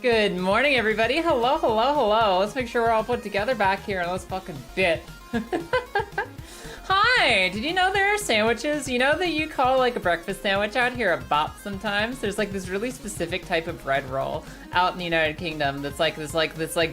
Good morning, everybody. Hello, hello, hello. Let's make sure we're all put together back here and let's fucking bit. Hi! Did you know there are sandwiches? You know that you call like a breakfast sandwich out here a bop sometimes? There's like this really specific type of bread roll out in the United Kingdom that's like this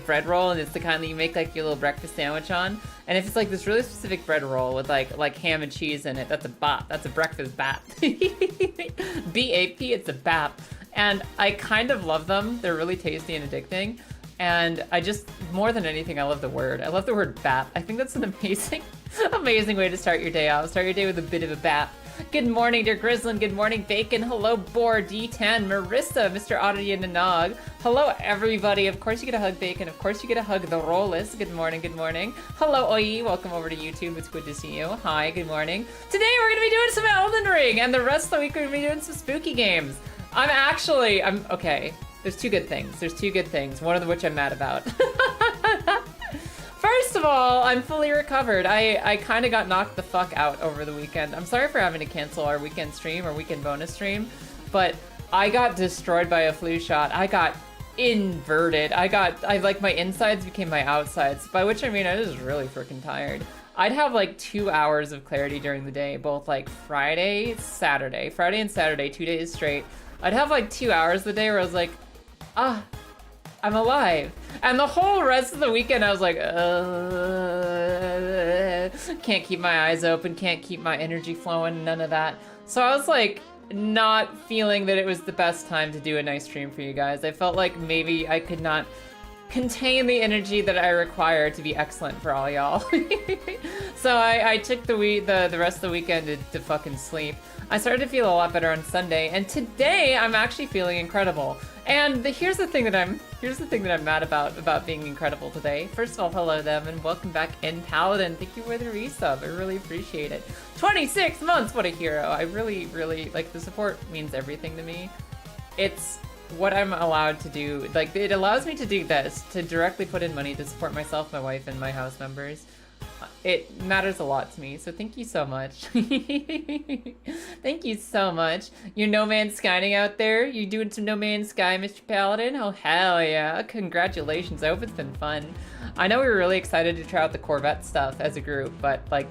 bread roll, and it's the kind that you make like your little breakfast sandwich on. And if it's like this really specific bread roll with like ham and cheese in it, that's a bop. That's a breakfast bap. B-A-P, it's a bap. And I kind of love them. They're really tasty and addicting. And I just, more than anything, I love the word. I love the word bap. I think that's an amazing way to start your day off. Start your day with a bit of a bap. Good morning, dear Grizzlin. Good morning, Bacon. Hello, Boar, D10, Marissa, Mr. Oddity and the Nog. Hello, everybody. Of course you get a hug, Bacon. Of course you get a hug, the Rollis. Good morning, good morning. Hello, Oi. Welcome over to YouTube. It's good to see you. Hi, good morning. Today we're going to be doing some Elden Ring, and the rest of the week we're going to be doing some spooky games. I'm okay. There's two good things. One of which I'm mad about. First of all, I'm fully recovered. I kind of got knocked the fuck out over the weekend. I'm sorry for having to cancel our weekend stream or weekend bonus stream, but I got destroyed by a flu shot. I got inverted. Like my insides became my outsides, by which I mean I was really freaking tired. I'd have like 2 hours of clarity during the day, both like Friday and Saturday, 2 days straight. I'd have like 2 hours the day where I was like, I'm alive. And the whole rest of the weekend I was like, can't keep my eyes open, can't keep my energy flowing, none of that. So I was like, not feeling that it was the best time to do a nice stream for you guys. I felt like maybe I could not contain the energy that I require to be excellent for all y'all. So I took the rest of the weekend to fucking sleep. I started to feel a lot better on Sunday, and today I'm actually feeling incredible. And here's the thing that I'm mad about being incredible today. First of all, hello them, and welcome back in Paladin. Thank you for the resub. I really appreciate it. 26 months, what a hero. I really, like, the support means everything to me. It's what I'm allowed to do. Like, it allows me to do this, to directly put in money to support myself, my wife, and my house members. It matters a lot to me, so thank you so much. Thank you so much. You're No Man's Skying out there? You doing some No Man's Sky, Mr. Paladin? Oh, hell yeah. Congratulations. I hope it's been fun. I know we were really excited to try out the Corvette stuff as a group, but, like,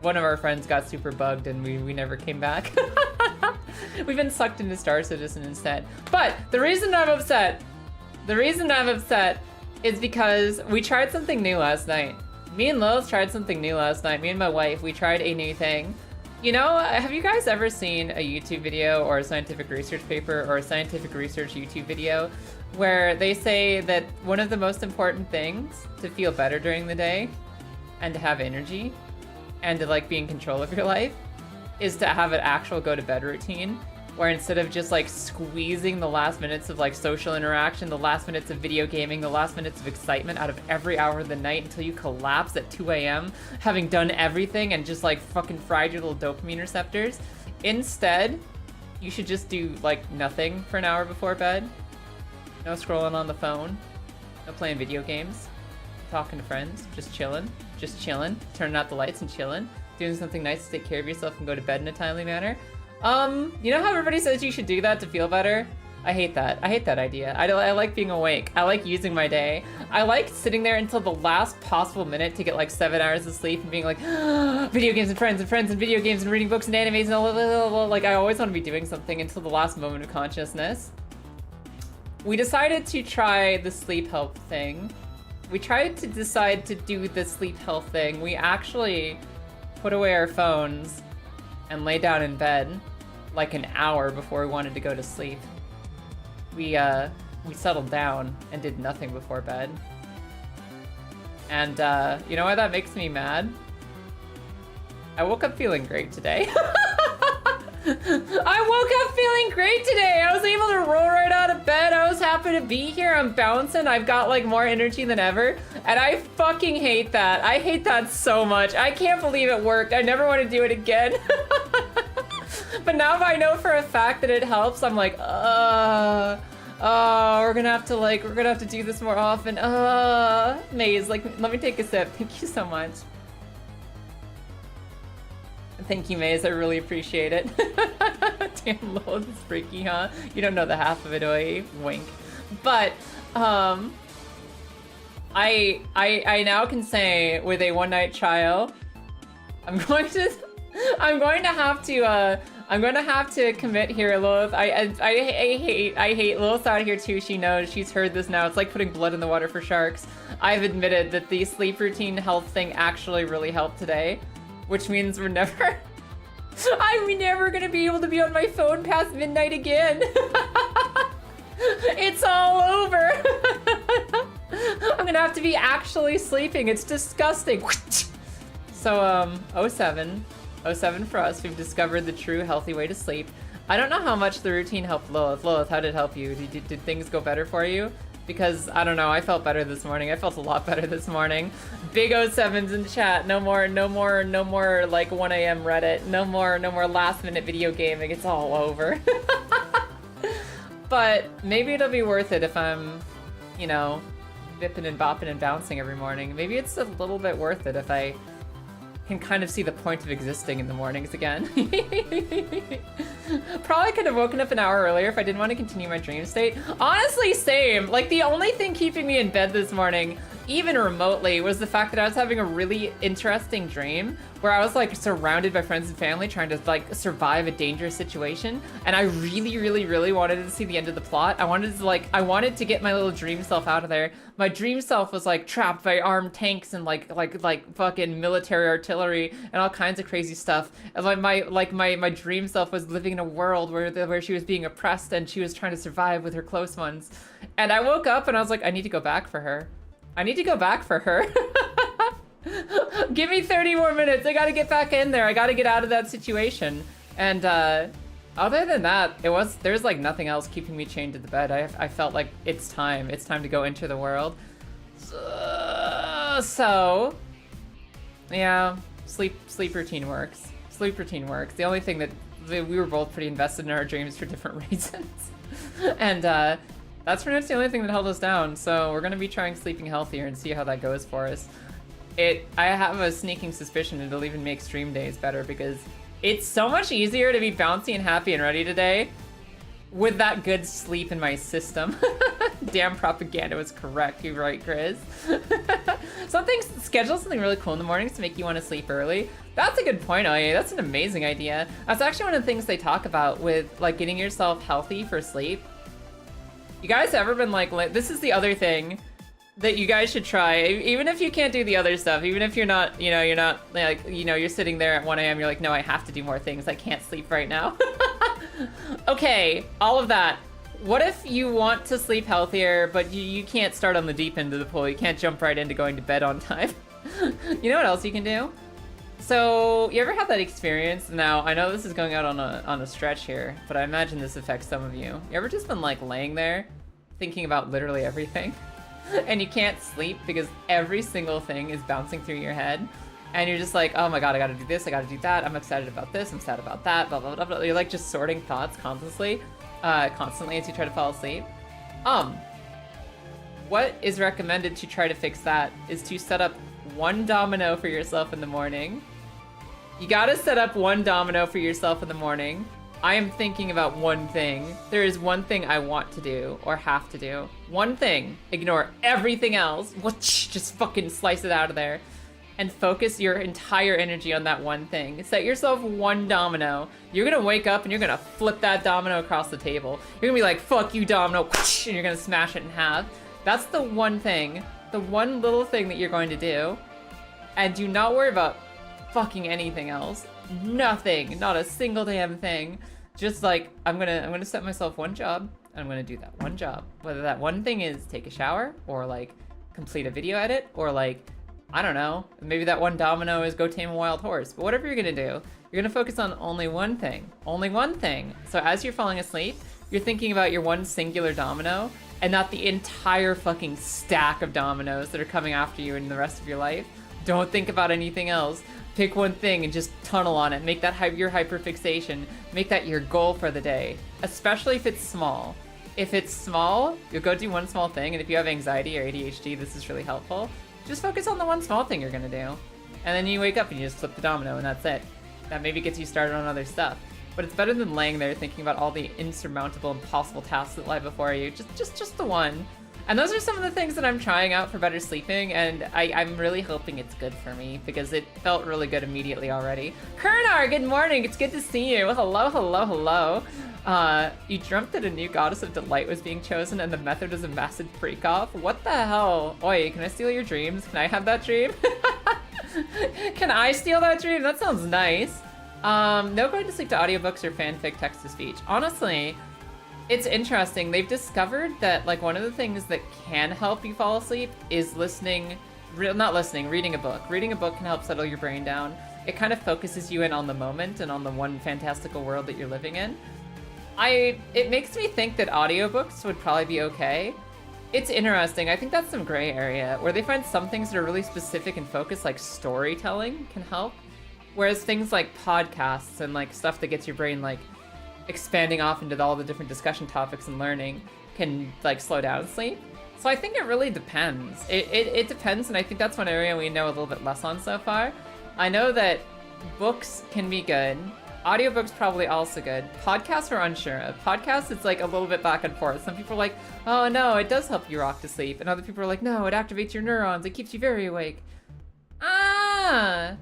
one of our friends got super bugged and we never came back. We've been sucked into Star Citizen instead. But the reason I'm upset is because we tried something new last night. Me and Lilith tried something new last night. Me and my wife, we tried a new thing. You know, have you guys ever seen a YouTube video or a scientific research paper or a scientific research YouTube video where they say that one of the most important things to feel better during the day and to have energy and to like be in control of your life is to have an actual go to bed routine, where instead of just like squeezing the last minutes of like social interaction, the last minutes of video gaming, the last minutes of excitement out of every hour of the night until you collapse at 2 a.m., having done everything and just like fucking fried your little dopamine receptors, instead, you should just do like nothing for an hour before bed. No scrolling on the phone, no playing video games, talking to friends, just chilling, turning out the lights and chilling, doing something nice to take care of yourself and go to bed in a timely manner. You know how everybody says you should do that to feel better? I hate that. I hate that idea. I like being awake. I like using my day. I like sitting there until the last possible minute to get like 7 hours of sleep and being like, video games and friends and video games and reading books and animes and all, like I always want to be doing something until the last moment of consciousness. We decided to try the sleep health thing. We tried to decide to do the sleep health thing. We actually put away our phones and lay down in bed like an hour before we wanted to go to sleep. We settled down and did nothing before bed. And you know why that makes me mad? I woke up feeling great today. I woke up feeling great today. I was able to roll right out of bed. I was happy to be here. I'm bouncing. I've got like more energy than ever. And I fucking hate that. I hate that so much. I can't believe it worked. I never want to do it again. But now if I know for a fact that it helps, I'm like, oh, we're gonna have to do this more often. Maze, like, let me take a sip. Thank you so much. Thank you, Maze. I really appreciate it. Damn, lol, it's freaky, huh? You don't know the half of it, oi? Wink. But I now can say with a one-night trial, I'm going to have to commit here, Lilith. I hate Lilith's out here too. She knows, she's heard this now. It's like putting blood in the water for sharks. I've admitted that the sleep routine health thing actually really helped today, which means we're never I'm never gonna be able to be on my phone past midnight again. It's all over. I'm gonna have to be actually sleeping. It's disgusting. So, 07 for us. We've discovered the true healthy way to sleep. I don't know how much the routine helped Lilith. Lilith, how did it help you? Did things go better for you? Because, I don't know, I felt better this morning. I felt a lot better this morning. Big 07s in chat. No more like 1 a.m. Reddit. No more last minute video gaming. It's all over. But maybe it'll be worth it if I'm, you know, bipping and bopping and bouncing every morning. Maybe it's a little bit worth it if I can kind of see the point of existing in the mornings again. Probably could have woken up an hour earlier if I didn't want to continue my dream state. Honestly, same. Like, the only thing keeping me in bed this morning, even remotely, was the fact that I was having a really interesting dream where I was like surrounded by friends and family trying to like survive a dangerous situation, and I really wanted to see the end of the plot. I wanted to get my little dream self out of there. My dream self was like trapped by armed tanks and like fucking military artillery and all kinds of crazy stuff. And my dream self was living in a world where she was being oppressed and she was trying to survive with her close ones. And I woke up and I was like, I need to go back for her. I need to go back for her. Give me 30 more minutes. I gotta get back in there. I gotta get out of that situation. And other than that, there's like nothing else keeping me chained to the bed. I felt like it's time to go into the world. So yeah, sleep routine works. Sleep routine works. The only thing that we were both pretty invested in our dreams for different reasons. And that's pretty much the only thing that held us down. So we're gonna be trying sleeping healthier and see how that goes for us. I have a sneaking suspicion it'll even make stream days better because it's so much easier to be bouncy and happy and ready today with that good sleep in my system. Damn, propaganda was correct. You're right, Chris. Schedule something really cool in the mornings to make you want to sleep early. That's a good point, Oye. That's an amazing idea. That's actually one of the things they talk about with like getting yourself healthy for sleep. You guys ever been like, this is the other thing that you guys should try, even if you can't do the other stuff, even if you're not like, you're sitting there at 1 a.m. you're like, no, I have to do more things. I can't sleep right now. Okay, all of that. What if you want to sleep healthier, but you can't start on the deep end of the pool? You can't jump right into going to bed on time. You know what else you can do? So, you ever had that experience? Now, I know this is going out on a stretch here, but I imagine this affects some of you. You ever just been like laying there, thinking about literally everything? And you can't sleep because every single thing is bouncing through your head. And you're just like, oh my god, I gotta do this, I gotta do that, I'm excited about this, I'm sad about that, blah, blah, blah, blah. You're like just sorting thoughts constantly as you try to fall asleep. What is recommended to try to fix that is to set up one domino for yourself in the morning. You gotta set up one domino for yourself in the morning. I am thinking about one thing. There is one thing I want to do or have to do. One thing. Ignore everything else. Just fucking slice it out of there. And focus your entire energy on that one thing. Set yourself one domino. You're gonna wake up and you're gonna flip that domino across the table. You're gonna be like, fuck you, domino, and you're gonna smash it in half. That's the one thing, the one little thing that you're going to do. And do not worry about fucking anything else. Nothing, not a single damn thing. Just like, I'm gonna set myself one job, and I'm gonna do that one job. Whether that one thing is take a shower, or like complete a video edit, or like, I don't know, maybe that one domino is go tame a wild horse. But whatever you're gonna do, you're gonna focus on only one thing. Only one thing. So as you're falling asleep, you're thinking about your one singular domino, and not the entire fucking stack of dominoes that are coming after you in the rest of your life. Don't think about anything else. Pick one thing and just tunnel on it. Make that your hyperfixation. Make that your goal for the day, especially if it's small. If it's small, you'll go do one small thing, and if you have anxiety or ADHD, this is really helpful. Just focus on the one small thing you're gonna do. And then you wake up and you just flip the domino and that's it. That maybe gets you started on other stuff. but it's better than laying there thinking about all the insurmountable, impossible tasks that lie before you. Just the one. And those are some of the things that I'm trying out for better sleeping, and I'm really hoping it's good for me, because it felt really good immediately already. Kurnar, good morning, it's good to see you. Hello, hello, hello. You dreamt that a new goddess of delight was being chosen, and the method was a massive freak-off? What the hell? Oi, can I steal your dreams? Can I have that dream? Can I steal that dream? That sounds nice. No going to sleep to audiobooks or fanfic text-to-speech. Honestly, it's interesting. They've discovered that, like, one of the things that can help you fall asleep is reading a book. Reading a book can help settle your brain down. It kind of focuses you in on the moment and on the one fantastical world that you're living in. It makes me think that audiobooks would probably be okay. It's interesting. I think that's some gray area where they find some things that are really specific and focused, like storytelling can help. Whereas things like podcasts and like stuff that gets your brain like expanding off into all the different discussion topics and learning can like slow down sleep. So I think it really depends. It depends, and I think that's one area we know a little bit less on so far. I know that books can be good. Audiobooks probably also good. Podcasts we're unsure of. Podcasts, it's like a little bit back and forth. Some people are like, oh no, it does help you rock to sleep. And other people are like, no, it activates your neurons. It keeps you very awake. I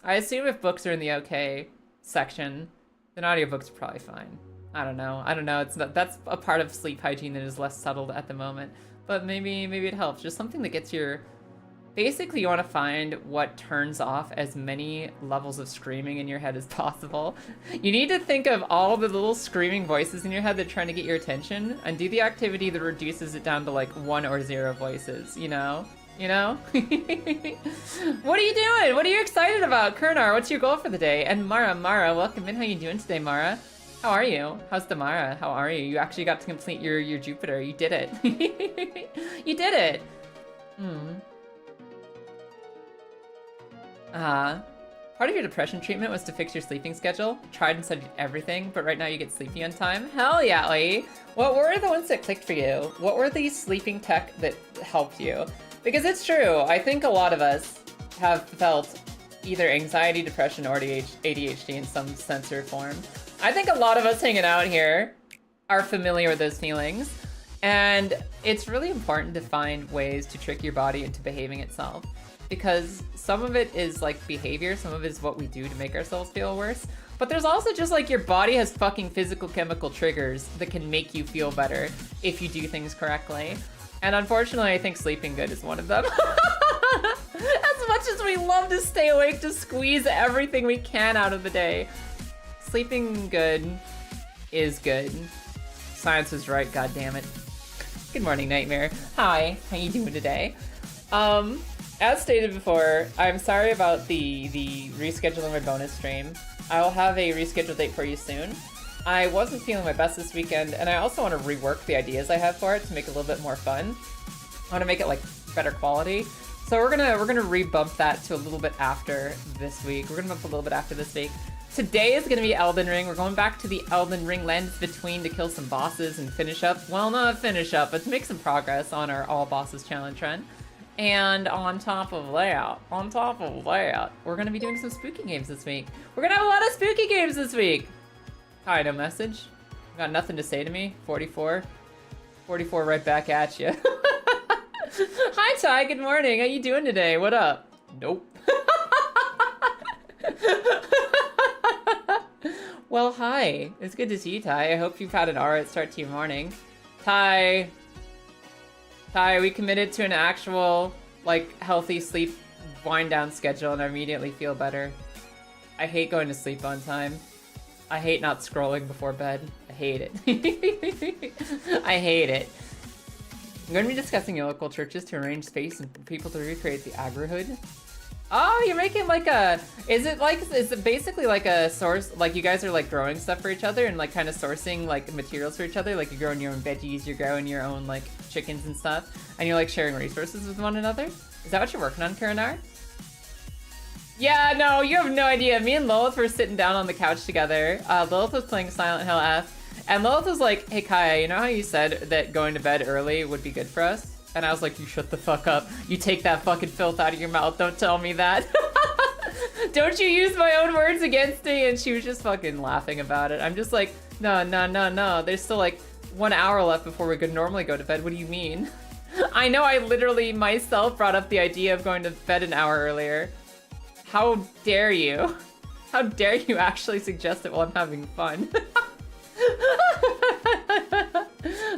assume if books are in the okay section, then audiobooks are probably fine. I don't know. It's not, that's a part of sleep hygiene that is less settled at the moment. But maybe it helps. Just something that gets your... Basically, you want to find what turns off as many levels of screaming in your head as possible. You need to think of all the little screaming voices in your head that are trying to get your attention, and do the activity that reduces it down to like 1 or 0 voices, you know? You know? What are you doing? What are you excited about? Kurnar, what's your goal for the day? And Mara, welcome in. How you doing today, Mara? How are you? How's the Mara? How are you? You actually got to complete your Jupiter. You did it. You did it. Part of your depression treatment was to fix your sleeping schedule. Tried and studied everything, but right now you get sleepy on time. Hell yeah, Lee. What were the ones that clicked for you? What were the sleeping tech that helped you? Because it's true, I think a lot of us have felt either anxiety, depression, or ADHD in some sense or form. I think a lot of us hanging out here are familiar with those feelings, and it's really important to find ways to trick your body into behaving itself. Because some of it is like behavior, some of it is what we do to make ourselves feel worse. But there's also just like your body has fucking physical chemical triggers that can make you feel better if you do things correctly. And unfortunately, I think sleeping good is one of them. As much as we love to stay awake to squeeze everything we can out of the day, sleeping good is good. Science is right, goddammit. Good morning, Nightmare. Hi, how you doing today? As stated before, I'm sorry about the rescheduling my bonus stream. I will have a rescheduled date for you soon. I wasn't feeling my best this weekend, and I also want to rework the ideas I have for it to make it a little bit more fun. I want to make it like better quality. So we're gonna re-bump that to a little bit after this week. We're gonna bump a little bit after this week. Today is gonna be Elden Ring. We're going back to the Elden Ring lands between to kill some bosses and finish up. Well, not finish up, but to make some progress on our all bosses challenge run. And on top of that, we're gonna be doing some spooky games this week. We're gonna have a lot of spooky games this week. Hi, no message. Got nothing to say to me. 44 right back at you. Hi, Ty. Good morning. How you doing today? What up? Nope. Well, hi. It's good to see you, Ty. I hope you've had an alright start to your morning. Ty, we committed to an actual, like, healthy sleep wind-down schedule, and I immediately feel better. I hate going to sleep on time. I hate not scrolling before bed. I hate it. I hate it. I'm going to be discussing your local churches to arrange space and for people to recreate the agri-hood. Oh, you're making like a... Is it basically like a source... Like you guys are like growing stuff for each other and like kind of sourcing like materials for each other? Like you're growing your own veggies, you're growing your own like chickens and stuff, and you're like sharing resources with one another? Is that what you're working on, Karanar? Yeah, no, you have no idea. Me and Lilith were sitting down on the couch together. Lilith was playing Silent Hill F, and Lilith was like, hey Kaya, you know how you said that going to bed early would be good for us? And I was like, you shut the fuck up. You take that fucking filth out of your mouth. Don't tell me that. Don't you use my own words against me? And she was just fucking laughing about it. I'm just like, no, no, no, no. There's still like 1 hour left before we could normally go to bed. What do you mean? I know I literally myself brought up the idea of going to bed an hour earlier. How dare you? How dare you actually suggest it while I'm having fun?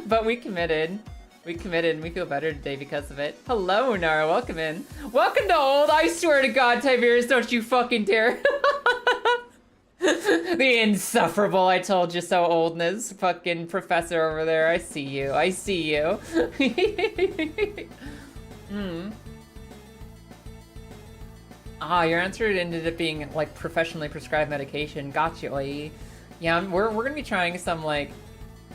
But we committed. We committed and we feel better today because of it. Hello, Nara. Welcome in. Welcome to old. I swear to God, Tiberius, don't you fucking dare. The insufferable, I told you so, oldness. Fucking professor over there. I see you. I see you. Ah, your answer ended up being like professionally prescribed medication. Gotcha, oi. Yeah, we're gonna be trying some like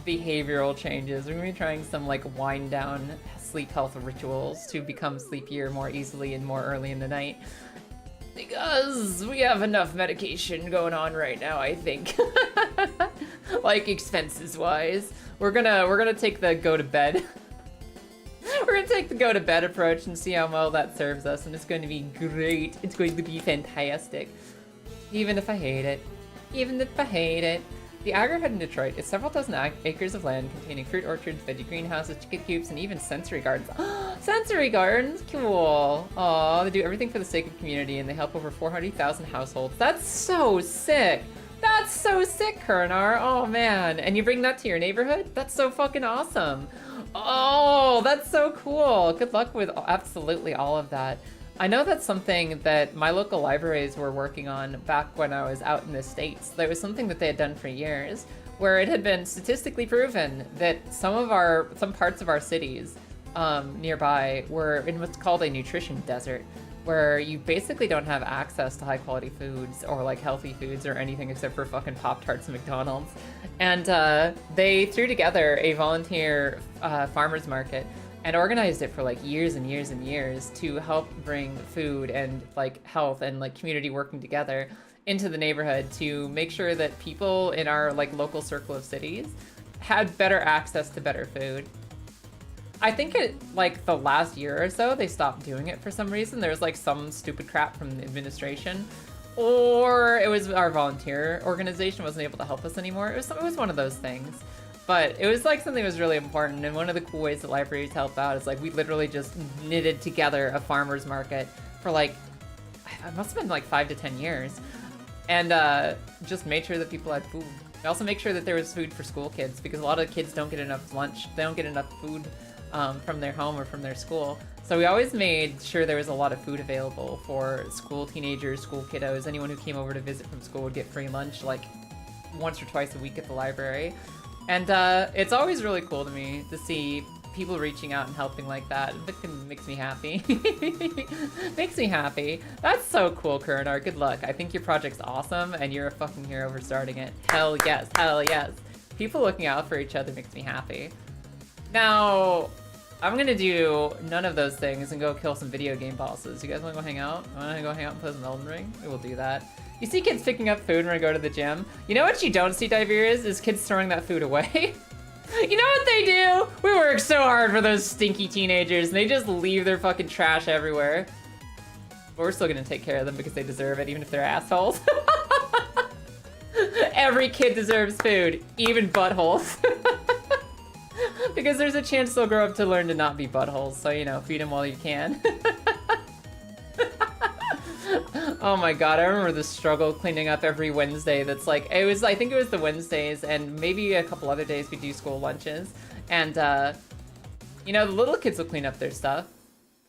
behavioral changes. We're gonna be trying some like wind down sleep health rituals to become sleepier more easily and more early in the night. Because we have enough medication going on right now, I think. Like expenses wise. We're gonna take the go to bed. We're gonna take the go to bed approach and see how well that serves us, and it's going to be great. It's going to be fantastic. Even if I hate it. Even if I hate it. The Agrihead in Detroit is several dozen acres of land containing fruit orchards, veggie greenhouses, chicken coops, and even sensory gardens. Sensory gardens? Cool. Aw, they do everything for the sake of community, and they help over 400,000 households. That's so sick! That's so sick, Kurnar. Oh, man. And you bring that to your neighborhood? That's so fucking awesome. Oh, that's so cool. Good luck with absolutely all of that. I know that's something that my local libraries were working on back when I was out in the States. That was something that they had done for years, where it had been statistically proven that some parts of our cities nearby were in what's called a nutrition desert, where you basically don't have access to high quality foods or like healthy foods or anything except for fucking Pop-Tarts and McDonald's. And they threw together a volunteer farmers market and organized it for like years and years and years to help bring food and like health and like community working together into the neighborhood to make sure that people in our like local circle of cities had better access to better food. I think it like the last year or so they stopped doing it for some reason. There was like some stupid crap from the administration, or it was our volunteer organization wasn't able to help us anymore. It was one of those things. But it was like something that was really important, and one of the cool ways that libraries help out is like we literally just knitted together a farmer's market for like, it must have been like 5 to 10 years, and just made sure that people had food. We also make sure that there was food for school kids, because a lot of kids don't get enough lunch, they don't get enough food from their home or from their school. So we always made sure there was a lot of food available for school teenagers, school kiddos. Anyone who came over to visit from school would get free lunch like once or twice a week at the library. And it's always really cool to me to see people reaching out and helping like that. It makes me happy. Makes me happy. That's so cool, Kurnar. Good luck. I think your project's awesome, and you're a fucking hero for starting it. Hell yes, hell yes. People looking out for each other makes me happy. Now, I'm gonna do none of those things and go kill some video game bosses. You guys wanna go hang out? Wanna go hang out and play some Elden Ring? We will do that. You see kids picking up food when I go to the gym. You know what you don't see, Tiberius, is kids throwing that food away. You know what they do? We work so hard for those stinky teenagers, and they just leave their fucking trash everywhere. But we're still gonna take care of them because they deserve it, even if they're assholes. Every kid deserves food, even buttholes. Because there's a chance they'll grow up to learn to not be buttholes, so, you know, feed them while you can. Oh my god, I remember the struggle cleaning up every Wednesday. That's like, I think it was the Wednesdays, and maybe a couple other days we do school lunches. And, you know, the little kids will clean up their stuff.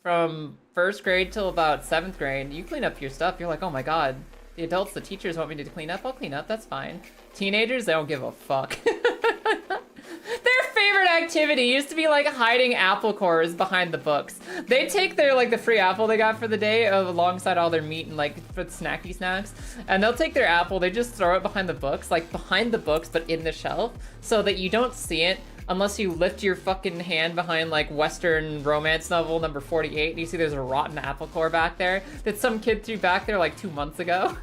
From 1st grade till about 7th grade, you clean up your stuff. You're like, oh my god, the adults, the teachers want me to clean up, I'll clean up, that's fine. Teenagers, they don't give a fuck. Their favorite activity used to be like hiding apple cores behind the books. They take their like the free apple they got for the day alongside all their meat and like snacky snacks, and they'll take their apple, they just throw it behind the books, like behind the books but in the shelf, so that you don't see it unless you lift your fucking hand behind like Western romance novel number 48 and you see there's a rotten apple core back there that some kid threw back there like 2 months ago.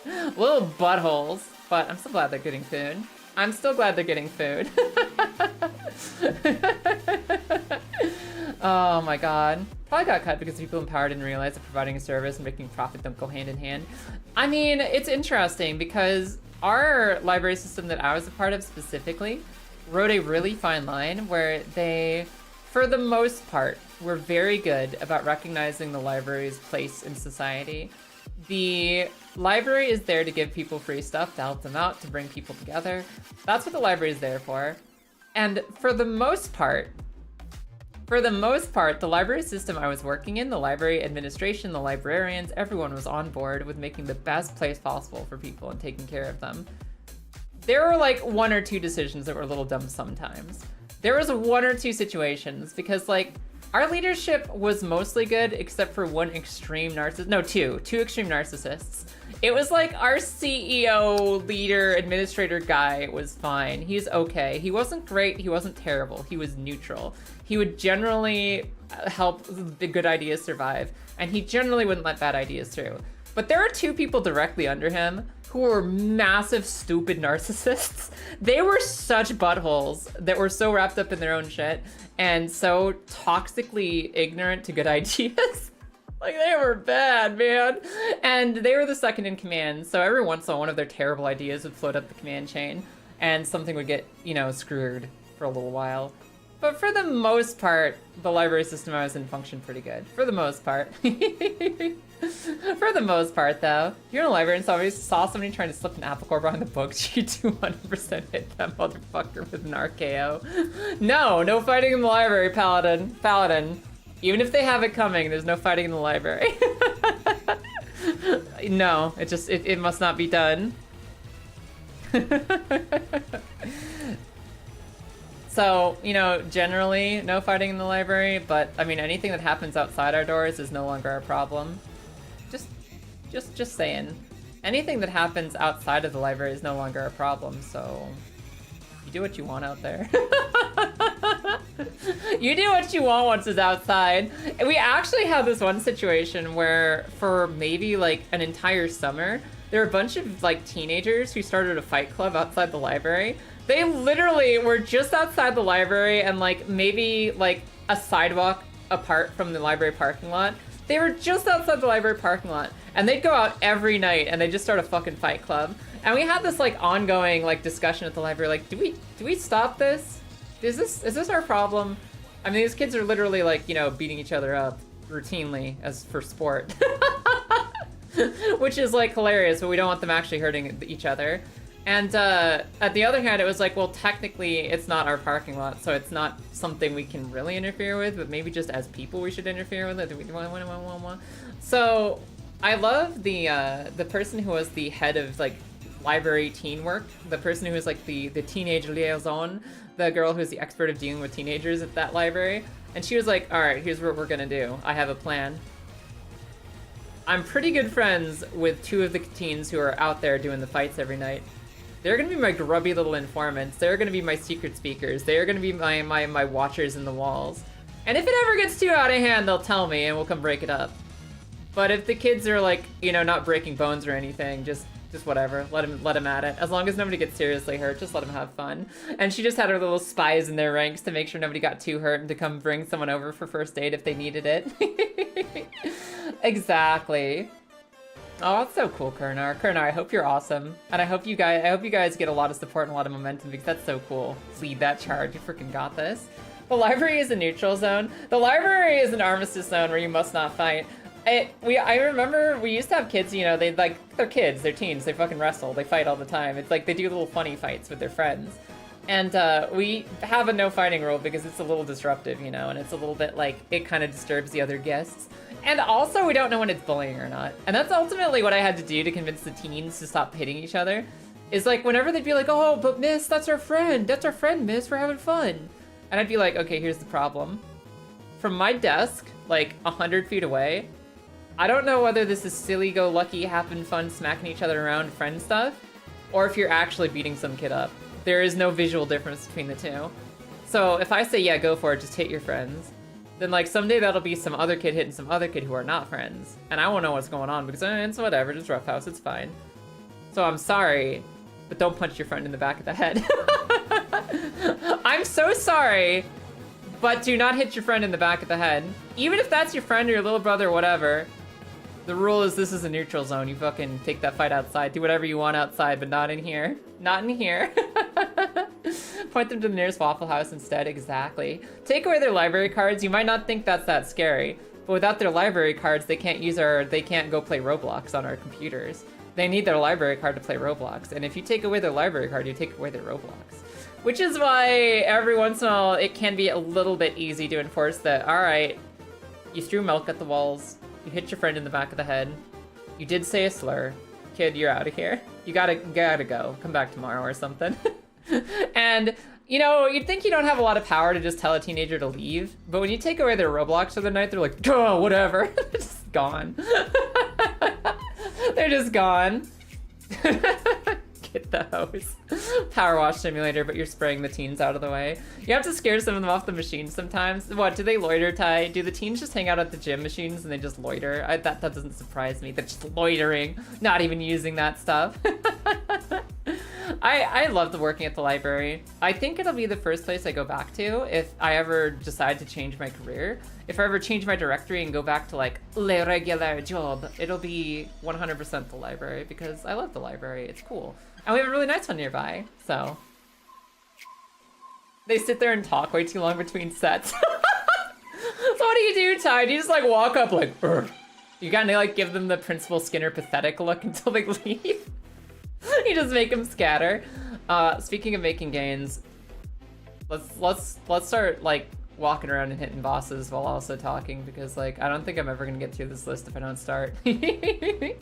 Little buttholes. But I'm so glad they're getting food. I'm still glad they're getting food. Oh my god. Probably got cut because people in power didn't realize that providing a service and making profit don't go hand in hand. I mean, it's interesting because our library system that I was a part of specifically wrote a really fine line where they, for the most part, were very good about recognizing the library's place in society. The library is there to give people free stuff, to help them out, to bring people together. That's what the library is there for. And for the most part, the library system I was working in, the library administration, the librarians, everyone was on board with making the best place possible for people and taking care of them. There were like one or two decisions that were a little dumb sometimes. There was one or two situations because like our leadership was mostly good except for one extreme narcissist. No, two extreme narcissists. It was like our CEO, leader, administrator guy was fine. He's okay. He wasn't great. He wasn't terrible. He was neutral. He would generally help the good ideas survive, and he generally wouldn't let bad ideas through. But there are two people directly under him who were massive, stupid narcissists. They were such buttholes that were so wrapped up in their own shit and so toxically ignorant to good ideas. Like, they were bad, man. And they were the second in command, so every once in a while, one of their terrible ideas would float up the command chain, and something would get, you know, screwed for a little while. But for the most part, the library system I was in functioned pretty good. For the most part. For the most part, though. You're in a library and saw somebody trying to slip an apple core behind the books, you 200% hit that motherfucker with an RKO. No fighting in the library, Paladin. Paladin. Even if they have it coming, there's no fighting in the library. No, it must not be done. So, you know, generally, no fighting in the library, but, I mean, anything that happens outside our doors is no longer our problem. Just saying. Anything that happens outside of the library is no longer a problem, so you do what you want out there. You do what you want once it's outside. And we actually had this one situation where for maybe like an entire summer, there were a bunch of like teenagers who started a fight club outside the library. They literally were just outside the library and like maybe like a sidewalk apart from the library parking lot. They were just outside the library parking lot and they'd go out every night and they'd just start a fucking fight club. And we had this like ongoing like discussion at the library, like, do we stop this? Is this our problem? I mean, these kids are literally like, you know, beating each other up routinely as for sport. Which is like hilarious, but we don't want them actually hurting each other. And at the other hand, it was like, well, technically it's not our parking lot, so it's not something we can really interfere with, but maybe just as people we should interfere with it. So I love the person who was the head of like library teen work, the person who was like the teenage liaison, the girl who's the expert of dealing with teenagers at that library. And she was like, all right, here's what we're gonna do. I have a plan. I'm pretty good friends with two of the teens who are out there doing the fights every night. They're gonna be my grubby little informants. They're gonna be my secret speakers. They're gonna be my watchers in the walls. And if it ever gets too out of hand, they'll tell me and we'll come break it up. But if the kids are like, you know, not breaking bones or anything, just whatever, let them at it. As long as nobody gets seriously hurt, just let them have fun. And she just had her little spies in their ranks to make sure nobody got too hurt and to come bring someone over for first aid if they needed it. Exactly. Oh, that's so cool, Kurnar. Kurnar, I hope you're awesome. And I hope you guys get a lot of support and a lot of momentum because that's so cool. Lead that charge, you freaking got this. The library is a neutral zone. The library is an armistice zone where you must not fight. I remember we used to have kids, you know, they're kids, they're teens, they fucking wrestle, they fight all the time. It's like they do little funny fights with their friends. And we have a no fighting rule because it's a little disruptive, you know, and it's a little bit like, it kind of disturbs the other guests. And also we don't know when it's bullying or not. And that's ultimately what I had to do to convince the teens to stop hitting each other. Is like, whenever they'd be like, oh, but miss, that's our friend, miss, we're having fun. And I'd be like, okay, here's the problem. From my desk, like 100 feet away, I don't know whether this is silly-go-lucky, having fun, smacking each other around friend stuff, or if you're actually beating some kid up. There is no visual difference between the two. So if I say, yeah, go for it, just hit your friends, then like someday that'll be some other kid hitting some other kid who are not friends. And I won't know what's going on because it's whatever, just roughhouse, it's fine. So I'm sorry, but don't punch your friend in the back of the head. I'm so sorry, But do not hit your friend in the back of the head. Even if that's your friend or your little brother or whatever, the rule is this is a neutral zone. You fucking take that fight outside. Do whatever you want outside, but not in here. Not in here. Point them to the nearest Waffle House instead. Exactly. Take away their library cards. You might not think that's that scary, but without their library cards, they can't go play Roblox on our computers. They need their library card to play Roblox. And if you take away their library card, you take away their Roblox. Which is why every once in a while, it can be a little bit easy to enforce that, all right, you threw milk at the walls, you hit your friend in the back of the head, you did say a slur, kid, you're out of here. You gotta go. Come back tomorrow or something. And, you know, you'd think you don't have a lot of power to just tell a teenager to leave, but when you take away their Roblox for the night, they're like, oh, whatever. They're just gone. They're just gone. Get the hose. Power wash simulator, but you're spraying the teens out of the way. You have to scare some of them off the machine sometimes. What, do they loiter, Ty? Do the teens just hang out at the gym machines and they just loiter? That doesn't surprise me. They're just loitering, not even using that stuff. I loved working at the library. I think it'll be the first place I go back to if I ever decide to change my career. If I ever change my directory and go back to like le regular job, it'll be 100% the library because I love the library. It's cool. And we have a really nice one nearby, so. They sit there and talk way too long between sets. What do you do, Ty? Do you just like walk up like, Urgh. You gotta like give them the Principal Skinner pathetic look until they leave? You just make them scatter. Speaking of making gains, let's start like walking around and hitting bosses while also talking because like I don't think I'm ever gonna get through this list if I don't start. I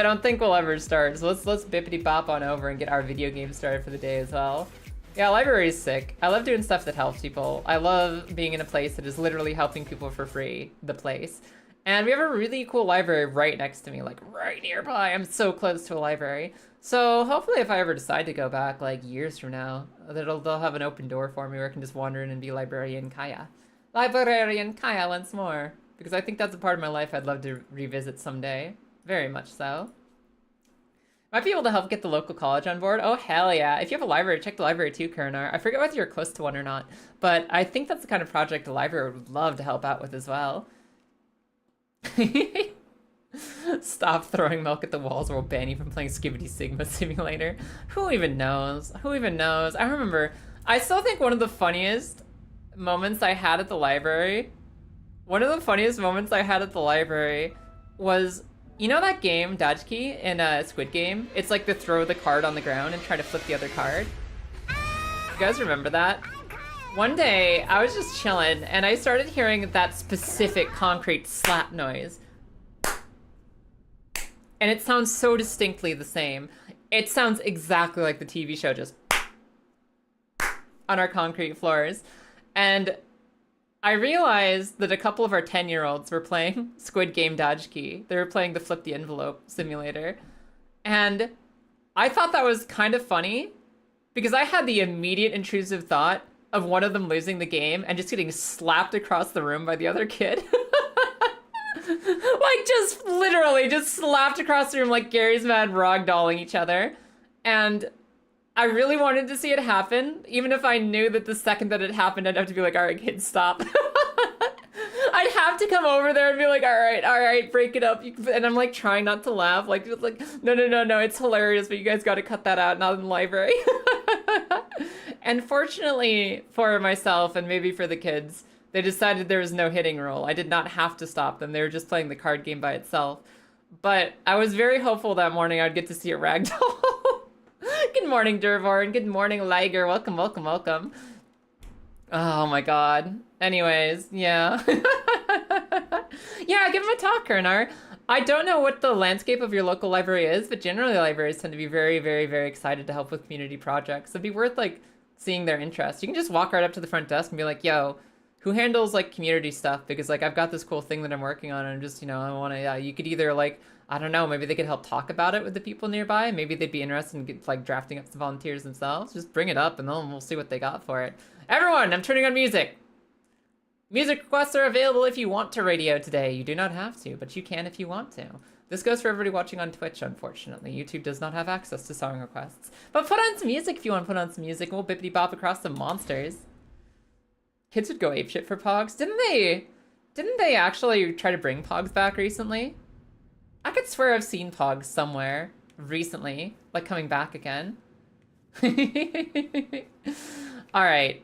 don't think we'll ever start. So let's bippity bop on over and get our video game started for the day as well. Yeah, library is sick. I love doing stuff that helps people. I love being in a place that is literally helping people for free. The place. And we have a really cool library right next to me, like right nearby. I'm so close to a library. So hopefully if I ever decide to go back like years from now, they'll have an open door for me where I can just wander in and be Librarian Kaya. Librarian Kaya once more. Because I think that's a part of my life I'd love to revisit someday. Very much so. Might be able to help get the local college on board. Oh, hell yeah. If you have a library, check the library too, Kurinar. I forget whether you're close to one or not, but I think that's the kind of project the library would love to help out with as well. Stop throwing milk at the walls or we'll ban you from playing Skibidi Sigma Simulator. Who even knows? Who even knows? I remember, I still think one of the funniest moments I had at the library, was, you know that game, Dajki, in Squid Game? It's like the throw the card on the ground and try to flip the other card. You guys remember that? One day, I was just chilling, and I started hearing that specific concrete slap noise. And it sounds so distinctly the same. It sounds exactly like the TV show, just on our concrete floors. And I realized that a couple of our 10-year-olds were playing Squid Game Dajki. They were playing the Flip the Envelope simulator. And I thought that was kind of funny, because I had the immediate intrusive thought of one of them losing the game and just getting slapped across the room by the other kid. Like, just literally just slapped across the room like Gary's Mad ragdolling each other. And I really wanted to see it happen, even if I knew that the second that it happened, I'd have to be like, all right, kids, stop. I'd have to come over there and be like, all right, break it up. And I'm like trying not to laugh, like no, it's hilarious, but you guys got to cut that out, not in the library. And fortunately for myself and maybe for the kids, they decided there was no hitting rule. I did not have to stop them. They were just playing the card game by itself. But I was very hopeful that morning I'd get to see a ragdoll. Good morning, Durvor, and good morning, Liger. Welcome. Oh my god. Anyways, yeah. Yeah, give him a talk, Kurnar. I don't know what the landscape of your local library is, but generally libraries tend to be very, very, very excited to help with community projects. It'd be worth, like, seeing their interest. You can just walk right up to the front desk and be like, yo, who handles, like, community stuff? Because, like, I've got this cool thing that I'm working on, and I'm just, you know, I want to, you could either, like, I don't know, maybe they could help talk about it with the people nearby. Maybe they'd be interested in, like, drafting up some volunteers themselves. Just bring it up, and then we'll see what they got for it. Everyone, I'm turning on music. Music requests are available if you want to radio today. You do not have to, but you can if you want to. This goes for everybody watching on Twitch, unfortunately. YouTube does not have access to song requests. But put on some music if you want to put on some music, and we'll bippity bop across some monsters. Kids would go apeshit for Pogs. Didn't they actually try to bring Pogs back recently? I could swear I've seen Pogs somewhere recently, like coming back again. All right.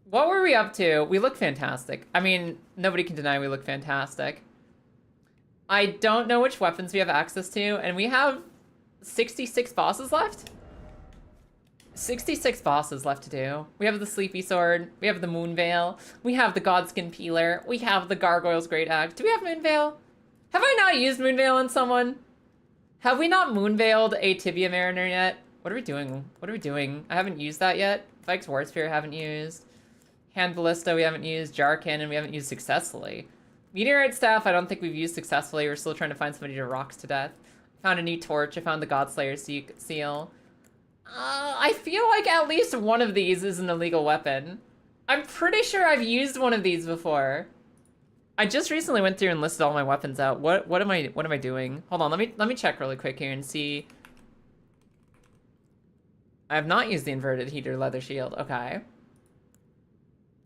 What were we up to? We look fantastic. I mean, nobody can deny we look fantastic. I don't know which weapons we have access to, and we have 66 bosses left? 66 bosses left to do. We have the Sleepy Sword, we have the Moon Veil, we have the Godskin Peeler, we have the Gargoyle's Great Axe. Do we have Moon Veil? Have I not used Moon Veil on someone? Have we not Moon Veiled a Tibia Mariner yet? What are we doing? What are we doing? I haven't used that yet. Vike's War Spear I haven't used. Hand Ballista we haven't used. Jar Cannon we haven't used successfully. Meteorite Staff I don't think we've used successfully. We're still trying to find somebody to rocks to death. Found a new torch. I found the Godslayer seal. I feel like at least one of these is an illegal weapon. I'm pretty sure I've used one of these before. I just recently went through and listed all my weapons out. What am I doing? Hold on, let me check really quick here and see. I have not used the inverted heater leather shield. Okay.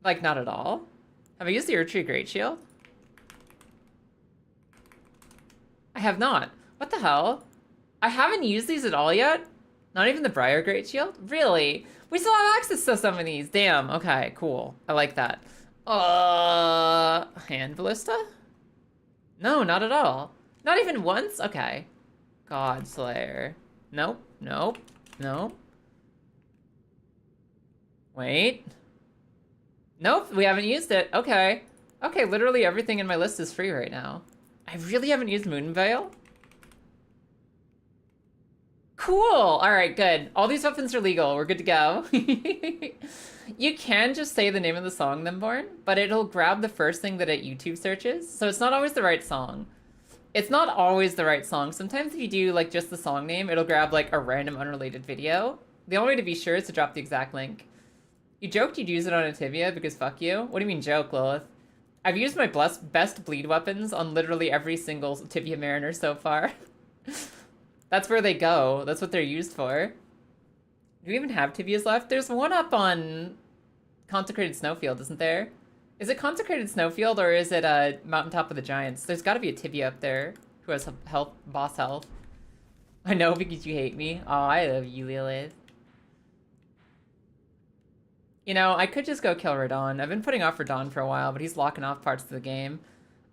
Like, not at all. Have I used the Erdtree Great Shield? I have not. What the hell? I haven't used these at all yet? Not even the Briar Great Shield? Really? We still have access to some of these. Damn. Okay, cool. I like that. Hand Ballista? No, not at all. Not even once? Okay. Godslayer. Nope. Nope. Nope. Wait. Nope, we haven't used it. Okay. Okay, literally everything in my list is free right now. I really haven't used Moon Veil? Cool! Alright, good. All these weapons are legal. We're good to go. You can just say the name of the song, Themborn, but it'll grab the first thing that it YouTube searches, so it's not always the right song. It's not always the right song. Sometimes if you do, like, just the song name, it'll grab, like, a random unrelated video. The only way to be sure is to drop the exact link. You joked you'd use it on a tibia because fuck you? What do you mean joke, Lilith? I've used my best bleed weapons on literally every single tibia mariner so far. That's where they go. That's what they're used for. Do we even have tibias left? There's one up on Consecrated Snowfield, isn't there? Is it Consecrated Snowfield or is it Mountaintop of the Giants? There's gotta be a tibia up there who has health, boss health. I know because you hate me. Oh, I love you, Lilith. You know, I could just go kill Radon. I've been putting off Radon for a while, but he's locking off parts of the game.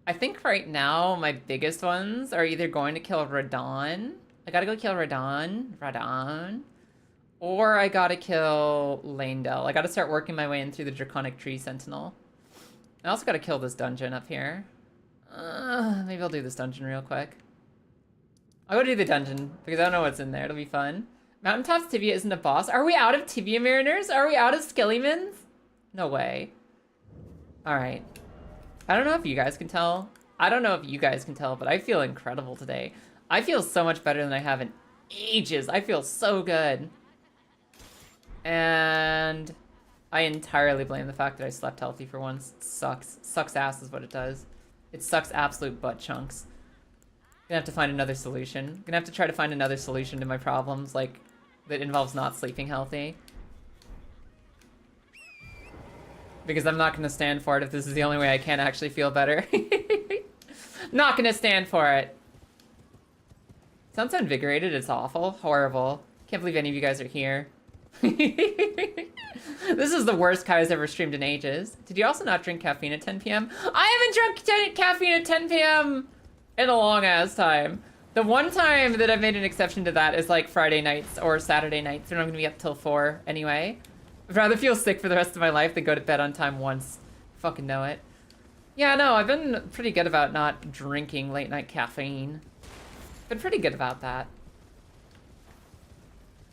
I think right now my biggest ones are either going to kill Radon. I gotta go kill Radon. Or I gotta kill Leyndell. I gotta start working my way in through the Draconic Tree Sentinel. I also gotta kill this dungeon up here. Maybe I'll do this dungeon real quick. I'll go do the dungeon, because I don't know what's in there. It'll be fun. Mountaintop's Tibia isn't a boss. Are we out of Tibia Mariners? Are we out of Skellymans? No way. Alright. I don't know if you guys can tell. I don't know if you guys can tell, but I feel incredible today. I feel so much better than I have in ages. I feel so good. And I entirely blame the fact that I slept healthy for once. It sucks. Sucks ass is what it does. It sucks absolute butt chunks. Gonna have to find another solution. Gonna have to try to find another solution to my problems, like, that involves not sleeping healthy. Because I'm not gonna stand for it if this is the only way I can actually feel better. Not gonna stand for it. Sounds so invigorated, it's awful. Horrible. Can't believe any of you guys are here. This is the worst Kai's ever streamed in ages. Did you also not drink caffeine at 10 p.m.? I haven't drunk caffeine at 10 p.m. in a long ass time. The one time that I've made an exception to that is like Friday nights or Saturday nights when I'm gonna be up till 4 anyway. I'd rather feel sick for the rest of my life than go to bed on time once. Fucking know it. Yeah, no, I've been pretty good about not drinking late night caffeine. Been pretty good about that.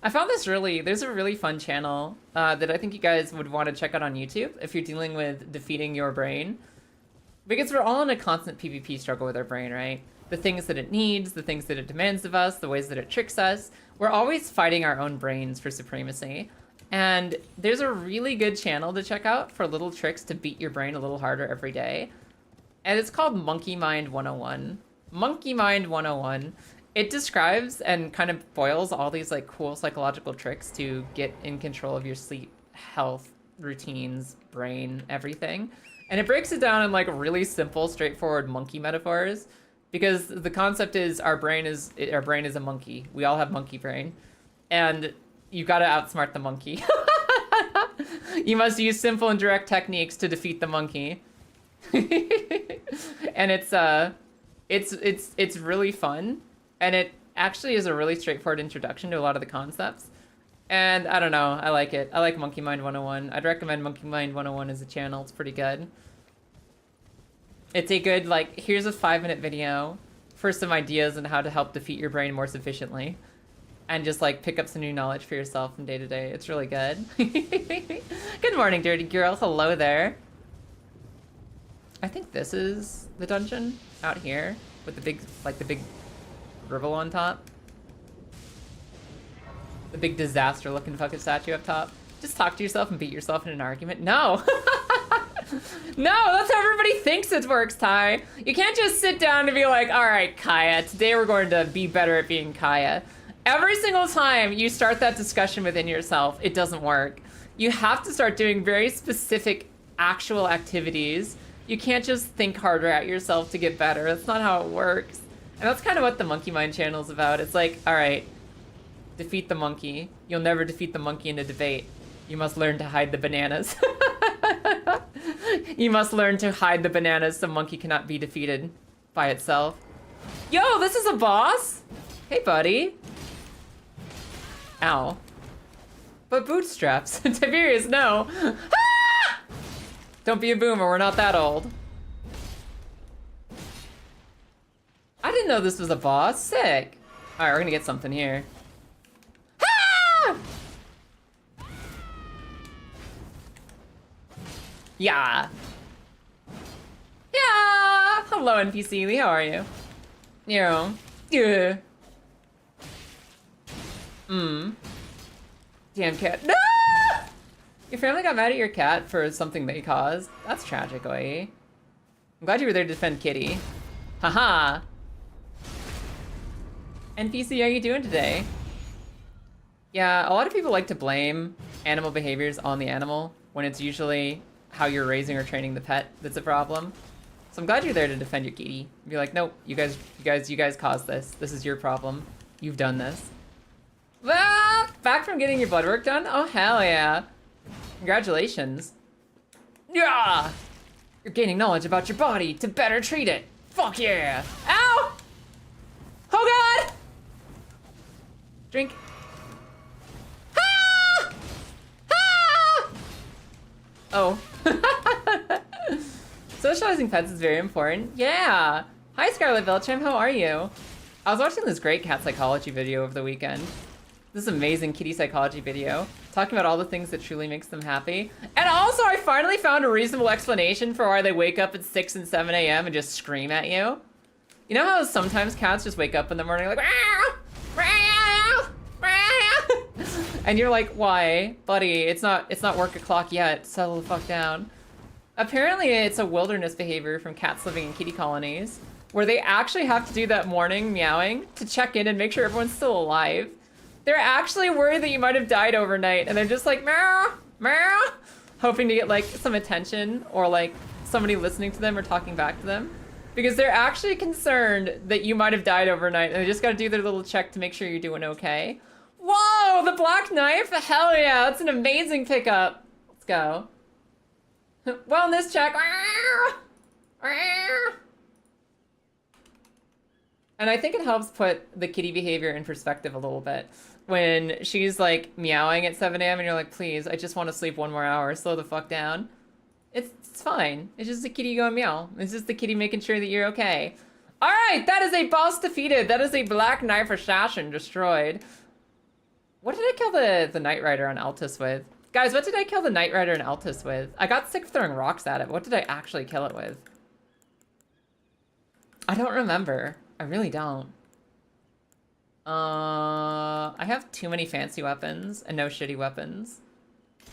I found this there's a really fun channel that I think you guys would want to check out on YouTube if you're dealing with defeating your brain. Because we're all in a constant PvP struggle with our brain, right? The things that it needs, the things that it demands of us, the ways that it tricks us. We're always fighting our own brains for supremacy. And there's a really good channel to check out for little tricks to beat your brain a little harder every day. And it's called Monkey Mind 101. Monkey Mind 101. It describes and kind of boils all these like cool psychological tricks to get in control of your sleep health routines, brain, everything. And it breaks it down in like really simple, straightforward monkey metaphors. Because the concept is our brain is a monkey. We all have monkey brain. And you gotta outsmart the monkey. You must use simple and direct techniques to defeat the monkey. And it's really fun. And it actually is a really straightforward introduction to a lot of the concepts. And I don't know, I like it. I like Monkey Mind 101. I'd recommend Monkey Mind 101 as a channel. It's pretty good. It's a good, like, here's a 5-minute video for some ideas on how to help defeat your brain more sufficiently. And just, like, pick up some new knowledge for yourself from day to day. It's really good. Good morning, dirty girl. Hello there. I think this is the dungeon out here with the big, like, the big ribbon on top. The big disaster-looking fucking statue up top. Just talk to yourself and beat yourself in an argument. No! No, that's how everybody thinks it works, Ty. You can't just sit down and be like, all right, Kaya, today we're going to be better at being Kaya. Every single time you start that discussion within yourself, it doesn't work. You have to start doing very specific actual activities. You can't just think harder at yourself to get better. That's not how it works. And that's kind of what the Monkey Mind channel is about. It's like, all right, defeat the monkey. You'll never defeat the monkey in a debate. You must learn to hide the bananas. You must learn to hide the bananas so monkey cannot be defeated by itself. Yo, this is a boss? Hey, buddy. Ow. But bootstraps. Tiberius, no. Ah! Don't be a boomer, we're not that old. I didn't know this was a boss. Sick. Alright, we're gonna get something here. Ah! Yeah. Yeah. Hello, NPC Lee. How are you? Yeah. Yeah. Damn cat. No! Your family got mad at your cat for something they caused. That's tragic, Oi. I'm glad you were there to defend Kitty. Haha. NPC, how you doing today? Yeah, a lot of people like to blame animal behaviors on the animal when it's usually how you're raising or training the pet that's a problem. So I'm glad you're there to defend your kitty. Be like, nope, you guys caused this. This is your problem. You've done this. Well, back from getting your blood work done? Oh, hell yeah. Congratulations. Yeah! You're gaining knowledge about your body to better treat it. Fuck yeah! Ow! Oh god! Drink. Ah! Ah! Oh. Socializing pets is very important. Yeah! Hi, Scarlett Velcham, how are you? I was watching this great cat psychology video over the weekend. This amazing kitty psychology video, talking about all the things that truly makes them happy. And also, I finally found a reasonable explanation for why they wake up at 6 and 7 a.m. and just scream at you. You know how sometimes cats just wake up in the morning like, "Meow, meow, meow." And you're like, why? Buddy, it's not work o'clock yet. Settle the fuck down. Apparently, it's a wilderness behavior from cats living in kitty colonies, where they actually have to do that morning meowing to check in and make sure everyone's still alive. They're actually worried that you might have died overnight, and they're just like, meow, meow, hoping to get like some attention or like somebody listening to them or talking back to them. Because they're actually concerned that you might have died overnight, and they just gotta do their little check to make sure you're doing okay. Whoa, the black knife? Hell yeah, that's an amazing pickup. Let's go. Wellness check. And I think it helps put the kitty behavior in perspective a little bit. When she's like meowing at 7 a.m. and you're like, please, I just want to sleep 1 more hour, slow the fuck down. It's fine. It's just a kitty going meow. It's just the kitty making sure that you're okay. All right, that is a boss defeated. That is a black knife assassin destroyed. What did I kill the Knight Rider on Altus with? Guys, what did I kill the Knight Rider on Altus with? I got sick of throwing rocks at it. What did I actually kill it with? I don't remember. I really don't. I have too many fancy weapons and no shitty weapons.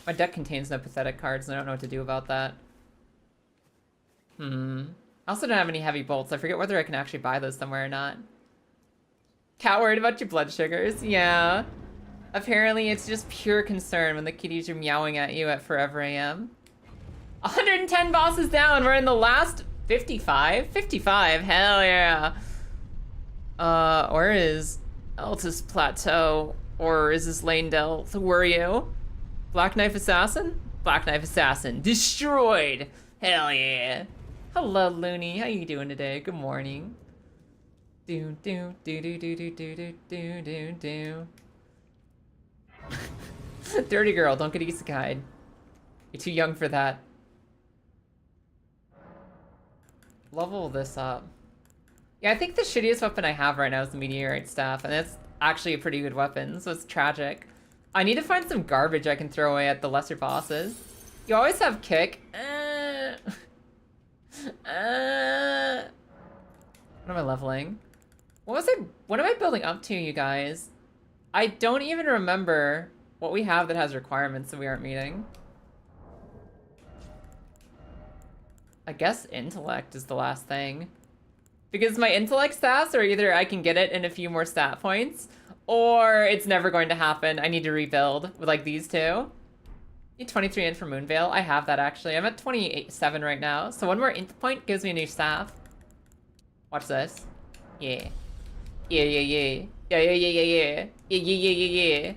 My deck contains no pathetic cards, and I don't know what to do about that. I also don't have any heavy bolts. I forget whether I can actually buy those somewhere or not. Cat worried about your blood sugars? Yeah. Apparently, it's just pure concern when the kitties are meowing at you at forever AM. 110 bosses down. We're in the last 55? 55, hell yeah. Where is Altus Plateau? Or is this Leyndell? So where are you? Black Knife Assassin? Black Knife Assassin. Destroyed! Hell yeah. Hello, Looney. How you doing today? Good morning. Do do do do do do do do do do. Dirty girl, don't get isekai'd. You're too young for that. Level this up. Yeah, I think the shittiest weapon I have right now is the meteorite staff, and it's actually a pretty good weapon, so it's tragic. I need to find some garbage I can throw away at the lesser bosses. You always have kick. What am I leveling? What am I building up to, you guys? I don't even remember what we have that has requirements that we aren't meeting. I guess intellect is the last thing. Because my intellect stats are either I can get it in a few more stat points, or it's never going to happen. I need to rebuild with like these two. Need 23 in for Moonveil. I have that actually. I'm at 27 right now. So one more int point gives me a new staff. Watch this. Yeah. Yeah, yeah, yeah. Yeah, yeah, yeah, yeah, yeah. Yeah, yeah, yeah, yeah, yeah.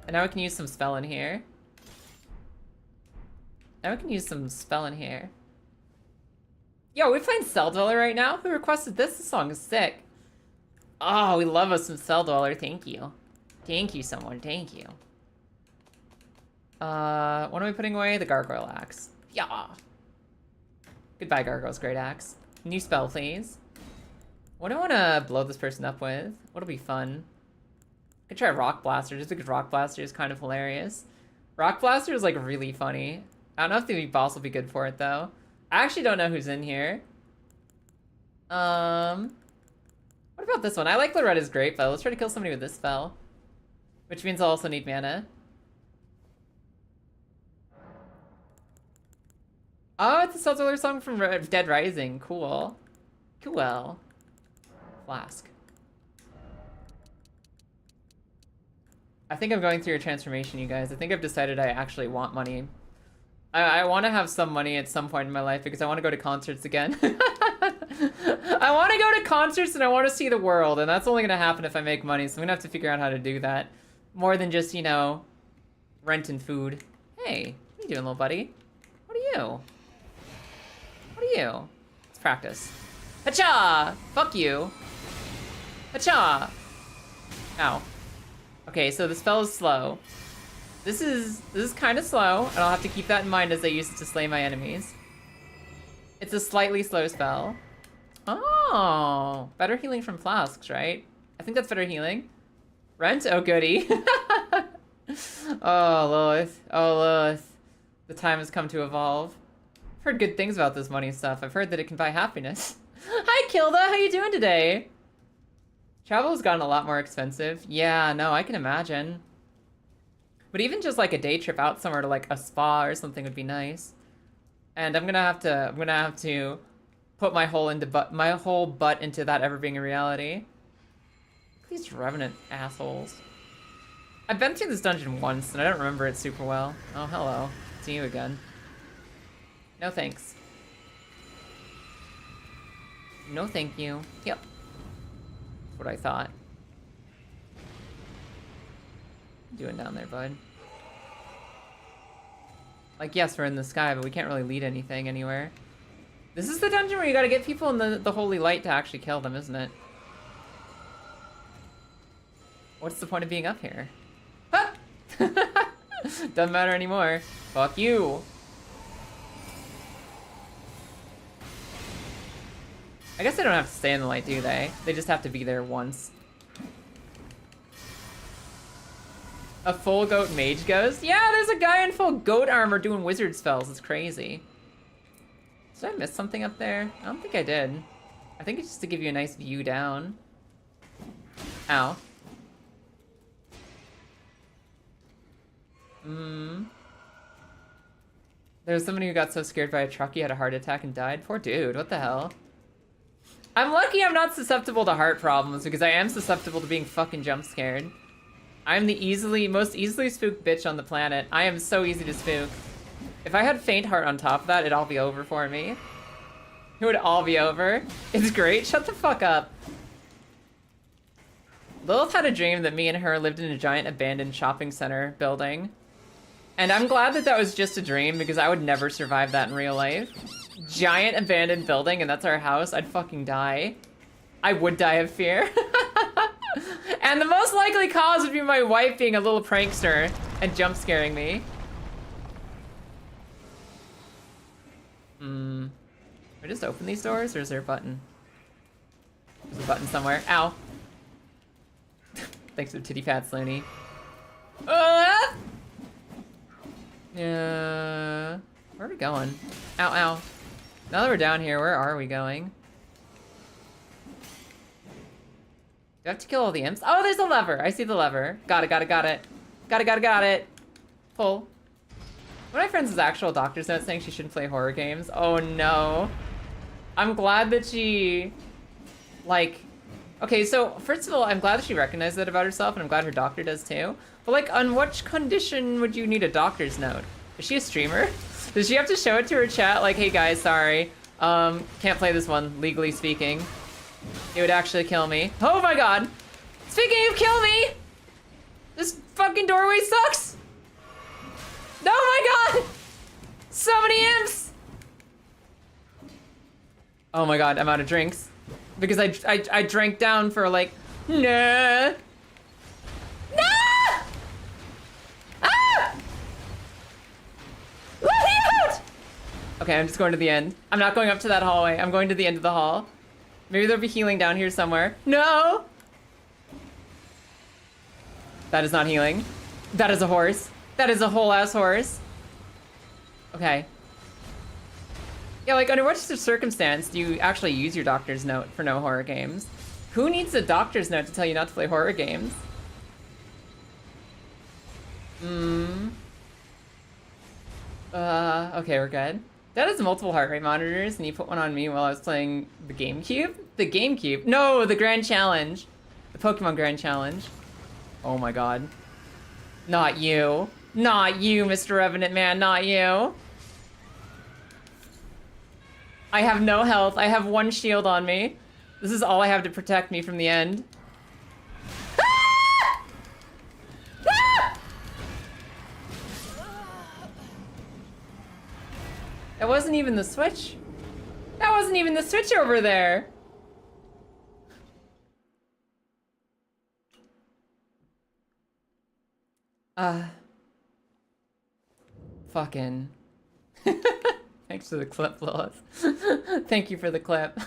And now we can use some spell in here. Now we can use some spell in here. Yo, we're playing Cell Dweller right now? Who requested this? This song is sick. Oh, we love us some Cell Dweller. Thank you. Thank you, someone. Thank you. What am I putting away? The Gargoyle Axe. Yeah. Goodbye, Gargoyle's Great Axe. New spell, please. What do I want to blow this person up with? What'll be fun? I could try Rock Blaster, just because Rock Blaster is kind of hilarious. Rock Blaster is, like, really funny. I don't know if the boss will be good for it, though. I actually don't know who's in here. What about this one? I like Loretta's great, but let's try to kill somebody with this spell. Which means I'll also need mana. Oh, it's a Cell Dweller song from Dead Rising. Cool. Cool. Flask. I think I'm going through a transformation, you guys. I think I've decided I actually want money. I want to have some money at some point in my life because I want to go to concerts again. I want to go to concerts and I want to see the world, and that's only going to happen if I make money, so I'm going to have to figure out how to do that. More than just, you know, rent and food. Hey, what are you doing, little buddy? What are you? What are you? Let's practice. Hacha! Fuck you. Hacha! Ow. Okay, so the spell is slow. This is kind of slow, and I'll have to keep that in mind as I use it to slay my enemies. It's a slightly slow spell. Oh, better healing from flasks, right? I think that's better healing. Rent? Oh, goody. Oh, Lilith. Oh, Lilith. The time has come to evolve. I've heard good things about this money stuff. I've heard that it can buy happiness. Hi, Kilda. How you doing today? Travel has gotten a lot more expensive. Yeah, no, I can imagine. But even just like a day trip out somewhere to like a spa or something would be nice. And I'm gonna have to put my whole butt into that ever being a reality. These Revenant assholes. I've been through this dungeon once and I don't remember it super well. Oh, hello. It's you again. No thanks. No thank you. Yep. That's what I thought. Doing down there, bud? Like, yes, we're in the sky, but we can't really lead anything anywhere. This is the dungeon where you gotta get people in the holy light to actually kill them, isn't it? What's the point of being up here? Ah! Doesn't matter anymore. Fuck you! I guess they don't have to stay in the light, do they? They just have to be there once. A full goat mage ghost? Yeah, there's a guy in full goat armor doing wizard spells. It's crazy. Did I miss something up there? I don't think I did. I think it's just to give you a nice view down. Ow. There's somebody who got so scared by a truck he had a heart attack and died. Poor dude, what the hell? I'm lucky I'm not susceptible to heart problems because I am susceptible to being fucking jump scared. I'm the most easily spooked bitch on the planet. I am so easy to spook. If I had faint heart on top of that, it'd all be over for me. It would all be over. It's great. Shut the fuck up. Lilith had a dream that me and her lived in a giant abandoned shopping center building. And I'm glad that that was just a dream because I would never survive that in real life. Giant abandoned building and that's our house. I'd fucking die. I would die of fear. And the most likely cause would be my wife being a little prankster and jump scaring me. Can we just open these doors or is there a button? There's a button somewhere. Ow. Thanks for the titty pats, Looney. Yeah. Where are we going? Ow, ow. Now that we're down here, where are we going? Do I have to kill all the imps? Oh, there's a lever. I see the lever. Got it, got it, got it. Got it. Pull. One of my friends has actual doctor's note saying she shouldn't play horror games. Oh no. I'm glad that she, like, okay, so first of all, I'm glad that she recognized that about herself, and I'm glad her doctor does too. But like, on what condition would you need a doctor's note? Is she a streamer? Does she have to show it to her chat? Like, hey guys, sorry. Can't play this one, legally speaking. It would actually kill me. Oh my god! Speaking of kill me! This fucking doorway sucks! Oh my god! So many imps! Oh my god, I'm out of drinks. Because I drank down for like, nah! Nah! Ah! Let me out! Okay, I'm just going to the end. I'm not going up to that hallway. I'm going to the end of the hall. Maybe there'll be healing down here somewhere. No! That is not healing. That is a horse. That is a whole ass horse. Okay. Yeah, like under what circumstance do you actually use your doctor's note for no horror games? Who needs a doctor's note to tell you not to play horror games? Okay, we're good. That has multiple heart rate monitors, and you put one on me while I was playing the GameCube? The GameCube? No, the Grand Challenge. The Pokemon Grand Challenge. Oh my god. Not you. Not you, Mr. Revenant Man, not you. I have no health. I have one shield on me. This is all I have to protect me from the end. Ah! Ah! That wasn't even the switch. That wasn't even the switch over there. Fucking. Thanks for the clip, Lilith. Thank you for the clip.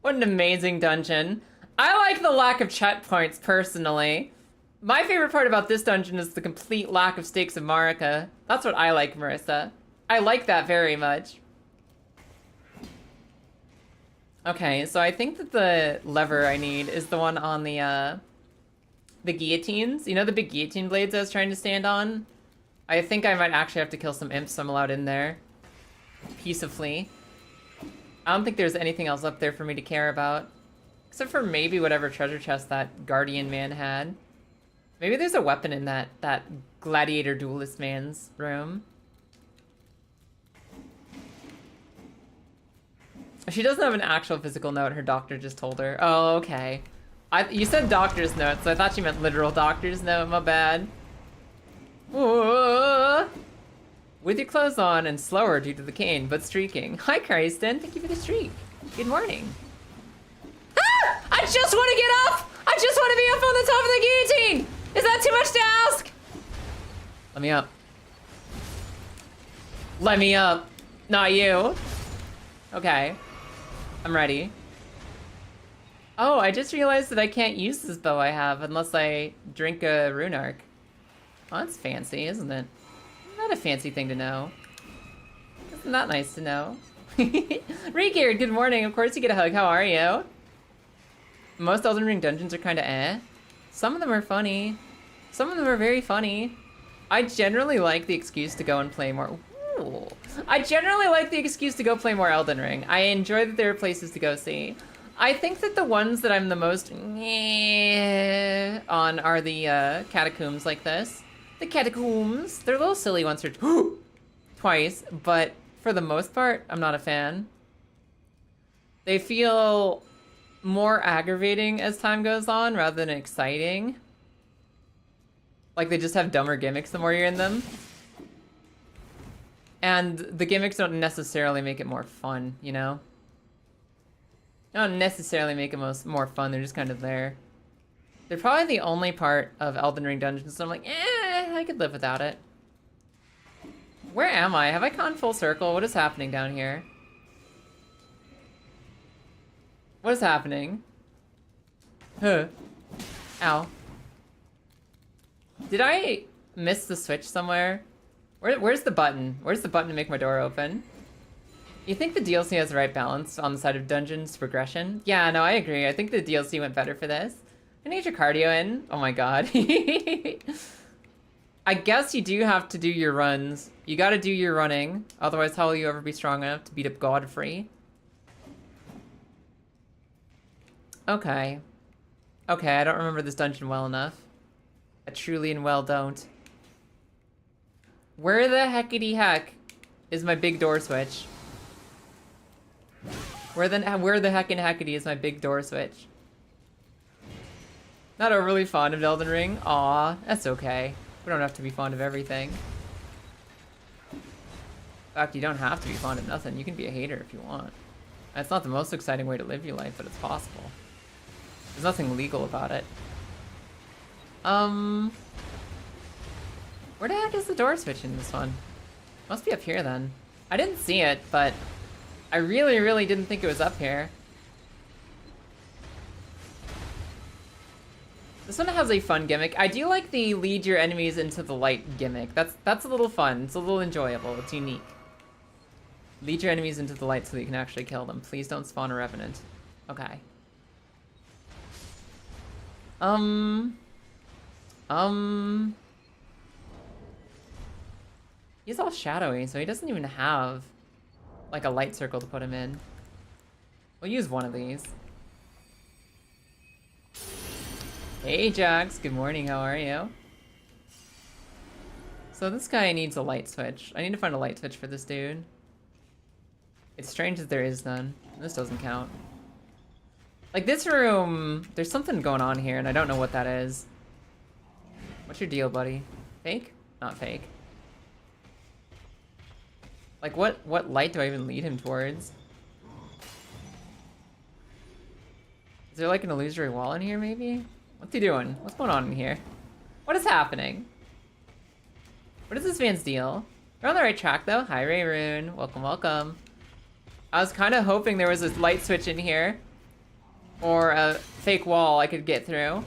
What an amazing dungeon. I like the lack of checkpoints, personally. My favorite part about this dungeon is the complete lack of stakes of Marika. That's what I like, Marissa. I like that very much. Okay, so I think that the lever I need is the one on the guillotines. You know the big guillotine blades I was trying to stand on? I think I might actually have to kill some imps so I'm allowed in there. Peacefully. I don't think there's anything else up there for me to care about. Except for maybe whatever treasure chest that guardian man had. Maybe there's a weapon in that gladiator duelist man's room. She doesn't have an actual physical note, her doctor just told her. Oh, okay. You said doctor's note, so I thought you meant literal doctor's note, my bad. Ooh. With your clothes on and slower due to the cane, but streaking. Hi, Kristen. Thank you for the streak. Good morning. Ah! I just want to get up! I just want to be up on the top of the guillotine! Is that too much to ask? Let me up. Let me up. Not you. Okay. I'm ready. Oh, I just realized that I can't use this bow I have unless I drink a rune arc. Oh, that's fancy, isn't it? Not a fancy thing to know. Isn't that nice to know? Regeared, good morning. Of course you get a hug. How are you? Most Elden Ring dungeons are kind of eh. Some of them are funny. Some of them are very funny. I generally like the excuse to go and play more. Ooh. I generally like the excuse to go play more Elden Ring. I enjoy that there are places to go see. I think that the ones that I'm the most on are the catacombs like this. The catacombs. They're a little silly once or twice, but for the most part, I'm not a fan. They feel more aggravating as time goes on rather than exciting. Like they just have dumber gimmicks the more you're in them. And the gimmicks don't necessarily make it more fun, you know? They don't necessarily make it more fun, they're just kind of there. They're probably the only part of Elden Ring dungeons that I'm like, I could live without it. Where am I? Have I gone full circle? What is happening down here? What is happening? Huh. Ow. Did I miss the switch somewhere? Where's the button? Where's the button to make my door open? You think the DLC has the right balance on the side of dungeons progression? Yeah, no, I agree. I think the DLC went better for this. I need your cardio in. Oh my god. I guess you do have to do your runs. You gotta do your running. Otherwise, how will you ever be strong enough to beat up Godfrey? Okay. Okay, I don't remember this dungeon well enough. I truly and well don't. Where the heckity heck is my big door switch? Where the heckin' heckity is my big door switch? Not overly fond of Elden Ring. Aw, that's okay. We don't have to be fond of everything. In fact, you don't have to be fond of nothing. You can be a hater if you want. That's not the most exciting way to live your life, but it's possible. There's nothing legal about it. Where the heck is the door switch in this one? Must be up here then. I didn't see it, but I really, really didn't think it was up here. This one has a fun gimmick. I do like the lead your enemies into the light gimmick. That's a little fun. It's a little enjoyable. It's unique. Lead your enemies into the light so that you can actually kill them. Please don't spawn a revenant. Okay. He's all shadowy, so he doesn't even have like a light circle to put him in. We'll use one of these. Hey Jax, good morning, how are you? So this guy needs a light switch. I need to find a light switch for this dude. It's strange that there is none. This doesn't count. Like this room, there's something going on here and I don't know what that is. What's your deal, buddy? Fake? Not fake. Like what light do I even lead him towards? Is there like an illusory wall in here maybe? What's he doing? What's going on in here? What is happening? What is this man's deal? We're on the right track though. Hi Ray Rune. Welcome, welcome. I was kind of hoping there was a light switch in here. Or a fake wall I could get through.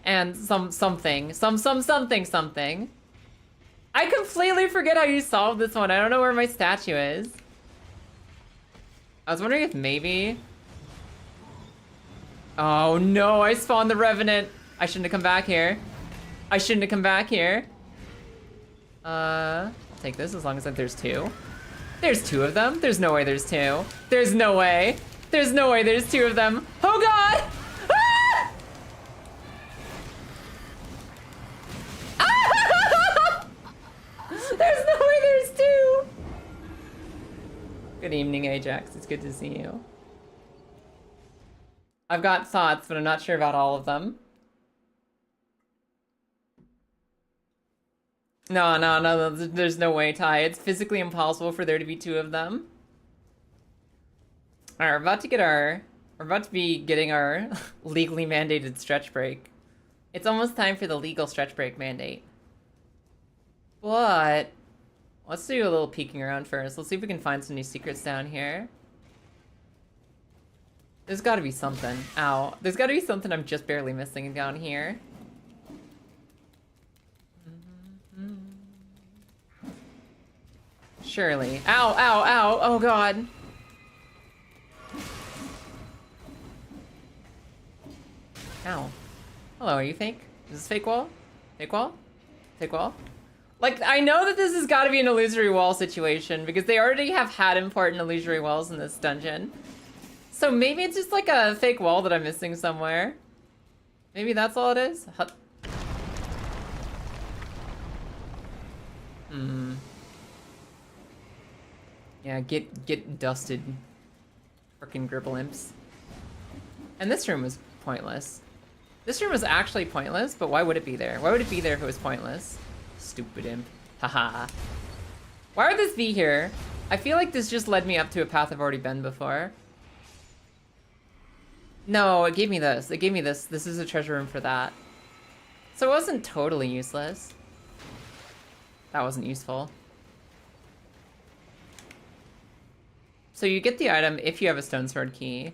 And something. I completely forget how you solved this one. I don't know where my statue is. I was wondering if maybe... Oh no, I spawned the Revenant. I shouldn't have come back here. I shouldn't have come back here. I'll take this as long as there's two. There's two of them. There's no way there's two. There's no way. There's no way there's two of them. Oh god! Ah! Ah! There's no way there's two! Good evening, Ajax. It's good to see you. I've got thoughts, but I'm not sure about all of them. No, there's no way, Ty. It's physically impossible for there to be two of them. Alright, we're about to be getting our legally mandated stretch break. It's almost time for the legal stretch break mandate. But let's do a little peeking around first. Let's see if we can find some new secrets down here. There's gotta be something. Ow. There's gotta be something I'm just barely missing down here. Surely. Ow, ow, ow. Oh god. Ow. Hello, are you fake? Is this fake wall? Fake wall? Fake wall? Like, I know that this has gotta be an illusory wall situation because they already have had important illusory walls in this dungeon. So maybe it's just like a fake wall that I'm missing somewhere. Maybe that's all it is? Yeah, get dusted. Frickin' gribble imps. And this room was pointless. This room was actually pointless, but why would it be there? Why would it be there if it was pointless? Stupid imp. Haha. Why would this be here? I feel like this just led me up to a path I've already been before. No, it gave me this. It gave me this. This is a treasure room for that. So it wasn't totally useless. That wasn't useful. So you get the item if you have a stone sword key.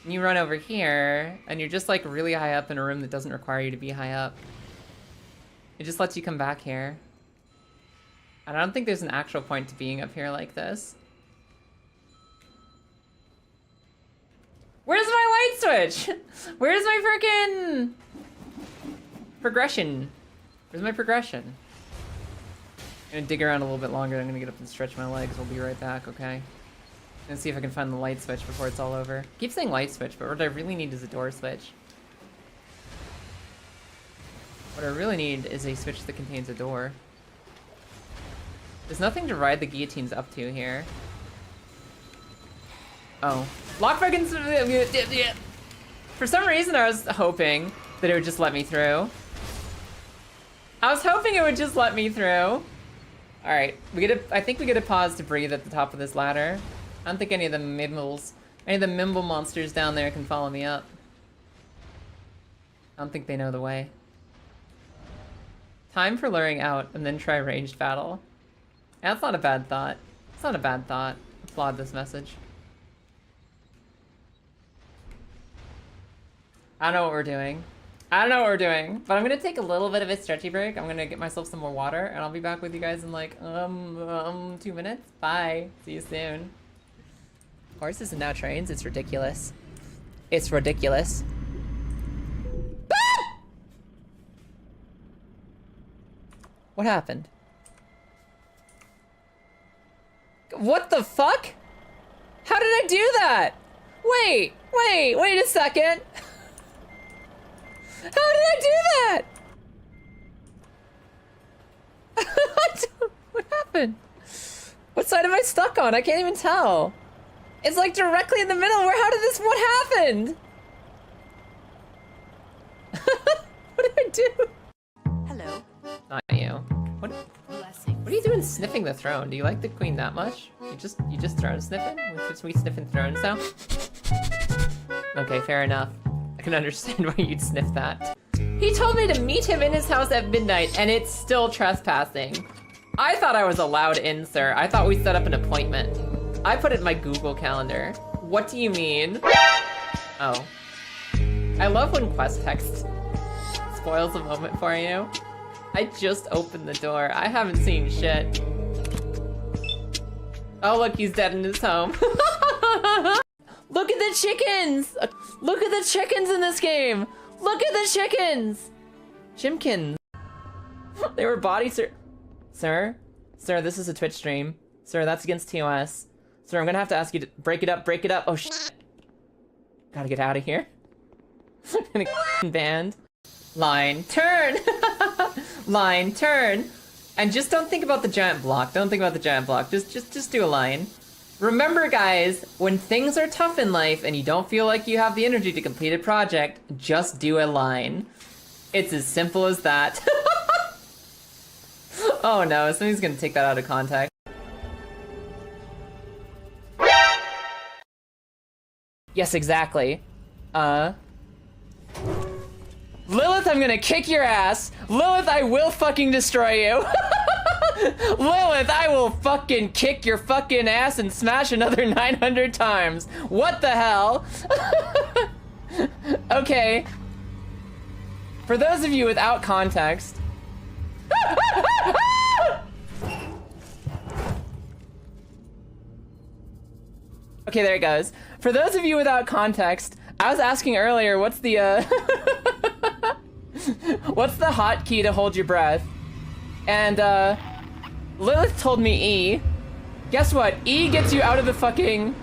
And you run over here, and you're just like really high up in a room that doesn't require you to be high up. It just lets you come back here. And I don't think there's an actual point to being up here like this. Where's my light switch? Where's my frickin' progression? Where's my progression? I'm gonna dig around a little bit longer. I'm gonna get up and stretch my legs. We'll be right back, okay? And see if I can find the light switch before it's all over. I keep saying light switch, but what I really need is a door switch. What I really need is a switch that contains a door. There's nothing to ride the guillotines up to here. Oh. Lockpicking! For some reason I was hoping that it would just let me through. I was hoping it would just let me through. Alright, I think we get a pause to breathe at the top of this ladder. I don't think any of the Mimble monsters down there can follow me up. I don't think they know the way. Time for luring out and then try ranged battle. Yeah, that's not a bad thought. It's not a bad thought. Applaud this message. I don't know what we're doing. I don't know what we're doing, but I'm gonna take a little bit of a stretchy break. I'm gonna get myself some more water, and I'll be back with you guys in like, 2 minutes. Bye. See you soon. Horses and now trains. It's ridiculous. It's ridiculous. Ah! What happened? What the fuck? How did I do that? Wait a second. How did I do that? What happened? What side am I stuck on? I can't even tell. It's like directly in the middle. What happened? What did I do? Hello. Not you. What are you doing sniffing the throne? Do you like the queen that much? You just throne sniffing? With the sweet sniffing throne sound? Okay, fair enough. I can understand why you'd sniff that. He told me to meet him in his house at midnight, and it's still trespassing. I thought I was allowed in, sir. I thought we set up an appointment. I put it in my Google Calendar. What do you mean? Oh. I love when quest text spoils a moment for you. I just opened the door. I haven't seen shit. Oh, look, he's dead in his home. Look at the chickens! Look at the chickens in this game! Look at the chickens! Chimkins. They were body Sir? Sir, this is a Twitch stream. Sir, that's against TOS. Sir, I'm gonna have to ask you to break it up, break it up. Oh, shit. Gotta get out of here. Gonna get banned. Line, turn! Line, turn! And just don't think about the giant block. Don't think about the giant block. Just do a line. Remember, guys, when things are tough in life and you don't feel like you have the energy to complete a project, just do a line. It's as simple as that. Oh no, somebody's gonna take that out of context. Yes, exactly. Lilith, I'm gonna kick your ass. Lilith, I will fucking destroy you. Lilith, I will fucking kick your fucking ass and smash another 900 times. What the hell? Okay. For those of you without context. Okay, there it goes. For those of you without context, I was asking earlier, what's the what's the hotkey to hold your breath? And Lilith told me E. Guess what? E gets you out of the fucking...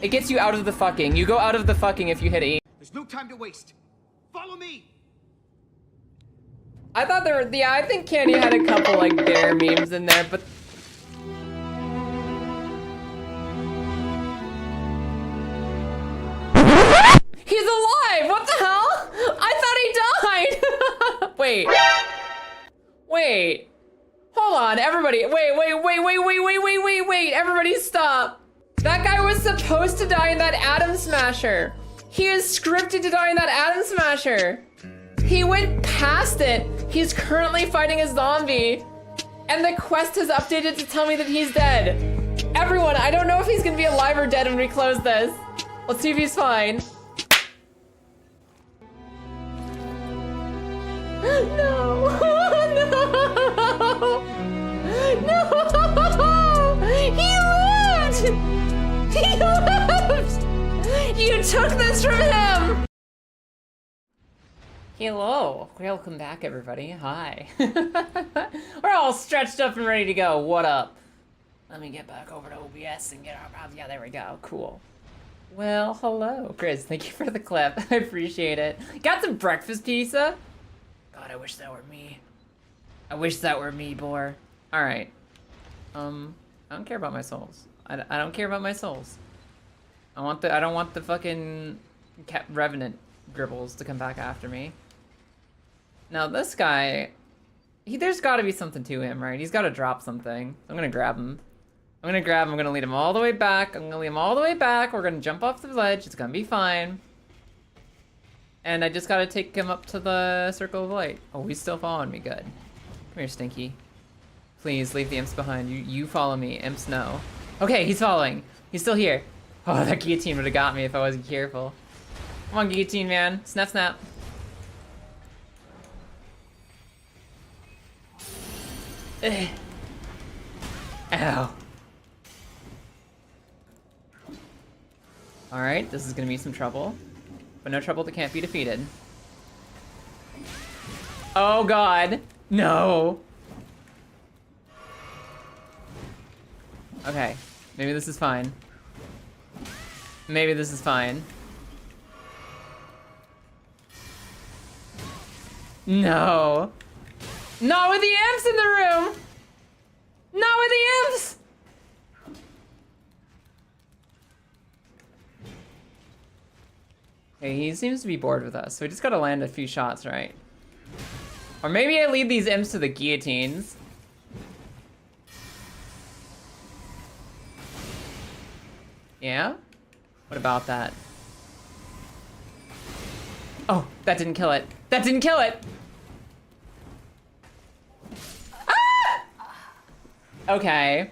It gets you out of the fucking. You go out of the fucking if you hit E. There's no time to waste. Follow me. I thought there were, yeah, I think Candy had a couple like bear memes in there, but he's alive! What the hell? I thought he died! Wait. Hold on, everybody. Wait. Everybody stop. That guy was supposed to die in that Atom Smasher. He is scripted to die in that Atom Smasher. He went past it. He's currently fighting a zombie. And the quest has updated to tell me that he's dead. Everyone, I don't know if he's gonna be alive or dead when we close this. Let's see if he's fine. No. He lived! You took this from him! Hello. Welcome back, everybody. Hi. We're all stretched up and ready to go. What up? Let me get back over to OBS and get our... Yeah, there we go. Cool. Well, hello. Grizz, thank you for the clip. I appreciate it. Got some breakfast pizza? God, I wish that were me. I wish that were me, boy. Alright. I don't care about my souls. I don't care about my souls. I don't want the fucking Revenant dribbles to come back after me. Now this guy, there's gotta be something to him, right? He's gotta drop something. I'm gonna grab him. I'm gonna lead him all the way back. We're gonna jump off the ledge. It's gonna be fine. And I just gotta take him up to the circle of light. Oh, he's still following me, good. Come here, Stinky. Please leave the imps behind. You follow me, imps no. Okay, he's following. He's still here. Oh, that guillotine would have got me if I wasn't careful. Come on, guillotine man. Snap, snap. Ugh. Ow. Alright, this is gonna be some trouble. But no trouble that can't be defeated. Oh god. No. Okay. Maybe this is fine. Maybe this is fine. No. Not with the imps in the room! Not with the imps! Okay, he seems to be bored with us, so we just gotta land a few shots, right? Or maybe I lead these imps to the guillotines. Yeah? What about that? Oh, that didn't kill it. That didn't kill it! Ah! Okay.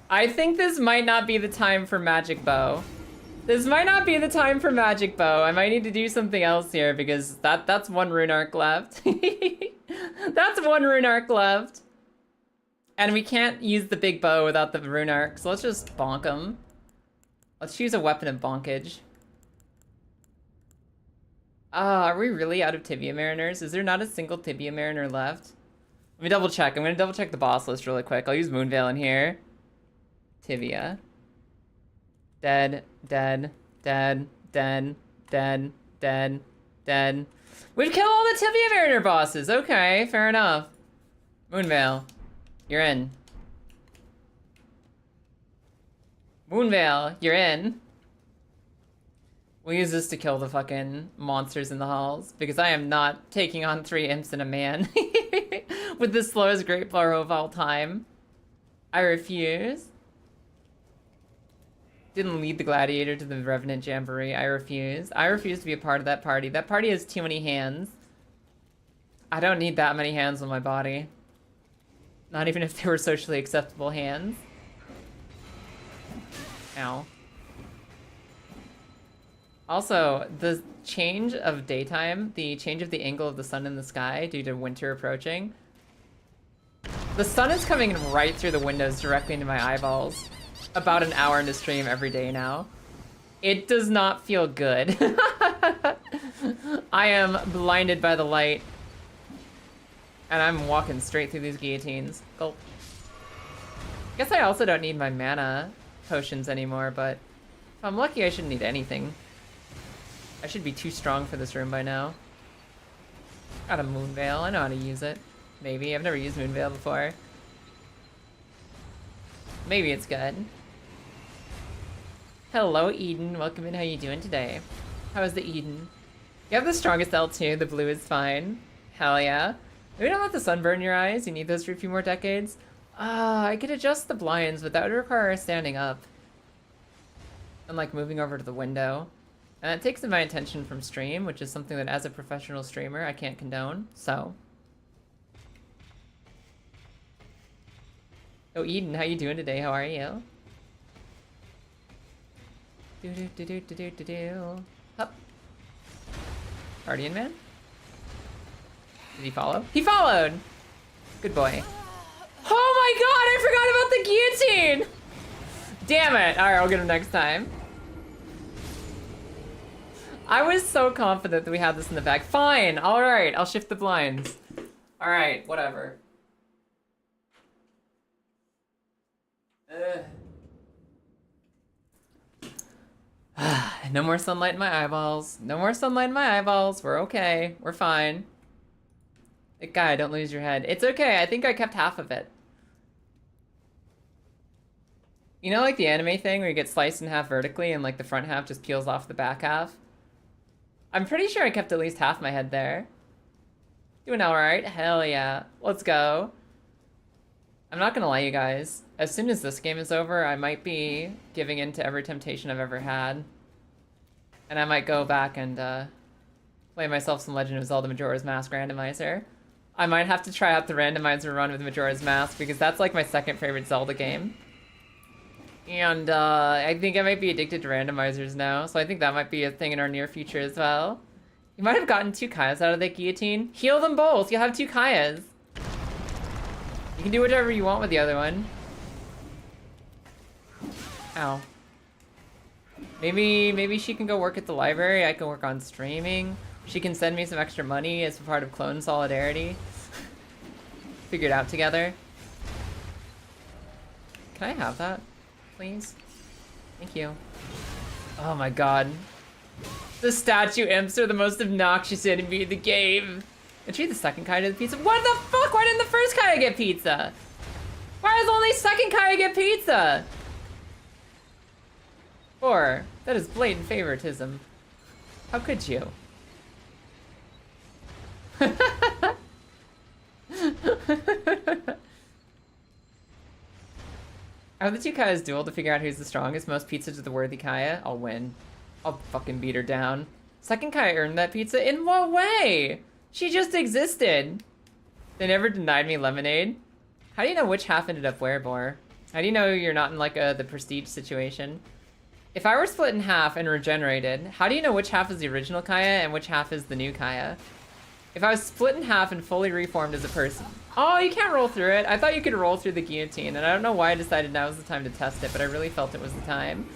I think this might not be the time for Magic Bow. This might not be the time for Magic Bow. I might need to do something else here because that's one rune arc left. That's one rune arc left. And we can't use the big bow without the rune arc, so let's just bonk him. Let's choose a weapon of bonkage. Are we really out of Tibia Mariners? Is there not a single Tibia Mariner left? Let me double check. I'm gonna double check the boss list really quick. I'll use Moonveil in here. Tibia. Dead, dead, dead, dead, dead, dead, dead. We've killed all the Tibia Mariner bosses. Okay, fair enough. Moonveil, you're in. Moonveil, you're in. We'll use this to kill the fucking monsters in the halls, because I am not taking on 3 imps and a man with the slowest great blow of all time. I refuse. Didn't lead the gladiator to the Revenant Jamboree. I refuse. I refuse to be a part of that party. That party has too many hands. I don't need that many hands on my body. Not even if they were socially acceptable hands. Ow. Also, the change of daytime, the change of the angle of the sun in the sky due to winter approaching. The sun is coming right through the windows directly into my eyeballs. About an hour into stream every day now. It does not feel good. I am blinded by the light. And I'm walking straight through these guillotines. Gulp. Guess I also don't need my mana potions anymore, but If I'm lucky, I shouldn't need anything. I should be too strong for this room by now. Got a moon veil. I know how to use it. Maybe. I've never used moon veil before. Maybe it's good. Hello, Eden. Welcome in. How you doing today? How is the Eden? You have the strongest L2. The blue is fine. Hell yeah. Maybe don't let the sun burn your eyes. You need those for a few more decades. I could adjust the blinds, but that would require standing up. And like moving over to the window. And that takes my attention from stream, which is something that as a professional streamer, I can't condone, so. Oh, Eden, how you doing today? How are you? Do-do-do-do-do-do-do. Up. Guardian man? Did he follow? He followed! Good boy. Oh my god, I forgot about the guillotine! Damn it! Alright, I'll get him next time. I was so confident that we had this in the bag. Fine, alright, I'll shift the blinds. Alright, whatever. No more sunlight in my eyeballs. No more sunlight in my eyeballs. We're okay. We're fine. Guy, don't lose your head. It's okay, I think I kept half of it. You know like the anime thing where you get sliced in half vertically and like the front half just peels off the back half? I'm pretty sure I kept at least half my head there. Doing alright? Hell yeah. Let's go. I'm not gonna lie, you guys. As soon as this game is over, I might be giving in to every temptation I've ever had. And I might go back and play myself some Legend of Zelda Majora's Mask randomizer. I might have to try out the randomizer run with Majora's Mask because that's like my second favorite Zelda game. And I think I might be addicted to randomizers now, so I think that might be a thing in our near future as well. You might have gotten 2 Kayas out of that guillotine. Heal them both, you'll have 2 Kayas. You can do whatever you want with the other one. Ow. Maybe she can go work at the library, I can work on streaming. She can send me some extra money as a part of clone solidarity. Figure it out together. Can I have that, please? Thank you. Oh my god. The statue imps are the most obnoxious enemy in the game. And treat the second Kaya to the pizza. What the fuck? Why didn't the first Kaya get pizza? Why does only second Kaya get pizza? 4. That is blatant favoritism. How could you? Are the 2 Kayas duel to figure out who's the strongest? Most pizza to the worthy Kaya? I'll win. I'll fucking beat her down. Second Kaya earned that pizza? In what way? She just existed. They never denied me lemonade. How do you know which half ended up where, Boar? How do you know you're not in like the prestige situation? If I were split in half and regenerated, how do you know which half is the original Kaya and which half is the new Kaya? If I was split in half and fully reformed as a person. Oh, you can't roll through it. I thought you could roll through the guillotine, and I don't know why I decided now was the time to test it, but I really felt it was the time.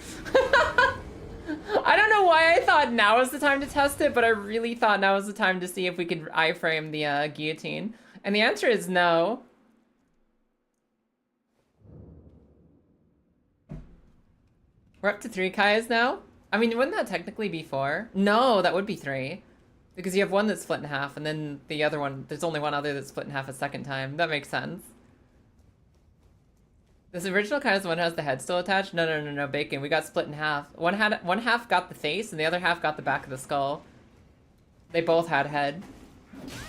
I don't know why I thought now was the time to test it, but I really thought now was the time to see if we could iframe the guillotine. And the answer is no. We're up to 3 Kayas now? I mean, wouldn't that technically be 4? No, that would be 3. Because you have one that's split in half, and then the other one, there's only one other that's split in half a second time. That makes sense. This original Kaya is the one that has the head still attached? No, Bacon. We got split in half. One half got the face, and the other half got the back of the skull. They both had head.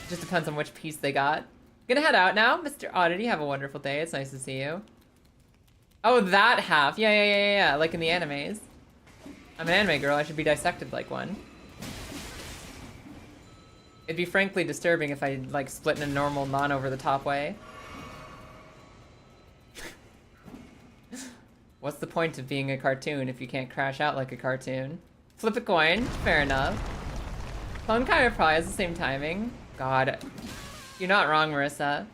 Just depends on which piece they got. Gonna head out now. Mr. Oddity, have a wonderful day. It's nice to see you. Oh, that half. Yeah. Like in the animes. I'm an anime girl. I should be dissected like one. It'd be frankly disturbing if I, like, split in a normal, non-over-the-top way. What's the point of being a cartoon if you can't crash out like a cartoon? Flip a coin. Fair enough. Clone Kaya probably has the same timing. God. You're not wrong, Marissa.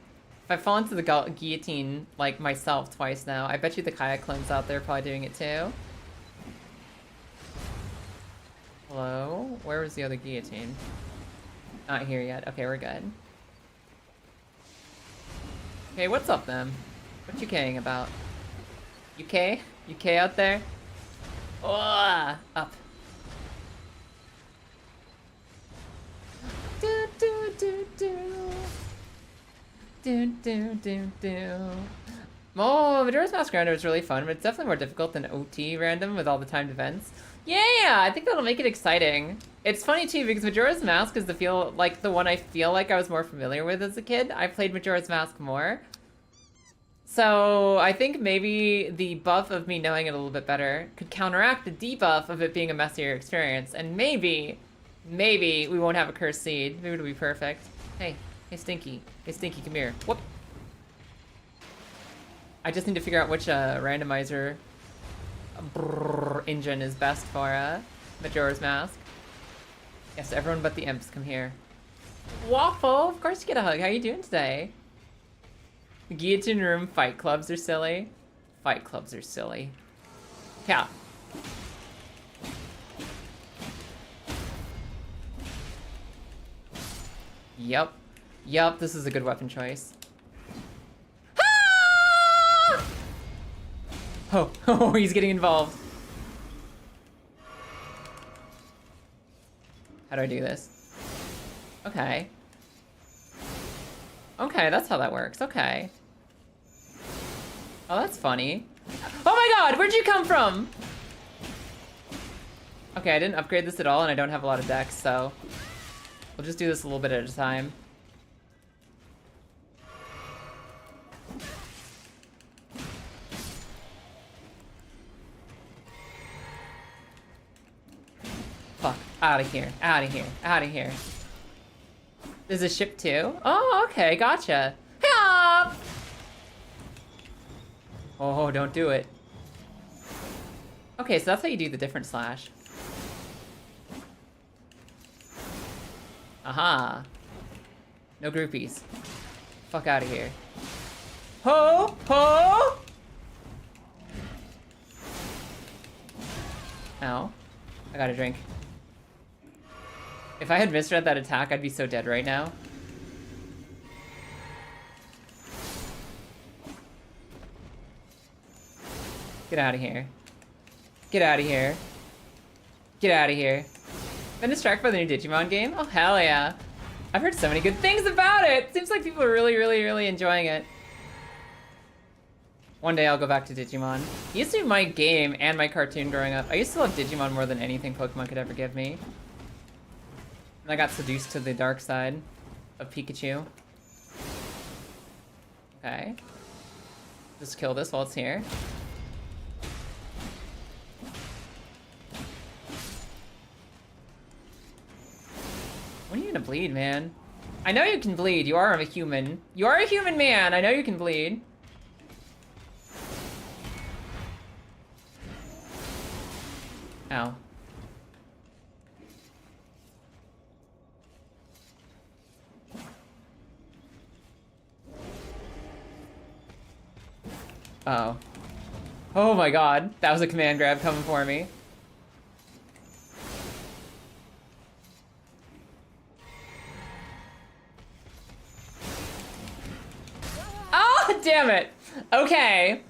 If I fall into the guillotine, like, myself twice now, I bet you the Kaya clones out there are probably doing it too. Hello? Where was the other guillotine? Not here yet. Okay, we're good. Okay, what's up, then? What you K'ing about? UK? UK out there? Oh, up. Do, do, do, do. Do, do, do, do. Oh, Majora's Mask random is really fun, but it's definitely more difficult than OT random with all the timed events. Yeah, I think that'll make it exciting. It's funny too because Majora's Mask is the one I feel like I was more familiar with as a kid. I played Majora's Mask more. So I think maybe the buff of me knowing it a little bit better could counteract the debuff of it being a messier experience. And maybe we won't have a cursed seed. Maybe it'll be perfect. Hey, Stinky. Hey, Stinky, come here. Whoop. I just need to figure out which randomizer engine is best for Majora's Mask. Yes, everyone but the imps, come here. Waffle, of course you get a hug. How you doing today? Guillotine room fight clubs are silly. Fight clubs are silly. Yeah. Yep. Yep, this is a good weapon choice. Ah! Oh, he's getting involved. How do I do this? Okay. Okay, that's how that works. Okay. Oh, that's funny. Oh my god, where'd you come from? Okay, I didn't upgrade this at all, and I don't have a lot of decks, so we'll just do this a little bit at a time. Fuck. Out of here. Out of here. Out of here. There's a ship too? Oh, okay. Gotcha. Help! Oh, don't do it. Okay, so that's how you do the different slash. Aha. No groupies. Fuck out of here. Ho! Ho! Ow. I got a drink. If I had misread that attack, I'd be so dead right now. Get out of here. Get out of here. Get out of here. Been distracted by the new Digimon game? Oh, hell yeah. I've heard so many good things about it. Seems like people are really, really, really enjoying it. One day I'll go back to Digimon. It used to be my game and my cartoon growing up. I used to love Digimon more than anything Pokemon could ever give me. And I got seduced to the dark side of Pikachu. Okay. Just kill this while it's here. When are you gonna bleed, man? I know you can bleed. You are a human. You are a human man. I know you can bleed. Ow. Uh-oh. Oh my god. That was a command grab coming for me. Oh, damn it. Okay.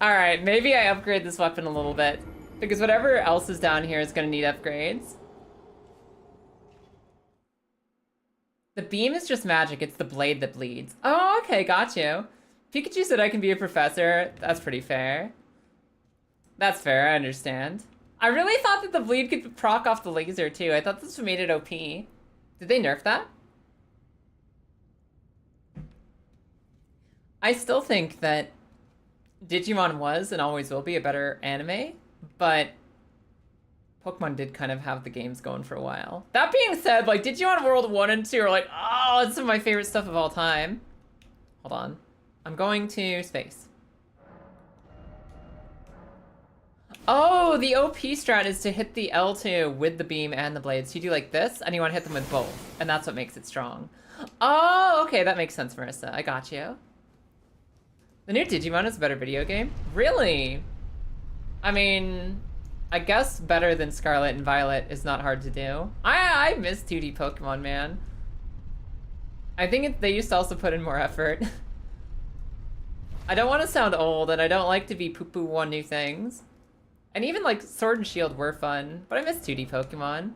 Alright, maybe I upgrade this weapon a little bit. Because whatever else is down here is gonna need upgrades. The beam is just magic. It's the blade that bleeds. Oh, okay, got you. Pikachu said I can be a professor. That's pretty fair. That's fair, I understand. I really thought that the bleed could proc off the laser too. I thought this made it OP. Did they nerf that? I still think that Digimon was and always will be a better anime, but Pokemon did kind of have the games going for a while. That being said, like Digimon World 1 and 2 are like, oh, it's some of my favorite stuff of all time. Hold on. I'm going to space. Oh, the OP strat is to hit the L2 with the beam and the blades. So you do like this, and you want to hit them with both, and that's what makes it strong. Oh, okay, that makes sense, Marissa. I got you. The new Digimon is a better video game? Really? I mean, I guess better than Scarlet and Violet is not hard to do. I miss 2D Pokemon, man. I think they used to also put in more effort. I don't want to sound old, and I don't like to be poo-poo on new things. And even like Sword and Shield were fun, but I miss 2D Pokemon.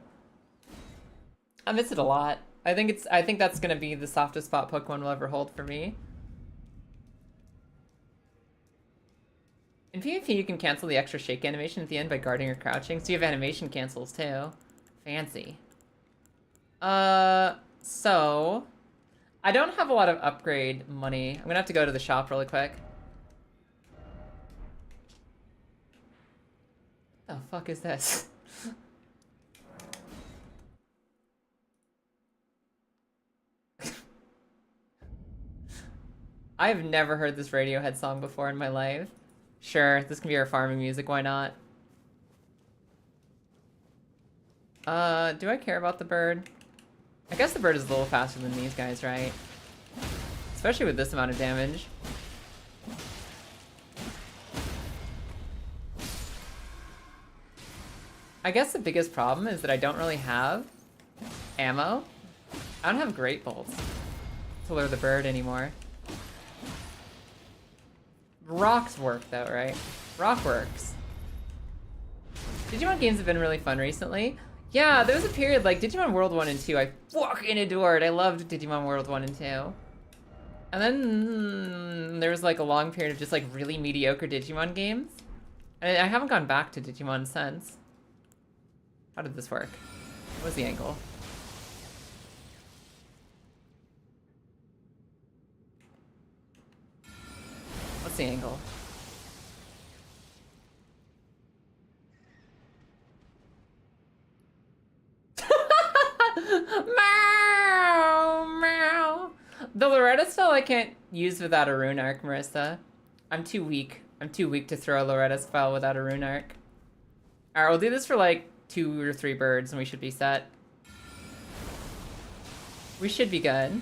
I miss it a lot. I think that's gonna be the softest spot Pokemon will ever hold for me. In PvP, you can cancel the extra shake animation at the end by guarding or crouching, so you have animation cancels too. Fancy. So I don't have a lot of upgrade money. I'm gonna have to go to the shop really quick. The fuck is this? I've never heard this Radiohead song before in my life. Sure, this can be our farming music, why not? Do I care about the bird? I guess the bird is a little faster than these guys, right? Especially with this amount of damage. I guess the biggest problem is that I don't really have ammo. I don't have great bolts to lure the bird anymore. Rocks work though, right? Rock works. Digimon games have been really fun recently. Yeah, there was a period like Digimon World 1 and 2 I fucking adored. I loved Digimon World 1 and 2. And then there was like a long period of just like really mediocre Digimon games. And I haven't gone back to Digimon since. How did this work? What was the angle? What's the angle? Meow, meow. The Loretta spell I can't use without a rune arc, Marissa. I'm too weak. I'm too weak to throw a Loretta spell without a rune arc. Alright, we'll do this for like 2 or 3 birds and we should be set. We should be good.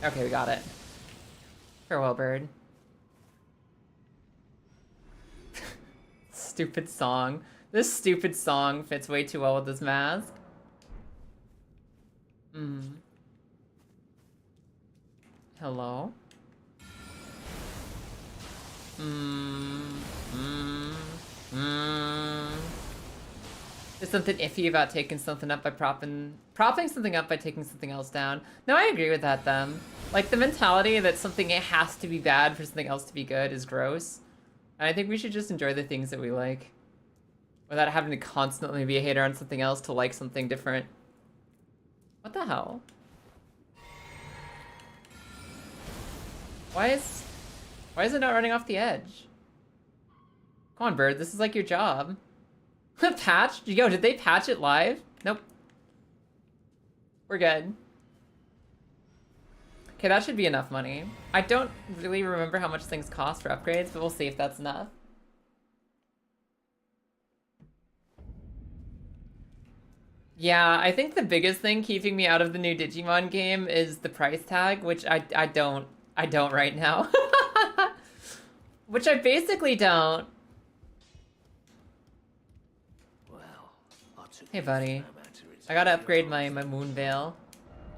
Okay, we got it. Farewell, bird. Stupid song. This stupid song fits way too well with this mask. Hello? There's something iffy about taking something up by propping something up by taking something else down. No, I agree with that, them. Like, the mentality that something has to be bad for something else to be good is gross. And I think we should just enjoy the things that we like. Without having to constantly be a hater on something else to like something different. What the hell? Why is it not running off the edge? Come on, bird, this is like your job. Patched? Yo, did they patch it live? Nope. We're good. Okay, that should be enough money. I don't really remember how much things cost for upgrades, but we'll see if that's enough. Yeah, I think the biggest thing keeping me out of the new Digimon game is the price tag, which I don't right now. Which I basically don't. Hey, buddy. I gotta upgrade my Moon Veil.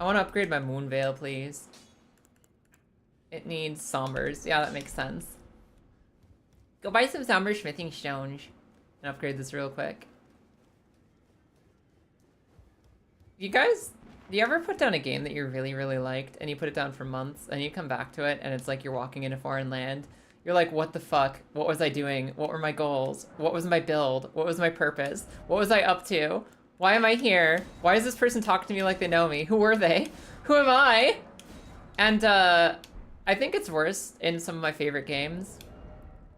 I want to upgrade my Moon Veil, please. It needs Sombers. Yeah, that makes sense. Go buy some Somber Smithing Stones and upgrade this real quick. You guys, do you ever put down a game that you really, really liked and you put it down for months and you come back to it and it's like you're walking in a foreign land? You're like, what the fuck? What was I doing? What were my goals? What was my build? What was my purpose? What was I up to? Why am I here? Why is this person talking to me like they know me? Who were they? Who am I? And I think it's worse in some of my favorite games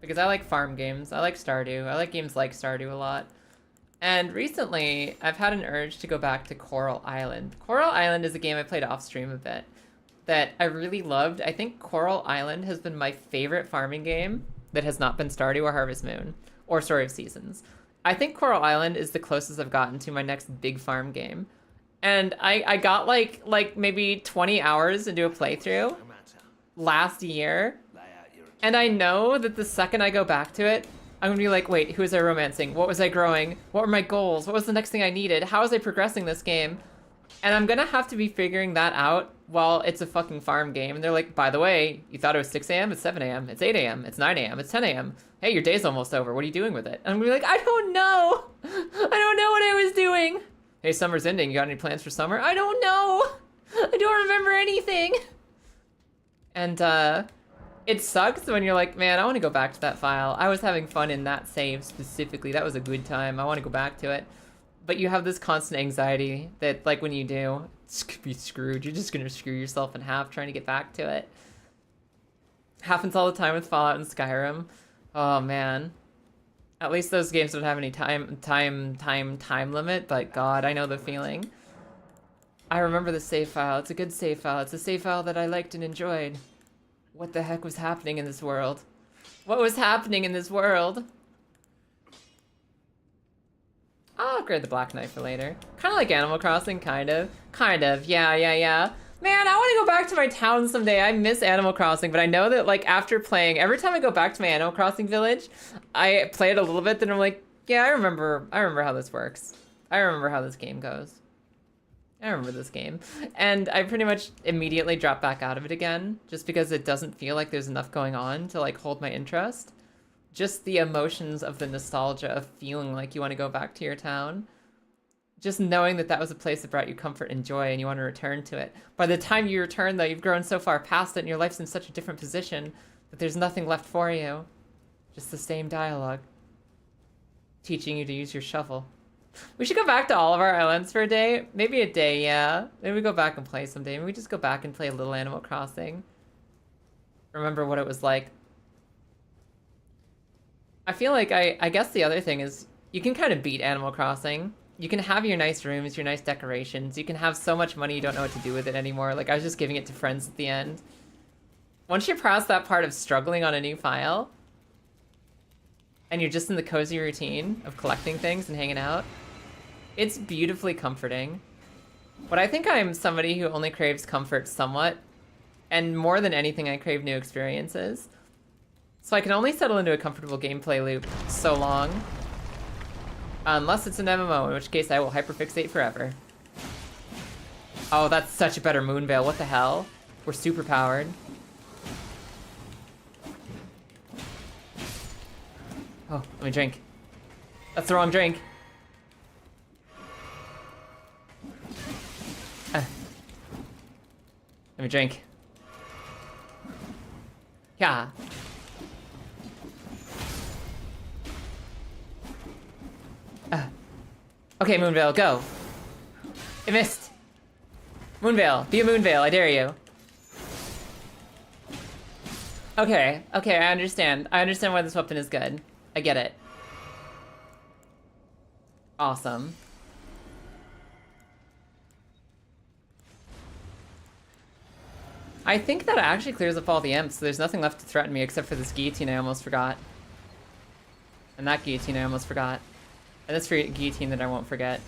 because I like farm games. I like Stardew. I like games like Stardew a lot. And recently, I've had an urge to go back to Coral Island. Coral Island is a game I played off stream a bit that I really loved. I think Coral Island has been my favorite farming game that has not been Stardew or Harvest Moon or Story of Seasons. I think Coral Island is the closest I've gotten to my next big farm game. And I got like maybe 20 hours into a playthrough last year. And I know that the second I go back to it, I'm gonna be like, wait, who was I romancing? What was I growing? What were my goals? What was the next thing I needed? How was I progressing this game? And I'm gonna have to be figuring that out while it's a fucking farm game. And they're like, by the way, you thought it was 6 a.m.? It's 7 a.m. It's 8 a.m. It's 9 a.m. It's 10 a.m. Hey, your day's almost over. What are you doing with it? And I'm gonna be like, I don't know. I don't know what I was doing. Hey, summer's ending. You got any plans for summer? I don't know. I don't remember anything. And it sucks when you're like, man, I want to go back to that file. I was having fun in that save specifically. That was a good time. I want to go back to it. But you have this constant anxiety that, like, when you do, it's gonna be screwed. You're just gonna screw yourself in half trying to get back to it. Happens all the time with Fallout and Skyrim. Oh man. At least those games don't have any time limit, but God, I know the feeling. I remember the save file. It's a good save file. It's a save file that I liked and enjoyed. What the heck was happening in this world? What was happening in this world? I'll upgrade the Black Knight for later. Kind of like Animal Crossing, kind of. Kind of, yeah. Man, I want to go back to my town someday. I miss Animal Crossing, but I know that, like, after playing, every time I go back to my Animal Crossing village, I play it a little bit, then I'm like, yeah, I remember how this works. I remember how this game goes. I remember this game. And I pretty much immediately drop back out of it again, just because it doesn't feel like there's enough going on to, like, hold my interest. Just the emotions of the nostalgia of feeling like you want to go back to your town. Just knowing that that was a place that brought you comfort and joy and you want to return to it. By the time you return, though, you've grown so far past it and your life's in such a different position that there's nothing left for you. Just the same dialogue. Teaching you to use your shovel. We should go back to all of our islands for a day. Maybe a day, yeah. Maybe we go back and play someday. Maybe we just go back and play a little Animal Crossing. Remember what it was like. I feel like I guess the other thing is you can kind of beat Animal Crossing. You can have your nice rooms, your nice decorations. You can have so much money you don't know what to do with it anymore. Like, I was just giving it to friends at the end. Once you're past that part of struggling on a new file, and you're just in the cozy routine of collecting things and hanging out, it's beautifully comforting. But I think I'm somebody who only craves comfort somewhat, and more than anything, I crave new experiences. So I can only settle into a comfortable gameplay loop so long. Unless it's an MMO, in which case I will hyperfixate forever. Oh, that's such a better Moonveil. What the hell? We're super powered. Oh, let me drink. That's the wrong drink. Let me drink. Yeah. Okay, Moonveil, go. It missed. Moonveil, be a Moonveil, I dare you. Okay, I understand. I understand why this weapon is good. I get it. Awesome. I think that actually clears up all the imps, so there's nothing left to threaten me except for this guillotine I almost forgot. And that guillotine I almost forgot. And this guillotine that I won't forget.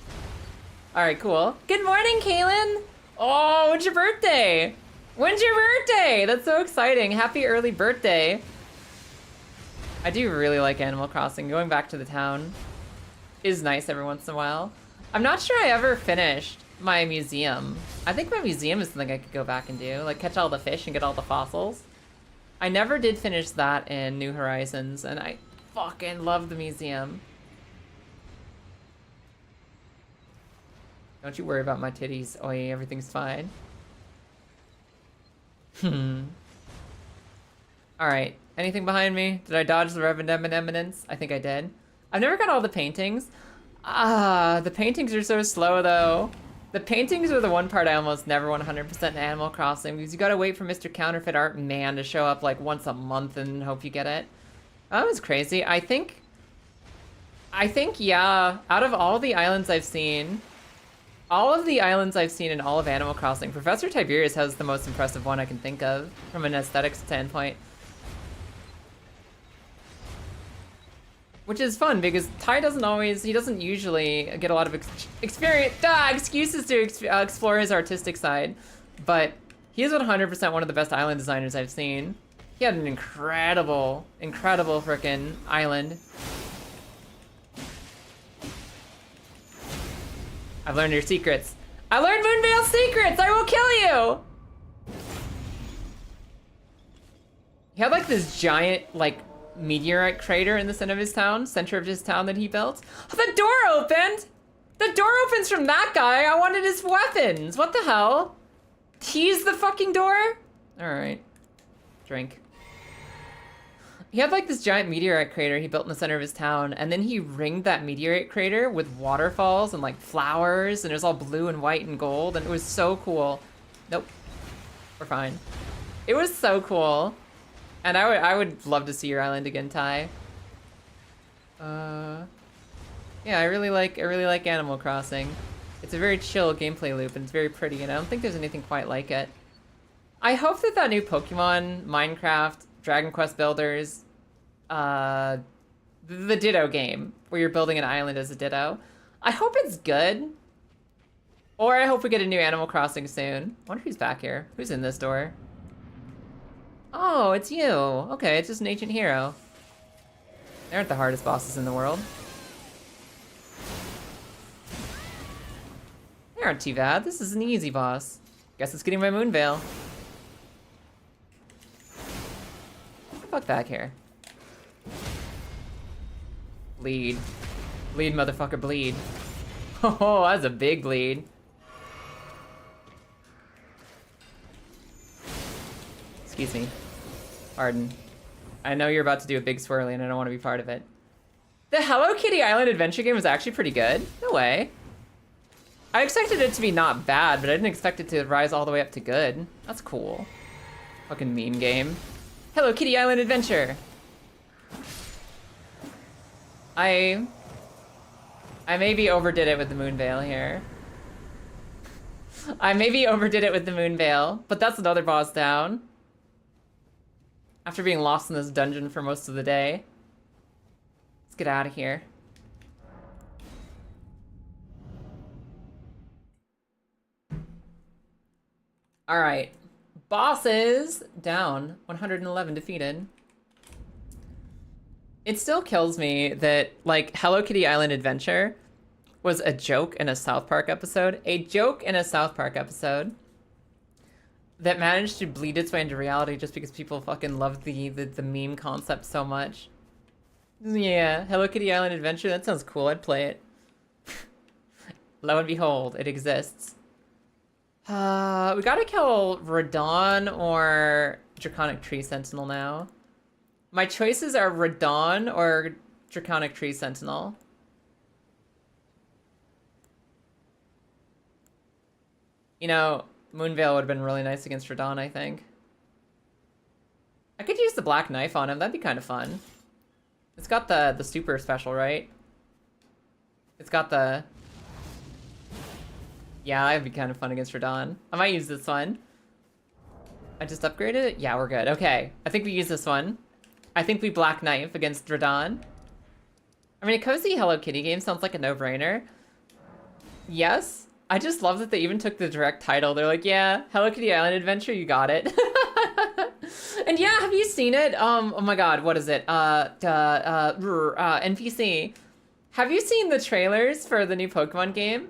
Alright, cool. Good morning, Kaylin! Oh, when's your birthday? When's your birthday? That's so exciting. Happy early birthday. I do really like Animal Crossing. Going back to the town is nice every once in a while. I'm not sure I ever finished my museum. I think my museum is something I could go back and do. Like, catch all the fish and get all the fossils. I never did finish that in New Horizons, and I fucking love the museum. Don't you worry about my titties. Oi, everything's fine. Alright, anything behind me? Did I dodge the Reverend Eminence? I think I did. I've never got all the paintings. The paintings are so slow though. The paintings are the one part I almost never 100% in Animal Crossing, because you gotta wait for Mr. Counterfeit Art Man to show up like once a month and hope you get it. That was crazy. I think, yeah, out of all the islands I've seen, in all of Animal Crossing, Professor Tiberius has the most impressive one I can think of from an aesthetic standpoint. Which is fun because Ty he doesn't usually get a lot of excuses to explore his artistic side, but he is 100% one of the best island designers I've seen. He had an incredible frickin' island. I've learned your secrets. I learned Moonveil's secrets! I will kill you! He had like this giant like meteorite crater in the center of his town that he built. Oh, the door opened! The door opens from that guy. I wanted his weapons. What the hell? He's the fucking door? All right, drink. He had like this giant meteorite crater he built in the center of his town, and then he ringed that meteorite crater with waterfalls and like flowers, and it was all blue and white and gold, and it was so cool. Nope, we're fine. It was so cool, and I would love to see your island again, Ty. Yeah, I really like Animal Crossing. It's a very chill gameplay loop, and it's very pretty, and I don't think there's anything quite like it. I hope that that new Pokemon, Minecraft, Dragon Quest Builders, the Ditto game, where you're building an island as a Ditto, I hope it's good. Or I hope we get a new Animal Crossing soon. I wonder who's back here. Who's in this door? Oh, it's you. Okay, it's just an ancient hero. They aren't the hardest bosses in the world. They aren't too bad. This is an easy boss. Guess it's getting my moon veil. Fuck back here. Bleed. Bleed, motherfucker, bleed. Oh, that's a big bleed. Excuse me. Pardon. I know you're about to do a big swirly and I don't want to be part of it. The Hello Kitty Island adventure game was actually pretty good. No way. I expected it to be not bad, but I didn't expect it to rise all the way up to good. That's cool. Fucking meme game. Hello Kitty Island adventure. I maybe overdid it with the moon veil here. I maybe overdid it with the moon veil, but that's another boss down. After being lost in this dungeon for most of the day. Let's get out of here. All right, bosses down, 111 defeated. It still kills me that like Hello Kitty Island Adventure was a joke in a South Park episode. A joke in a South Park episode that managed to bleed its way into reality just because people fucking loved the meme concept so much. Yeah, Hello Kitty Island Adventure, that sounds cool, I'd play it. Lo and behold, it exists. We gotta kill Radon or Draconic Tree Sentinel now. My choices are Radon or Draconic Tree Sentinel. You know, Moonveil would have been really nice against Radon, I think. I could use the Black Knife on him, that'd be kind of fun. It's got the super special, right? It's got the... Yeah, that'd be kind of fun against Radon. I might use this one. I just upgraded it? Yeah, we're good. Okay, I think we use this one. I think we Black Knife against Radon. I mean, a cozy Hello Kitty game sounds like a no-brainer. Yes. I just love that they even took the direct title. They're like, yeah, Hello Kitty Island Adventure, you got it. And yeah, have you seen it? Oh my god, what is it? NPC. Have you seen the trailers for the new Pokemon game?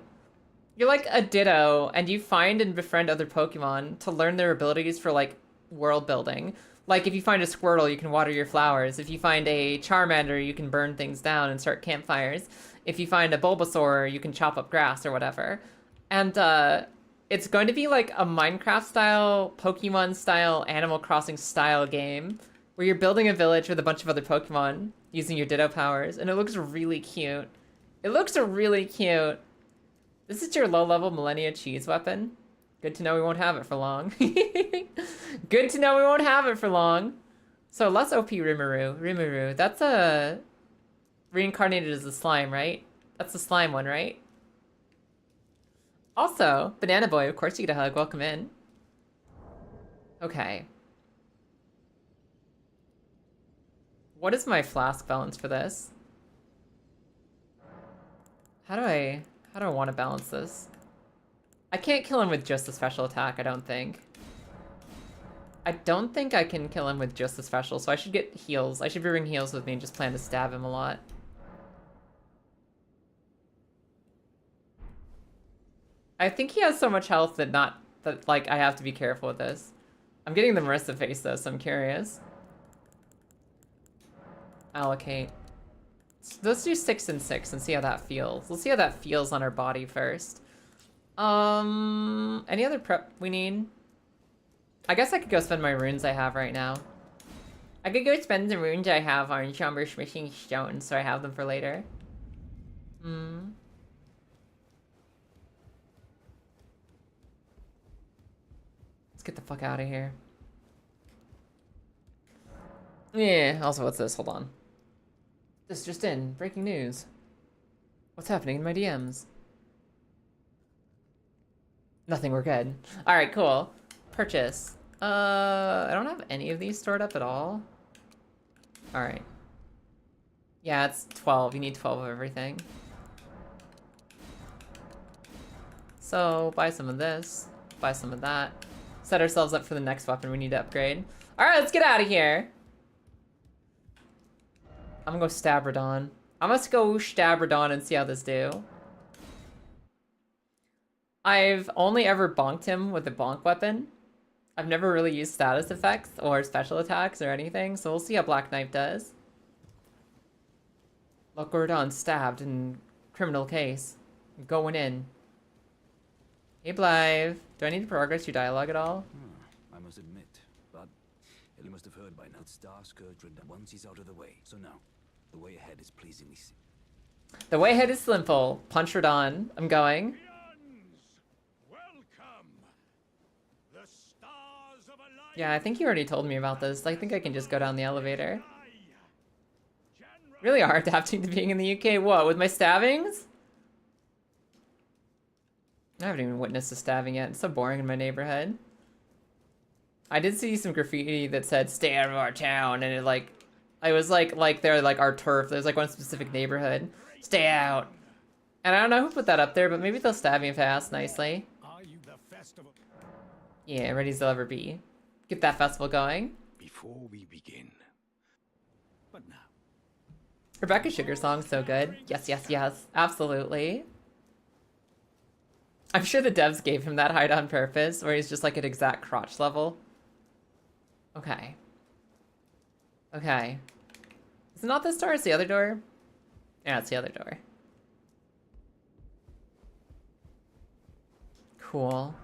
You're like a Ditto, and you find and befriend other Pokemon to learn their abilities for, like, world building. Like, if you find a Squirtle, you can water your flowers. If you find a Charmander, you can burn things down and start campfires. If you find a Bulbasaur, you can chop up grass or whatever. And, it's going to be, like, a Minecraft-style, Pokemon-style, Animal Crossing-style game where you're building a village with a bunch of other Pokemon using your Ditto powers, and it looks really cute. It looks really cute. This is your low-level Millennia cheese weapon. Good to know we won't have it for long. Good to know we won't have it for long. So less OP Rimuru. Rimuru, that's a... reincarnated as a slime, right? That's the slime one, right? Also, Banana Boy, of course you get a hug. Welcome in. Okay. What is my flask balance for this? How do I want to balance this? I can't kill him with just a special attack, I don't think. I don't think I can kill him with just the special, so I should get heals. I should bring heals with me and just plan to stab him a lot. I think he has so much health that like I have to be careful with this. I'm getting the Marissa face though, so I'm curious. allocate. Let's do 6 and 6 and see how that feels. We'll see how that feels on our body first. Any other prep we need? I guess I could go spend my runes I have right now. I could go spend the runes I have on Chamber Smithing Stones so I have them for later. Let's get the fuck out of here. Yeah, also what's this? Hold on. This just in. Breaking news. What's happening in my DMs? Nothing, we're good. Alright, cool. Purchase. I don't have any of these stored up at all. Alright. Yeah, it's 12. You need 12 of everything. So, buy some of this. Buy some of that. Set ourselves up for the next weapon we need to upgrade. Alright, let's get out of here. I'm gonna go stab Radon. I'm gonna go stab Radon and see how this do. I've only ever bonked him with a bonk weapon. I've never really used status effects or special attacks or anything, so we'll see how Black Knife does. Look, Radon stabbed in criminal case. Going in. Hey, Blythe. Do I need to progress your dialogue at all? I must admit, but Ellie must have heard by now. Star Scourge once he's out of the way. So now, the way ahead is pleasingly seen. The way ahead is simple. Punch Radon. I'm going. Yeah, I think you already told me about this. I think I can just go down the elevator. Really hard adapting to being in the UK. What, with my stabbings? I haven't even witnessed a stabbing yet. It's so boring in my neighborhood. I did see some graffiti that said, "Stay out of our town," and it was like they're like our turf. There's like one specific neighborhood. Stay out. And I don't know who put that up there, but maybe they'll stab me if I ask nicely. Yeah, ready as they'll ever be. Get that festival going. Before we begin. But now. Rebecca Sugar song's so good. Yes, yes, yes. Absolutely. I'm sure the devs gave him that height on purpose, where he's just like at exact crotch level. Okay. Okay. Is it not this door? It's the other door? Yeah, it's the other door. Cool.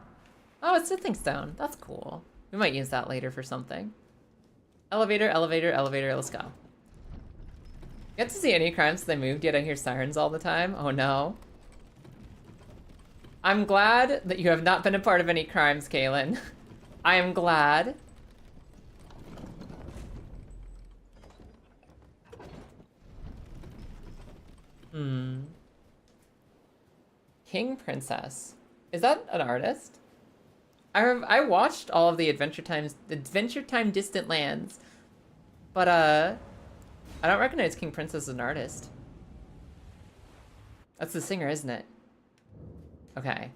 Oh, it's Sithing Stone. That's cool. We might use that later for something. Elevator, elevator, elevator. Let's go. Get to see any crimes they moved, yet I hear sirens all the time. Oh no. I'm glad that you have not been a part of any crimes, Kaylin. I am glad. King Princess. Is that an artist? I watched all of the Adventure Time Distant Lands, but I don't recognize King Princess as an artist. That's the singer, isn't it? Okay.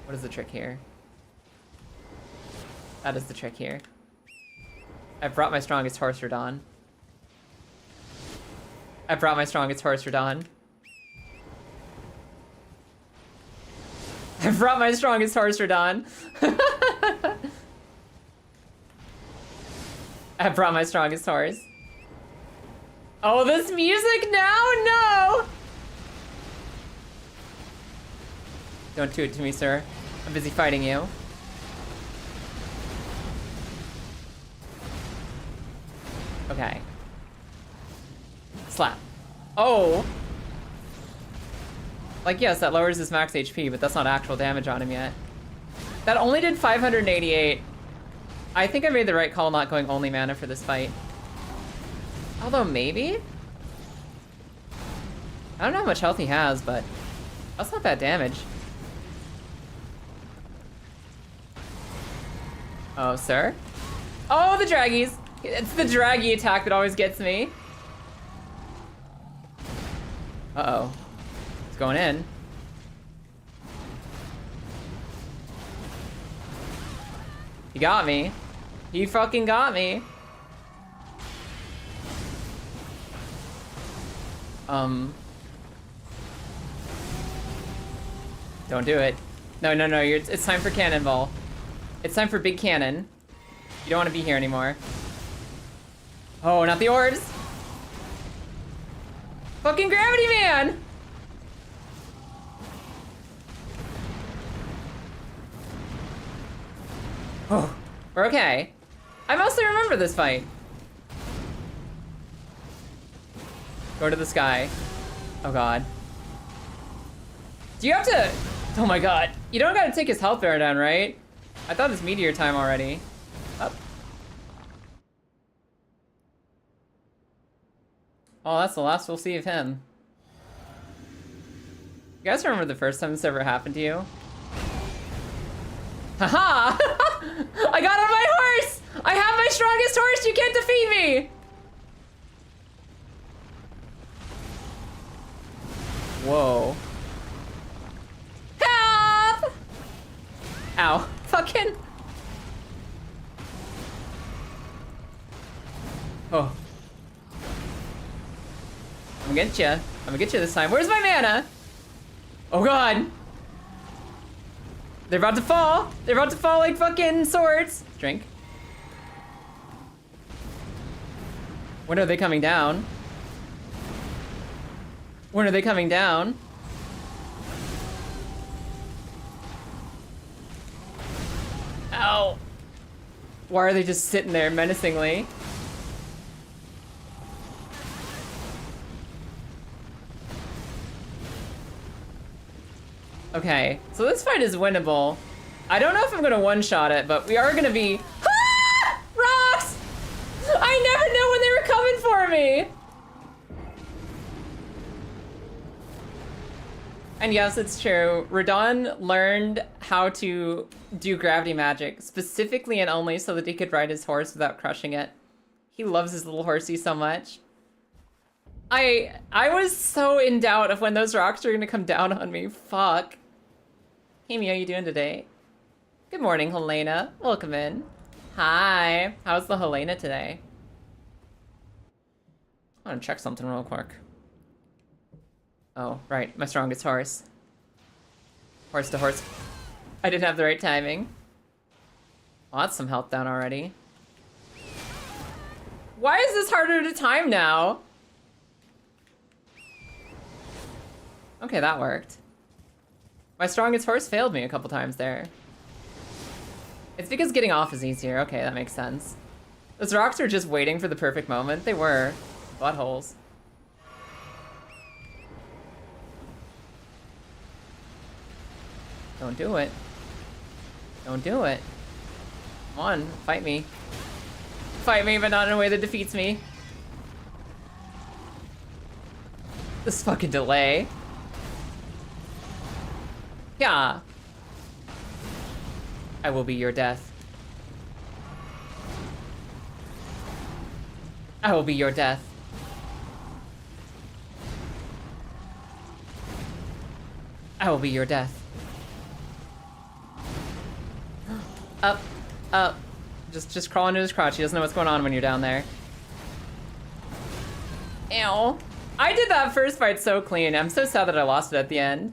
What is the trick here? That is the trick here. I brought my strongest horse, Radon. I brought my strongest horse, Radon. I brought my strongest horse, Radon. I brought my strongest horse. Oh, this music now? No! Don't do it to me, sir. I'm busy fighting you. Okay. Slap. Oh! Like, yes, that lowers his max HP, but that's not actual damage on him yet. That only did 588. I think I made the right call not going only mana for this fight. Although, maybe? I don't know how much health he has, but that's not bad damage. Oh, sir? Oh, the draggies! It's the draggy attack that always gets me. Uh-oh. It's going in. He got me. He fucking got me. Don't do it. No, no, no, it's time for cannonball. It's time for big cannon. You don't want to be here anymore. Oh, not the orbs. Fucking Gravity Man! Oh, we're okay. I mostly remember this fight. Go to the sky. Oh god. Do you have to... Oh my god. You don't gotta take his health bar down, right? I thought it's meteor time already. Up. Oh, that's the last we'll see of him. You guys remember the first time this ever happened to you? Haha! I got on my horse! I have my strongest horse! You can't defeat me! Whoa. Help! Ow. Fucking... Oh. I'm gonna get you. I'm gonna get you this time. Where's my mana? Oh god. They're about to fall. They're about to fall like fucking swords. Drink. When are they coming down? When are they coming down? Ow. Why are they just sitting there menacingly? Okay, so this fight is winnable. I don't know if I'm gonna one-shot it, but we are gonna be... Ah! Rocks! I never knew when they were coming for me! And yes, it's true. Radon learned how to do gravity magic, specifically and only so that he could ride his horse without crushing it. He loves his little horsey so much. I was so in doubt of when those rocks were gonna come down on me. Fuck. Hey, Mia, how you doing today? Good morning, Helena. Welcome in. Hi. How's the Helena today? I want to check something real quick. Oh, right. My strongest horse. Horse to horse. I didn't have the right timing. Oh, that's some health down already. Why is this harder to time now? Okay, that worked. My strongest horse failed me a couple times there. It's because getting off is easier. Okay, that makes sense. Those rocks are just waiting for the perfect moment. They were. Buttholes. Don't do it. Don't do it. Come on, fight me. Fight me, but not in a way that defeats me. This fucking delay. Yeah. I will be your death. I will be your death. I will be your death. Up, up. Just crawl into his crotch. He doesn't know what's going on when you're down there. Ew. I did that first fight so clean. I'm so sad that I lost it at the end.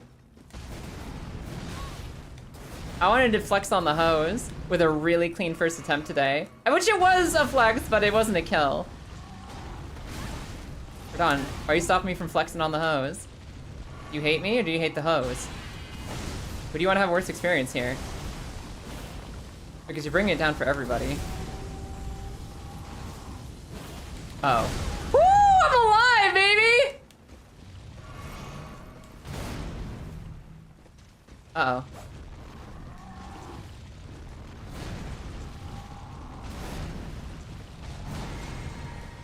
I wanted to flex on the hose with a really clean first attempt today. I wish it was a flex, but it wasn't a kill. Hold on. Why are you stopping me from flexing on the hose? Do you hate me or do you hate the hose? Who do you want to have worse experience here? Because you're bringing it down for everybody. Oh. Woo! I'm alive, baby! Uh-oh.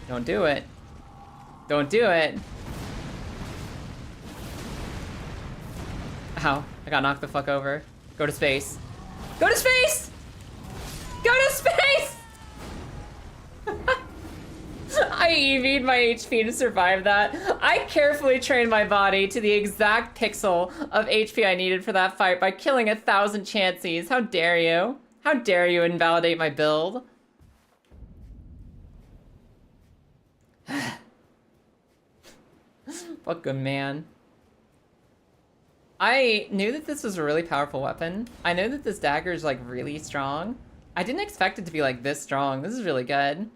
Don't do it. Don't do it. Ow. I got knocked the fuck over. Go to space. Go to space! Go to space! I EV'd my HP to survive that. I carefully trained my body to the exact pixel of HP I needed for that fight by killing 1,000 chances. How dare you? How dare you invalidate my build? Fucking man. I knew that this was a really powerful weapon. I know that this dagger is like really strong. I didn't expect it to be like this strong. This is really good.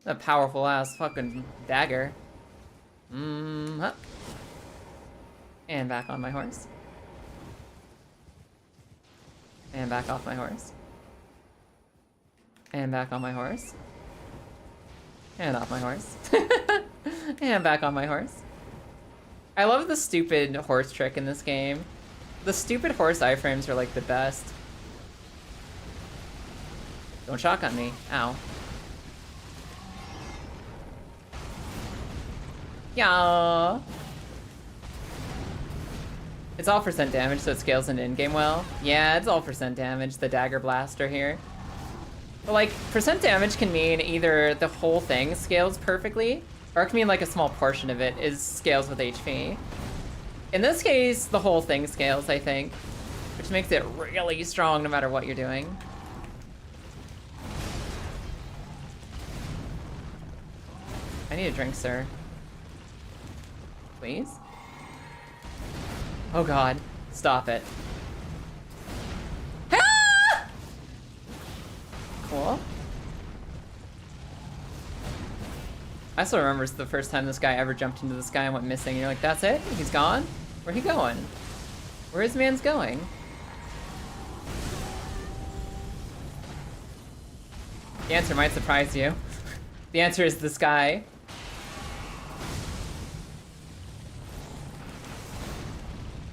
A powerful ass fucking dagger. Huh. And back on my horse. And back off my horse. And back on my horse. And off my horse. And back on my horse. I love the stupid horse trick in this game. The stupid horse iframes are like the best. Don't shotgun me. Ow. Yeah. It's all percent damage, so it scales into in-game well. Yeah, it's all percent damage, the dagger blaster here. But like, percent damage can mean either the whole thing scales perfectly, or it can mean like a small portion of it is scales with HP. In this case, the whole thing scales, I think, which makes it really strong no matter what you're doing. I need a drink, sir. Please? Oh god, stop it. Ah! Cool. I still remember the first time this guy ever jumped into the sky and went missing. You're like, that's it? He's gone? Where'd he going? Where is man's going? The answer might surprise you. The answer is the sky.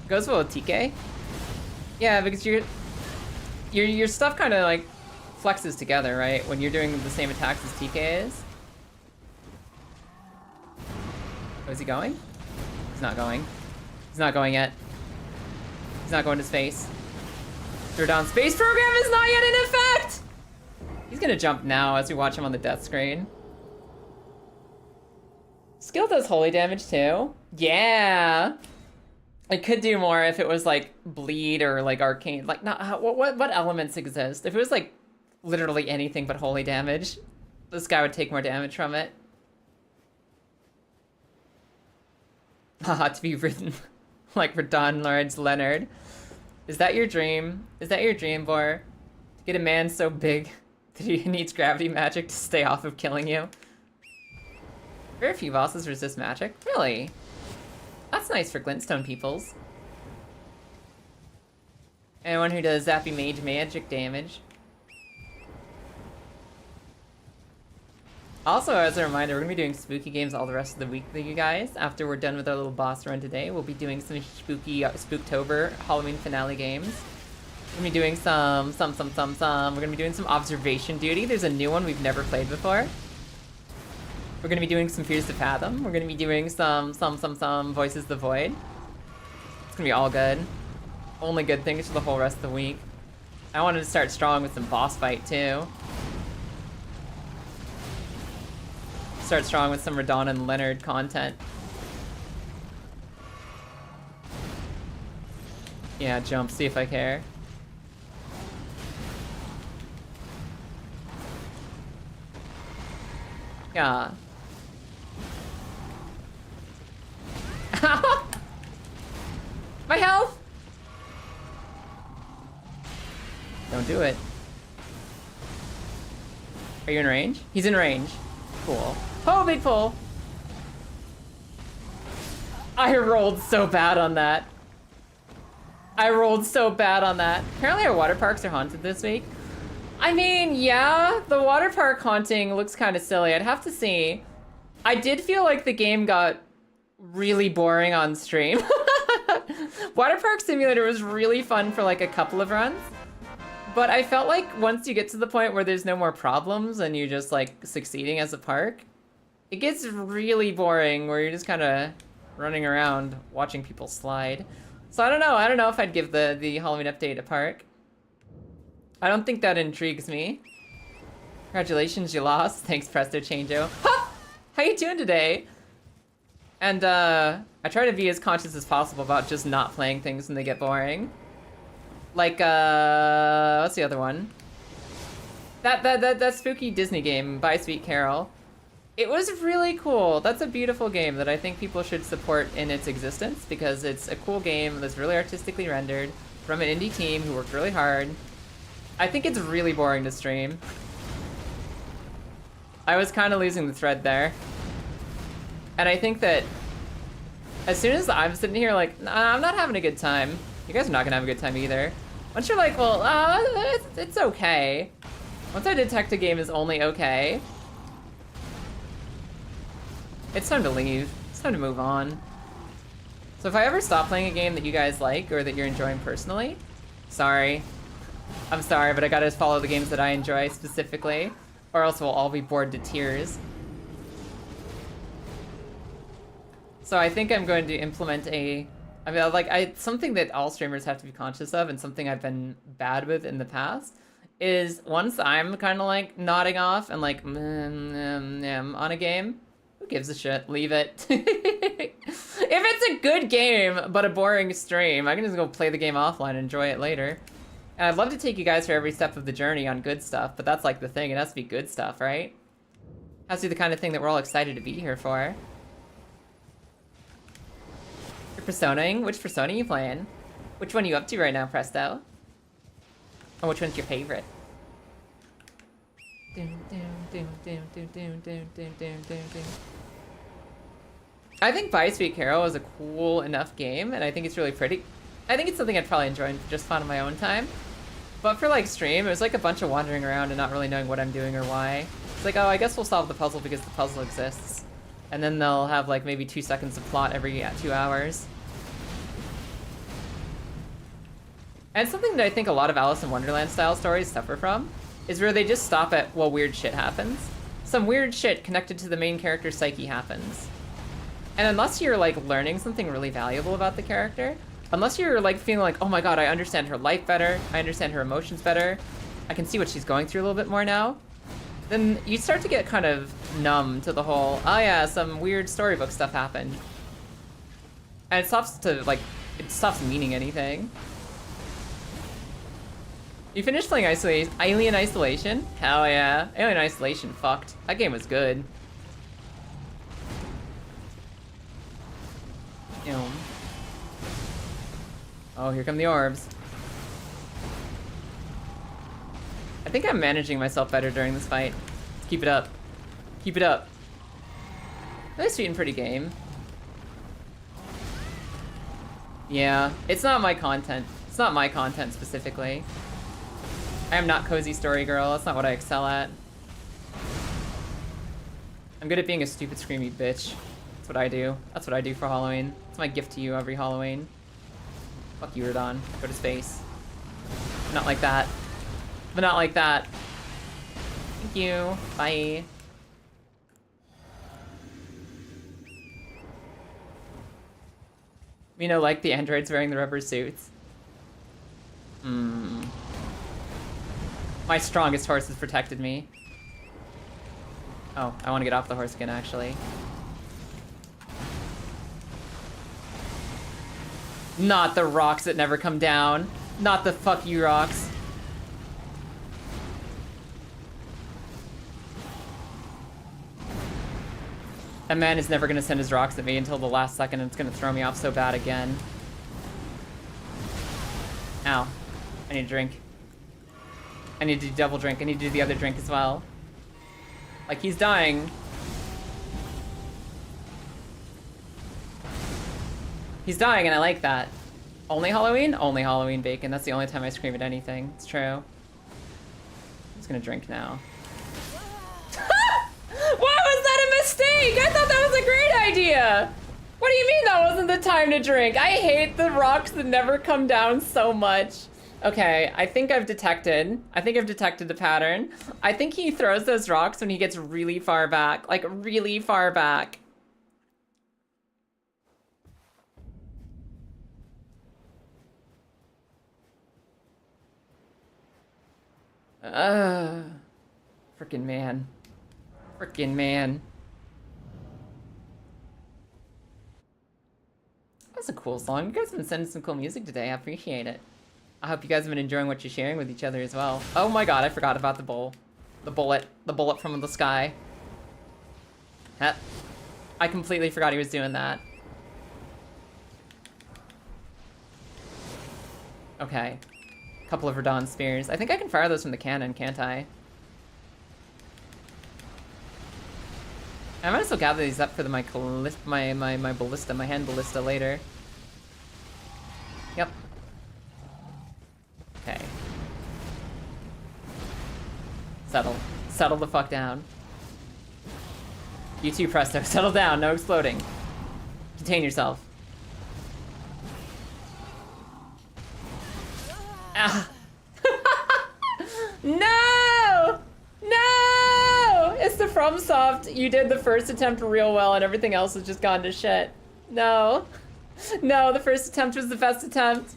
Goes well with TK? Yeah, because your stuff kind of like flexes together, right? When you're doing the same attacks as TK is. Oh, is he going? He's not going. He's not going yet. He's not going to space. Throw down space program is not yet in effect! He's gonna jump now as we watch him on the death screen. Skill does holy damage too. Yeah! It could do more if it was like bleed or like arcane. Like, not what elements exist? If it was like literally anything but holy damage, this guy would take more damage from it. Haha, to be written like Radon Lawrence Leonard. Is that your dream? Is that your dream, Bor? To get a man so big that he needs gravity magic to stay off of killing you? Very few bosses resist magic. Really? That's nice for glintstone peoples. Anyone who does zappy mage magic damage. Also, as a reminder, we're gonna be doing spooky games all the rest of the week with you guys. After we're done with our little boss run today, we'll be doing some spooky Spooktober Halloween finale games. We're gonna be doing some. We're gonna be doing some observation duty. There's a new one we've never played before. We're gonna be doing some Fears to Fathom. We're gonna be doing some Voices the Void. It's gonna be all good. Only good things for the whole rest of the week. I wanted to start strong with some boss fight too. Start strong with some Radon and Leonard content. Yeah, jump, see if I care. Yeah. My health! Don't do it. Are you in range? He's in range. Cool. Oh, big pull! I rolled so bad on that. I rolled so bad on that. Apparently our water parks are haunted this week. I mean, yeah, the water park haunting looks kind of silly. I'd have to see. I did feel like the game got really boring on stream. Water Park Simulator was really fun for like a couple of runs. But I felt like once you get to the point where there's no more problems and you're just like succeeding as a park, it gets really boring where you're just kind of running around watching people slide. So I don't know if I'd give the Halloween update a park. I don't think that intrigues me. Congratulations, you lost. Thanks, Presto Changeo. Ha! How you doing today? And I try to be as conscious as possible about just not playing things when they get boring. Like, what's the other one? That spooky Disney game, Bye Sweet Carol. It was really cool. That's a beautiful game that I think people should support in its existence because it's a cool game that's really artistically rendered from an indie team who worked really hard. I think it's really boring to stream. I was kind of losing the thread there. And I think that as soon as I'm sitting here like, nah, I'm not having a good time, you guys are not gonna have a good time either. Once you're like, well, it's okay. Once I detect a game is only okay, it's time to leave. It's time to move on. So if I ever stop playing a game that you guys like or that you're enjoying personally, sorry. I'm sorry, but I gotta follow the games that I enjoy specifically, or else we'll all be bored to tears. So I think I'm going to implement something that all streamers have to be conscious of, and something I've been bad with in the past, is once I'm kind of like nodding off and like on a game, who gives a shit? Leave it. If it's a good game but a boring stream, I can just go play the game offline and enjoy it later. And I'd love to take you guys through every step of the journey on good stuff, but that's like the thing. It has to be good stuff, right? It has to be the kind of thing that we're all excited to be here for. You're personaing? Which persona are you playing? Which one are you up to right now, Presto? And which one's your favorite? I think Bitesweet Carol is a cool enough game, and I think it's really pretty. I think it's something I'd probably enjoy just fun on my own time. But for like stream, it was like a bunch of wandering around and not really knowing what I'm doing or why. It's like, oh, I guess we'll solve the puzzle because the puzzle exists. And then they'll have like maybe 2 seconds of plot every 2 hours. And something that I think a lot of Alice in Wonderland style stories suffer from is where they just stop at, well, weird shit happens. Some weird shit connected to the main character's psyche happens. And unless you're like learning something really valuable about the character, unless you're like feeling like, oh my god, I understand her life better, I understand her emotions better, I can see what she's going through a little bit more now, then you start to get kind of numb to the whole, oh yeah, some weird storybook stuff happened. And it stops meaning anything. You finished playing Alien Isolation? Hell yeah. Alien Isolation fucked. That game was good. Oh, here come the orbs. I think I'm managing myself better during this fight. Let's keep it up. Keep it up. Nice, sweet, and pretty game. Yeah, it's not my content. It's not my content specifically. I am not cozy story girl. That's not what I excel at. I'm good at being a stupid, screamy bitch. That's what I do. That's what I do for Halloween. It's my gift to you every Halloween. Fuck you, Radon. Go to space. Not like that. But not like that. Thank you. Bye. You know, like the androids wearing the rubber suits. My strongest horse has protected me. Oh, I want to get off the horse again, actually. Not the rocks that never come down. Not the fuck you rocks. That man is never gonna send his rocks at me until the last second, and it's gonna throw me off so bad again. Ow. I need a drink. I need to do double drink. I need to do the other drink as well. Like, he's dying. He's dying, and I like that. Only Halloween? Only Halloween bacon. That's the only time I scream at anything. It's true. I'm just gonna drink now. Why was that a mistake? I thought that was a great idea. What do you mean that wasn't the time to drink? I hate the rocks that never come down so much. Okay, I think I've detected the pattern. I think he throws those rocks when he gets really far back, like really far back. Frickin' man. Frickin' man. That's a cool song. You guys have been sending some cool music today. I appreciate it. I hope you guys have been enjoying what you're sharing with each other as well. Oh my god, I forgot about the bowl. The bullet from the sky. I completely forgot he was doing that. Okay. Couple of Radon spears. I think I can fire those from the cannon, can't I? I might as well gather these up for my ballista, my hand ballista later. Yep. Okay. Settle. Settle the fuck down. You too, Presto. Settle down. No exploding. Contain yourself. Ah. No! No! It's the FromSoft. You did the first attempt real well and everything else has just gone to shit. No. No, the first attempt was the best attempt.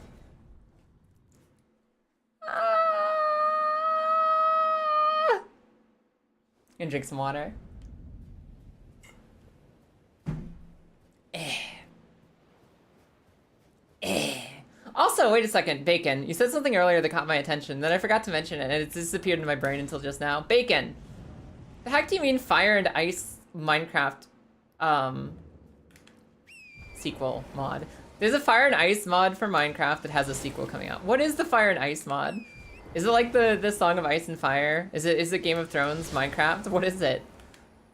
Ah. Gonna drink some water. Also, wait a second, Bacon. You said something earlier that caught my attention, then I forgot to mention it, and it's disappeared in my brain until just now. Bacon! The heck do you mean Fire and Ice Minecraft, sequel mod? There's a Fire and Ice mod for Minecraft that has a sequel coming out. What is the Fire and Ice mod? Is it like the Song of Ice and Fire? Is it Game of Thrones Minecraft? What is it?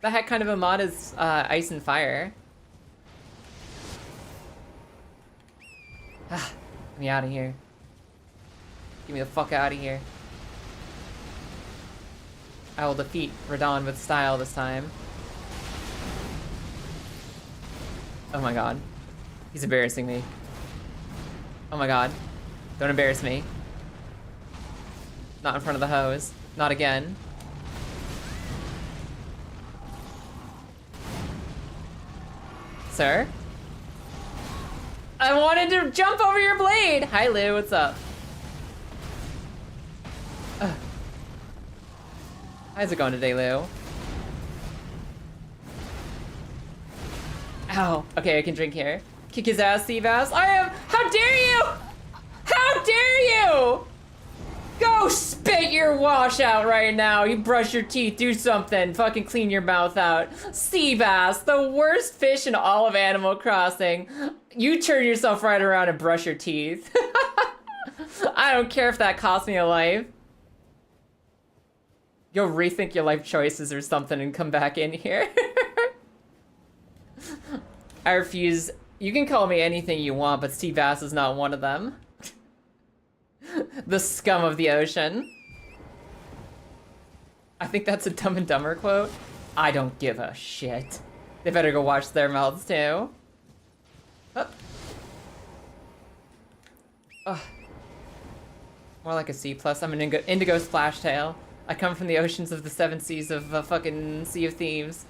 The heck kind of a mod is, Ice and Fire? Ah. Get me out of here. Get me the fuck out of here. I will defeat Radon with style this time. Oh my god. He's embarrassing me. Oh my god. Don't embarrass me. Not in front of the hose. Not again. Sir? I wanted to jump over your blade! Hi, Lou, what's up? How's it going today, Lou? Ow. Okay, I can drink here. Kick his ass, Seabass. I am. How dare you! How dare you! Go spit your wash out right now. You brush your teeth, do something. Fucking clean your mouth out. Seabass, the worst fish in all of Animal Crossing. You turn yourself right around and brush your teeth. I don't care if that costs me a life. You'll rethink your life choices or something and come back in here. I refuse. You can call me anything you want, but Seabass is not one of them. The scum of the ocean. I think that's a Dumb and Dumber quote. I don't give a shit. They better go wash their mouths too. Oh. Ugh. More like a C+. I'm an indigo splashtail. I come from the oceans of the seven seas of fucking Sea of Thieves.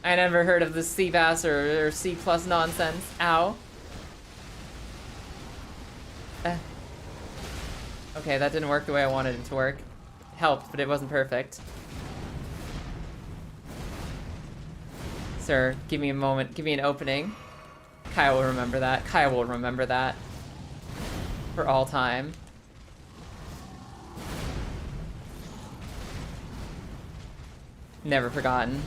I never heard of the sea bass or C+ nonsense. Ow. Okay, that didn't work the way I wanted it to work. It helped, but it wasn't perfect. Sir, give me a moment. Give me an opening. Kyle will remember that. Kyle will remember that. For all time. Never forgotten.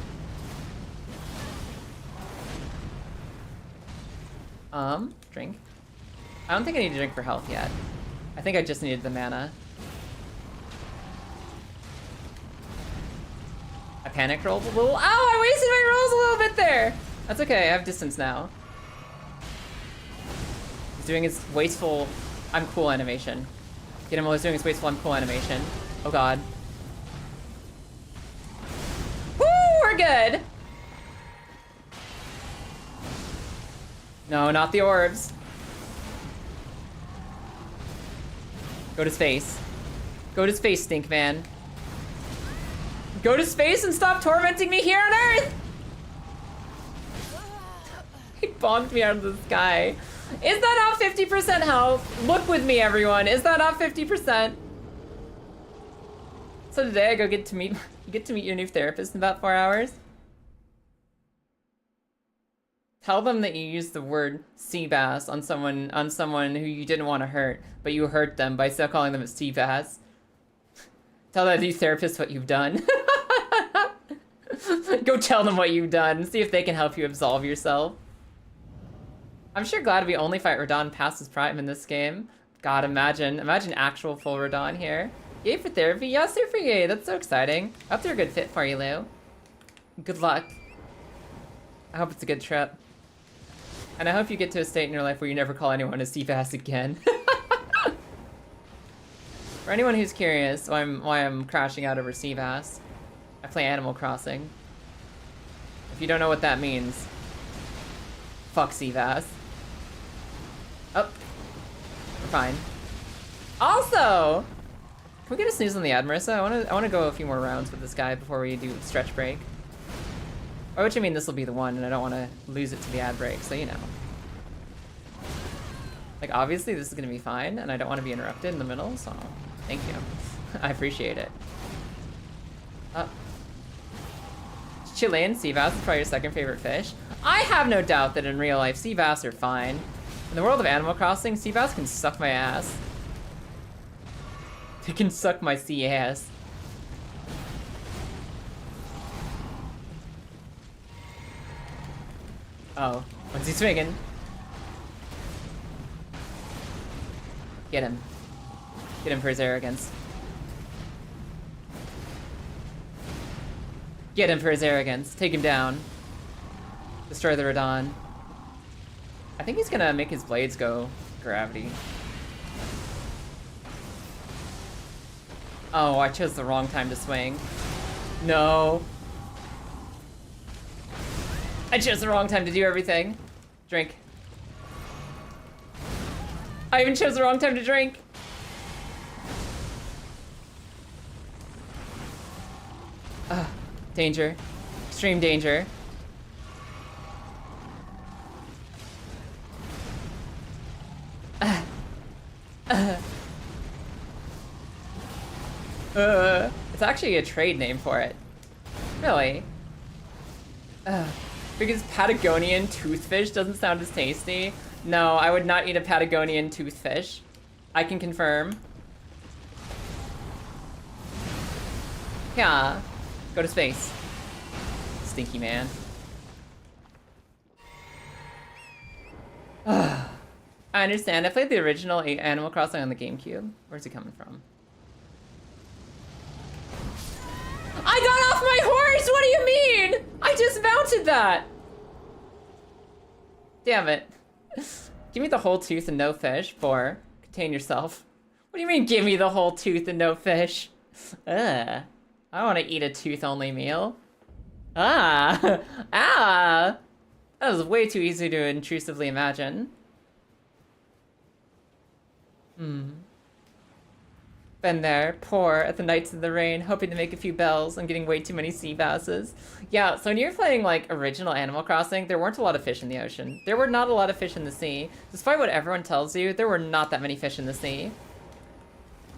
Drink. I don't think I need to drink for health yet. I think I just needed the mana. I panic rolled a little. Ow, I wasted my rolls a little bit there! That's okay, I have distance now. He's doing his wasteful, I'm cool animation. Get him while he's doing his wasteful, I'm cool animation. Oh god. Woo, we're good! No, not the orbs. Go to space. Go to space, Stink Man. Go to space and stop tormenting me here on Earth! He bonked me out of the sky. Is that not 50% health? Look with me, everyone. Is that not 50%? So today I get to meet your new therapist in about 4 hours. Tell them that you used the word sea bass on someone who you didn't want to hurt, but you hurt them by still calling them a sea bass. Tell that new therapist what you've done. Go tell them what you've done. See if they can help you absolve yourself. I'm sure glad we only fight Radon past his prime in this game. God, imagine actual full Radon here. Yay for therapy. Yes, sir for yay. That's so exciting. I hope they're a good fit for you, Lou. Good luck. I hope it's a good trip. And I hope you get to a state in your life where you never call anyone a Seabass again. For anyone who's curious why I'm crashing out over Seabass, I play Animal Crossing. If you don't know what that means, fuck Seabass. Oh, we're fine. Also, can we get a snooze on the ad, Marissa? I wanna go a few more rounds with this guy before we do stretch break. By which I mean this will be the one, and I don't want to lose it to the ad break, so you know. Like, obviously this is gonna be fine, and I don't want to be interrupted in the middle, so thank you. I appreciate it. Chilean sea bass is probably your second favorite fish. I have no doubt that in real life, sea bass are fine. In the world of Animal Crossing, sea bass can suck my ass. They can suck my sea ass. Oh, what's he swinging? Get him. Get him for his arrogance. Get him for his arrogance. Take him down. Destroy the Radon. I think he's gonna make his blades go gravity. Oh, I chose the wrong time to swing. No. I chose the wrong time to do everything. Drink. I even chose the wrong time to drink. Danger. Extreme danger. It's actually a trade name for it. Really? Because Patagonian toothfish doesn't sound as tasty. No, I would not eat a Patagonian toothfish. I can confirm. Yeah. Go to space. Stinky man. I understand. I played the original Animal Crossing on the GameCube. Where's he coming from? I got off my horse! What do you mean? I just mounted that! Damn it. Give me the whole tooth and no fish. 4. Contain yourself. What do you mean, give me the whole tooth and no fish? I want to eat a tooth-only meal. Ah! Ah! That was way too easy to intrusively imagine. Been there, poor, at the nights of the rain, hoping to make a few bells and getting way too many sea basses. Yeah, so when you're playing, like, original Animal Crossing, there weren't a lot of fish in the ocean. There were not a lot of fish in the sea. Despite what everyone tells you, there were not that many fish in the sea.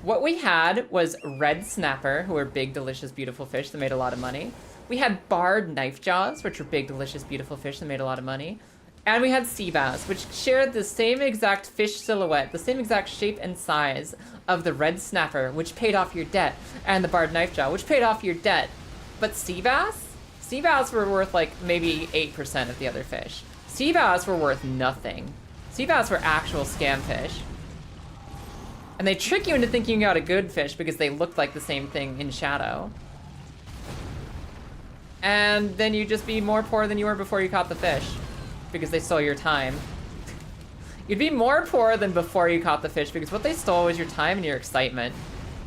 What we had was red snapper, who were big, delicious, beautiful fish that made a lot of money. We had barred knife jaws, which were big, delicious, beautiful fish that made a lot of money. And we had sea bass, which shared the same exact fish silhouette, the same exact shape and size of the red snapper, which paid off your debt, and the barred knife jaw, which paid off your debt. But sea bass? Sea bass were worth like maybe 8% of the other fish. Sea bass were worth nothing. Sea bass were actual scam fish. And they trick you into thinking you got a good fish because they looked like the same thing in shadow. And then you just be more poor than you were before you caught the fish. Because they stole your time. You'd be more poor than before you caught the fish because what they stole was your time and your excitement.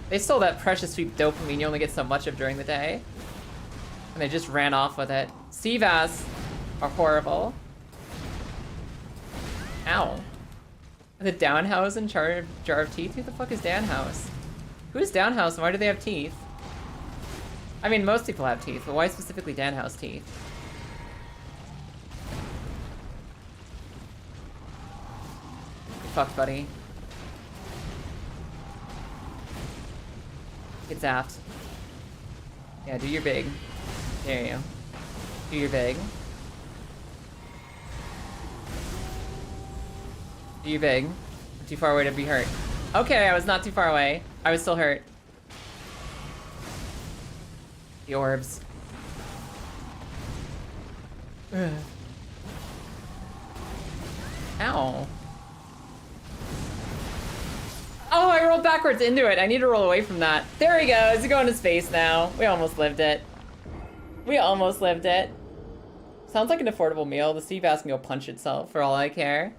They stole that precious sweet dopamine you only get so much of during the day. And they just ran off with it. Sea bass are horrible. Ow. The Downhouse in jar of teeth? Who the fuck is Downhouse? Who's Downhouse and why do they have teeth? I mean, most people have teeth, but why specifically Downhouse teeth? Fuck, buddy. Get zapped. Yeah, do your big. There you go. Do your big. Do your big. I'm too far away to be hurt. Okay, I was not too far away. I was still hurt. The orbs. Ugh. Ow. Oh, I rolled backwards into it. I need to roll away from that. There he goes. He's going to space now. We almost lived it. We almost lived it. Sounds like an affordable meal. The sea bass can go punch itself for all I care.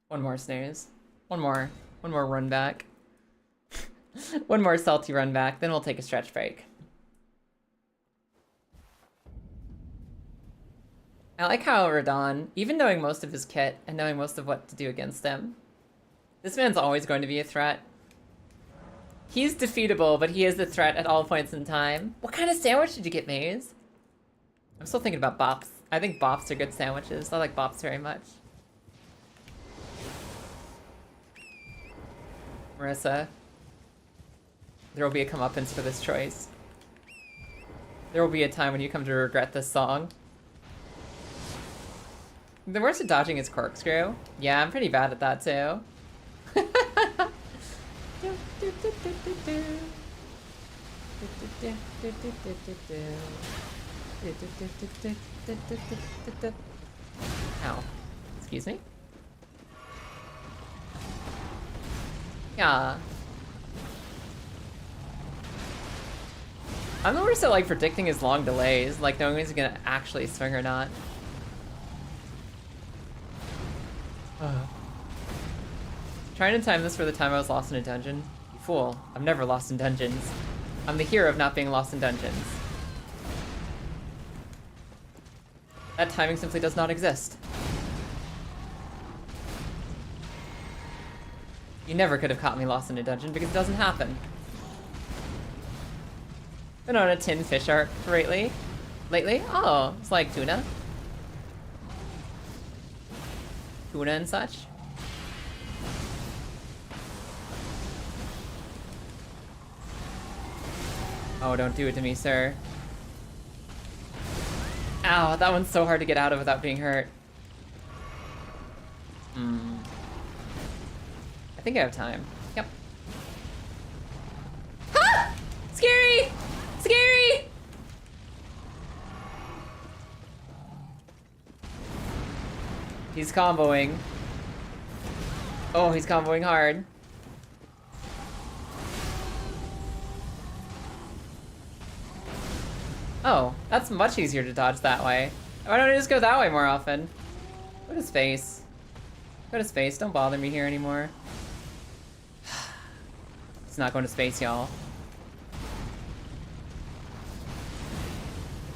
One more snooze. One more run back. One more salty run back, then we'll take a stretch break. I like how Radon, even knowing most of his kit and knowing most of what to do against him, this man's always going to be a threat. He's defeatable, but he is a threat at all points in time. What kind of sandwich did you get, Maze? I'm still thinking about bops. I think bops are good sandwiches. I like bops very much. Marissa. There will be a comeuppance for this choice. There will be a time when you come to regret this song. The worst at dodging is corkscrew. Yeah, I'm pretty bad at that too. Ow. Excuse me? Yeah. I'm the worst at like predicting his long delays, like knowing he's gonna actually swing or not. Trying to time this for the time I was lost in a dungeon. You fool, I'm never lost in dungeons. I'm the hero of not being lost in dungeons. That timing simply does not exist. You never could have caught me lost in a dungeon because it doesn't happen. Been on a tin fish arc lately. Oh, it's like tuna. Tuna and such. Oh, don't do it to me, sir. Ow, that one's so hard to get out of without being hurt. I think I have time. Yep. Ah! Scary! Scary! He's comboing. Oh, he's comboing hard. Oh, that's much easier to dodge that way. Why don't I just go that way more often? Go to space. Go to space. Don't bother me here anymore. It's not going to space, y'all.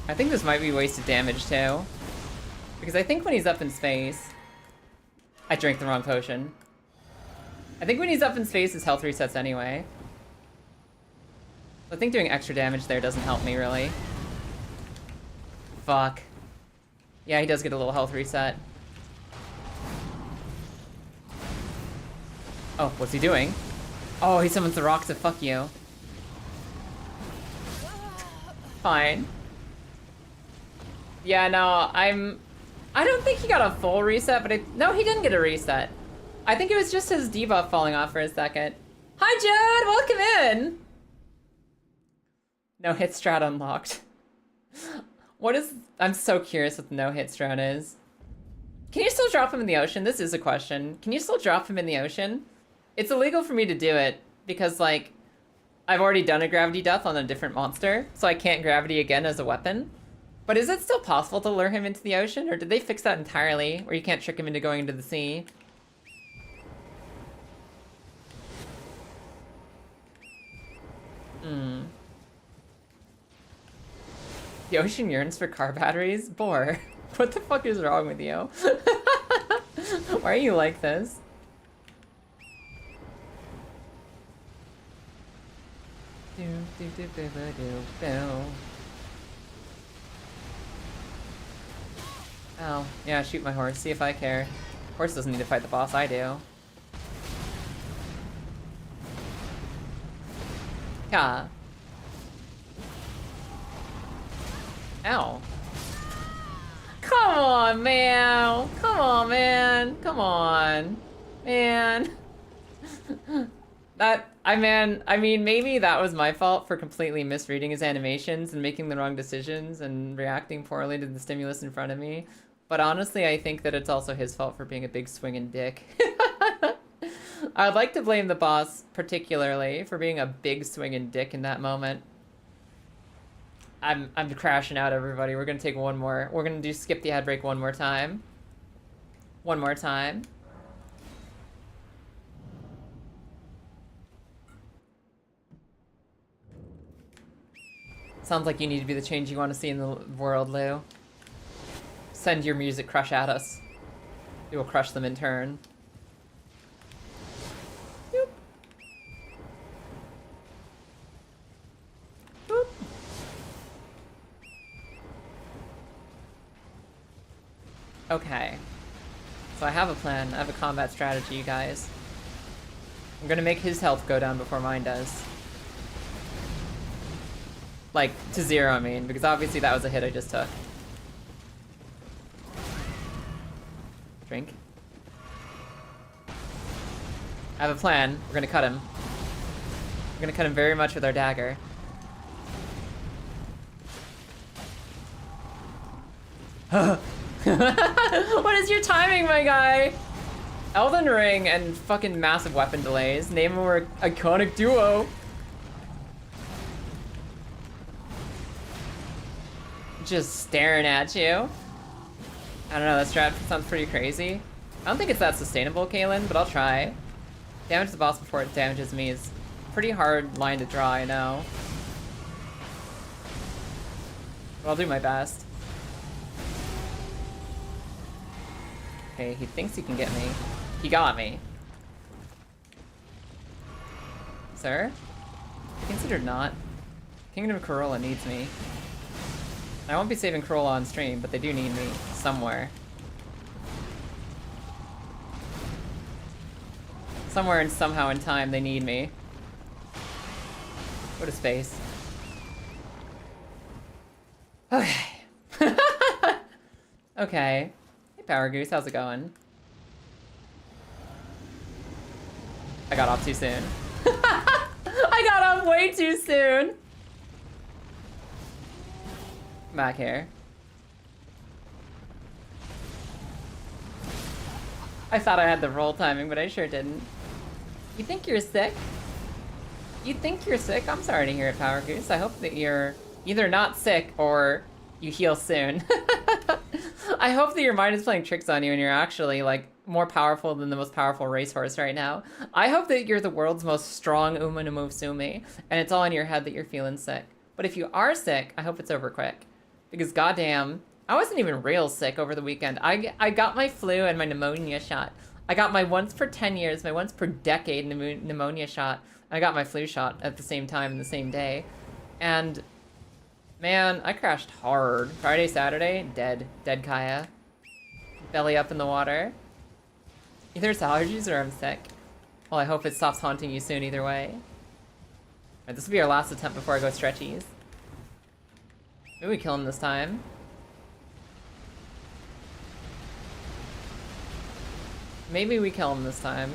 I think this might be wasted damage, too. Because I think when he's up in space... I drank the wrong potion. I think when he's up in space, his health resets anyway. I think doing extra damage there doesn't help me, really. Fuck. Yeah, he does get a little health reset. Oh, what's he doing? Oh, he summons the rocks to fuck you. Fine. Yeah, no, I don't think he got a full reset, but no, he didn't get a reset. I think it was just his debuff falling off for a second. Hi, Judd! Welcome in! No hit strat unlocked. What is... I'm so curious what the no hit strat is. Can you still drop him in the ocean? This is a question. Can you still drop him in the ocean? It's illegal for me to do it because, like, I've already done a gravity death on a different monster, so I can't gravity again as a weapon. But is it still possible to lure him into the ocean, or did they fix that entirely, where you can't trick him into going into the sea? The ocean yearns for car batteries? Boar. What the fuck is wrong with you? Why are you like this? Oh, yeah, shoot my horse, see if I care. Horse doesn't need to fight the boss, I do. Yeah. Ow. Come on, man! Come on, man! Come on. Man. I mean, maybe that was my fault for completely misreading his animations and making the wrong decisions and reacting poorly to the stimulus in front of me. But honestly, I think that it's also his fault for being a big swinging dick. I'd like to blame the boss particularly for being a big swinging dick in that moment. I'm crashing out, everybody. We're gonna take one more. We're gonna do skip the ad break one more time. One more time. Sounds like you need to be the change you want to see in the world, Lou. Send your music crush at us. We will crush them in turn. Boop. Boop. Okay. So I have a plan. I have a combat strategy, you guys. I'm gonna make his health go down before mine does. Like, to 0, I mean, because obviously that was a hit I just took. Drink. I have a plan. We're gonna cut him. We're gonna cut him very much with our dagger. What is your timing, my guy? Elden Ring and fucking massive weapon delays. Name of our iconic duo. Just staring at you. I don't know, that strat sounds pretty crazy. I don't think it's that sustainable, Kaylin, but I'll try. Damage the boss before it damages me is a pretty hard line to draw, I know. But I'll do my best. Okay, he thinks he can get me. He got me. Sir? Considered not. Kingdom of Corolla needs me. I won't be saving Corolla on stream, but they do need me somewhere. Somewhere and somehow in time, they need me. Go to space. Okay. Okay. Hey, Power Goose, how's it going? I got off too soon. I got off way too soon! Back here. I thought I had the roll timing, but I sure didn't. You think you're sick? You think you're sick? I'm sorry to hear it, Power Goose. I hope that you're either not sick or you heal soon. I hope that your mind is playing tricks on you and you're actually, like, more powerful than the most powerful racehorse right now. I hope that you're the world's most strong Uma no Musumi, and it's all in your head that you're feeling sick. But if you are sick, I hope it's over quick. Because goddamn, I wasn't even real sick over the weekend. I got my flu and my pneumonia shot. I got my once per 10 years, my once per decade pneumonia shot. I got my flu shot at the same time in the same day. And man, I crashed hard. Friday, Saturday, dead. Dead Kaya. Belly up in the water. Either it's allergies or I'm sick. Well, I hope it stops haunting you soon either way. Alright, this will be our last attempt before I go stretchies. Maybe we kill him this time. Maybe we kill him this time.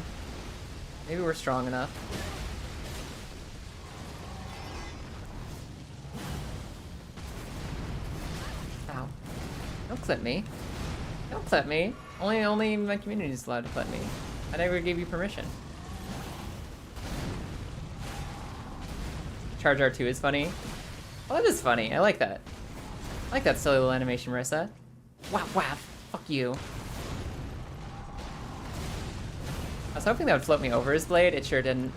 Maybe we're strong enough. Ow. Don't clip me. Don't clip me. Only my community is allowed to clip me. I never gave you permission. Charge R2 is funny. Oh, that is funny. I like that. I like that silly little animation, Marissa. Wow, wow. Fuck you. I was hoping that would float me over his blade. It sure didn't.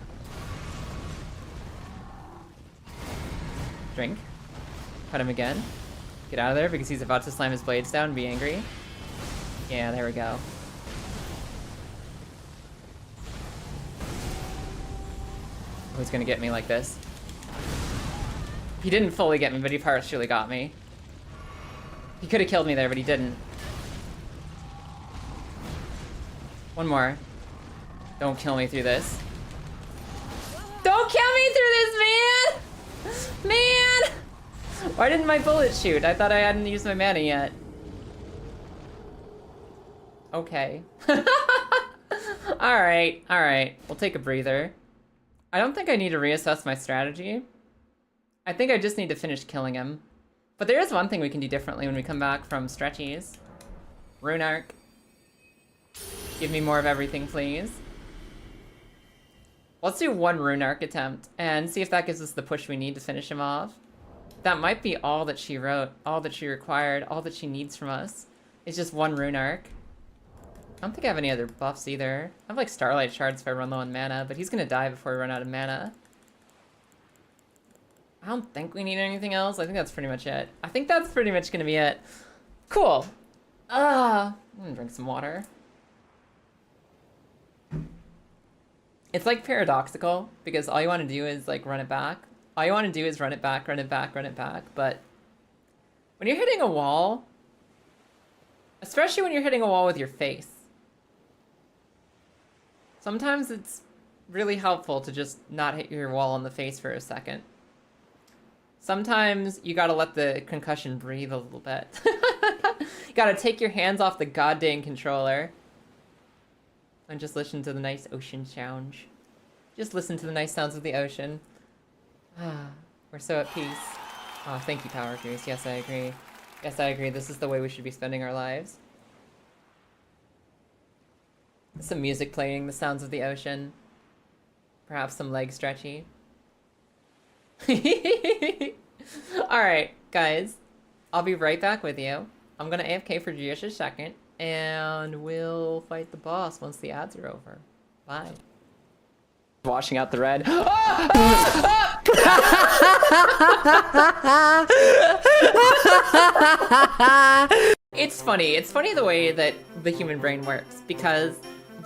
Drink. Cut him again. Get out of there because he's about to slam his blades down and be angry. Yeah, there we go. Oh, he's gonna get me like this. He didn't fully get me, but he partially got me. He could have killed me there, but he didn't. One more. Don't kill me through this. Don't kill me through this, man! Man! Why didn't my bullet shoot? I thought I hadn't used my mana yet. Okay. Alright, alright. We'll take a breather. I don't think I need to reassess my strategy. I think I just need to finish killing him. But there is one thing we can do differently when we come back from stretchies. Rune Arc. Give me more of everything, please. Let's do one Rune Arc attempt and see if that gives us the push we need to finish him off. That might be all that she wrote, all that she required, all that she needs from us. It's just one rune arc. I don't think I have any other buffs either. I have like Starlight Shards if I run low on mana, but he's gonna die before we run out of mana. I don't think we need anything else. I think that's pretty much it. I think that's pretty much gonna be it. Cool. I'm gonna drink some water. It's like paradoxical because all you want to do is like run it back. All you want to do is run it back, run it back, run it back. But when you're hitting a wall, especially when you're hitting a wall with your face, sometimes it's really helpful to just not hit your wall in the face for a second. Sometimes you gotta let the concussion breathe a little bit. You gotta take your hands off the goddamn controller and just listen to the nice ocean sound. Just listen to the nice sounds of the ocean. We're so at peace. Oh, thank you, Power Goose. Yes, I agree. Yes, I agree. This is the way we should be spending our lives. Some music playing, the sounds of the ocean. Perhaps some leg stretchy. Alright, guys. I'll be right back with you. I'm gonna AFK for just a second, and we'll fight the boss once the ads are over. Bye. Washing out the red. It's funny. It's funny the way that the human brain works, because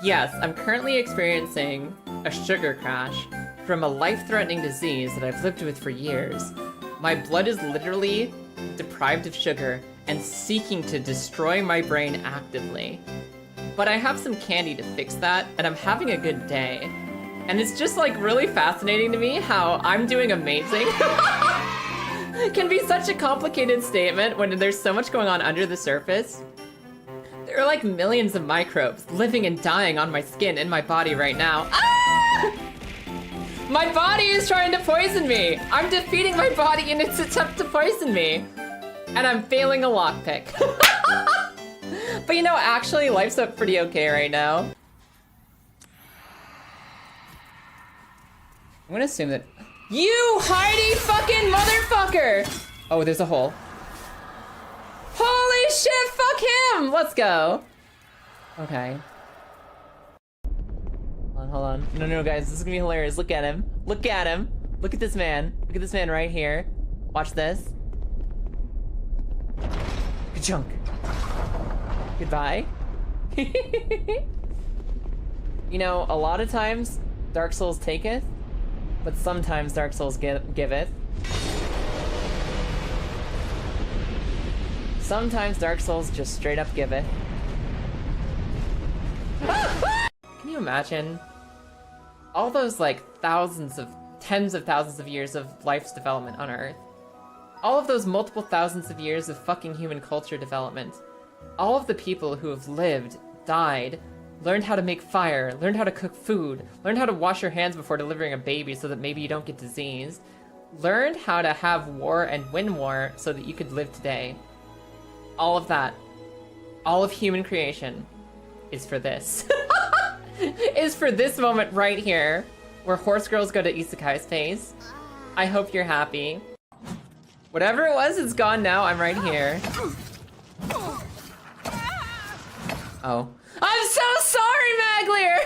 yes, I'm currently experiencing a sugar crash from a life-threatening disease that I've lived with for years. My blood is literally deprived of sugar and seeking to destroy my brain actively. But I have some candy to fix that, and I'm having a good day. And it's just like really fascinating to me how I'm doing amazing can be such a complicated statement when there's so much going on under the surface. There are like millions of microbes living and dying on my skin and my body right now. Ah! My body is trying to poison me. I'm defeating my body in its attempt to poison me. And I'm failing a lockpick. But you know, actually, life's up pretty okay right now. I'm gonna assume that... You Heidi fucking motherfucker! Oh, there's a hole. Holy shit, fuck him! Let's go. Okay. Hold on. No, guys, this is gonna be hilarious. Look at him. Look at him. Look at this man. Look at this man right here. Watch this. Good chunk. Goodbye. You know, a lot of times, Dark Souls taketh, but sometimes Dark Souls giveth. Sometimes Dark Souls just straight up giveth. Can you imagine all those like tens of thousands of years of life's development on Earth? All of those multiple thousands of years of fucking human culture development. All of the people who have lived, died, learned how to make fire, learned how to cook food, learned how to wash your hands before delivering a baby so that maybe you don't get disease, learned how to have war and win war so that you could live today. All of that, all of human creation is for this. Is for this moment right here, where horse girls go to Isekai's face. I hope you're happy. Whatever it was, it's gone now. I'm right here. Oh. I'm so sorry, Maglir!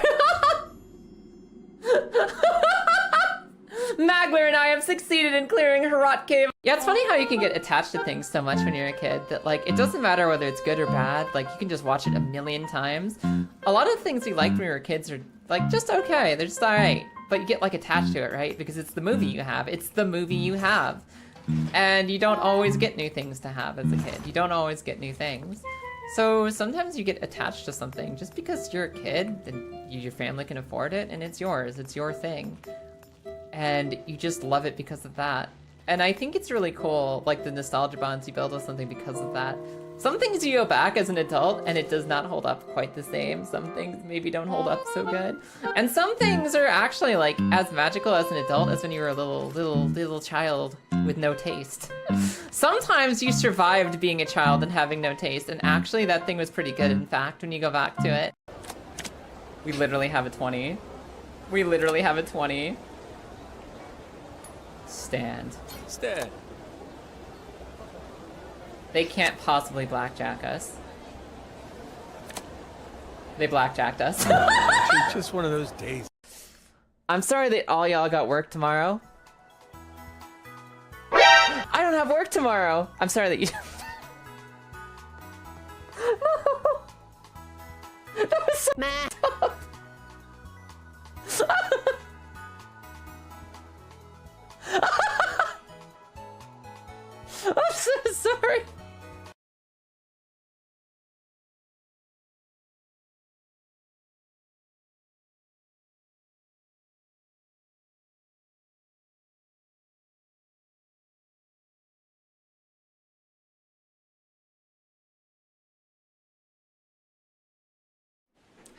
Maglir and I have succeeded in clearing Herat Cave. Yeah, it's funny how you can get attached to things so much when you're a kid that, like, it doesn't matter whether it's good or bad. Like, you can just watch it a million times. A lot of things we liked when we were kids are, like, just okay. They're just alright. But you get, like, attached to it, right? Because it's the movie you have. It's the movie you have. And you don't always get new things to have as a kid. You don't always get new things. So sometimes you get attached to something just because you're a kid and your family can afford it and it's yours. It's your thing. And you just love it because of that. And I think it's really cool, like the nostalgia bonds you build with something because of that. Some things you go back as an adult and it does not hold up quite the same. Some things maybe don't hold up so good. And some things are actually like as magical as an adult as when you were a little child with no taste. Sometimes you survived being a child and having no taste, and actually that thing was pretty good, in fact, when you go back to it. We literally have a 20. We literally have a 20. Stand. Stand. They can't possibly blackjack us. They blackjacked us. It's just one of those days. I'm sorry that all y'all got work tomorrow. I don't have work tomorrow. I'm sorry that you. That was so tough. I'm so sorry.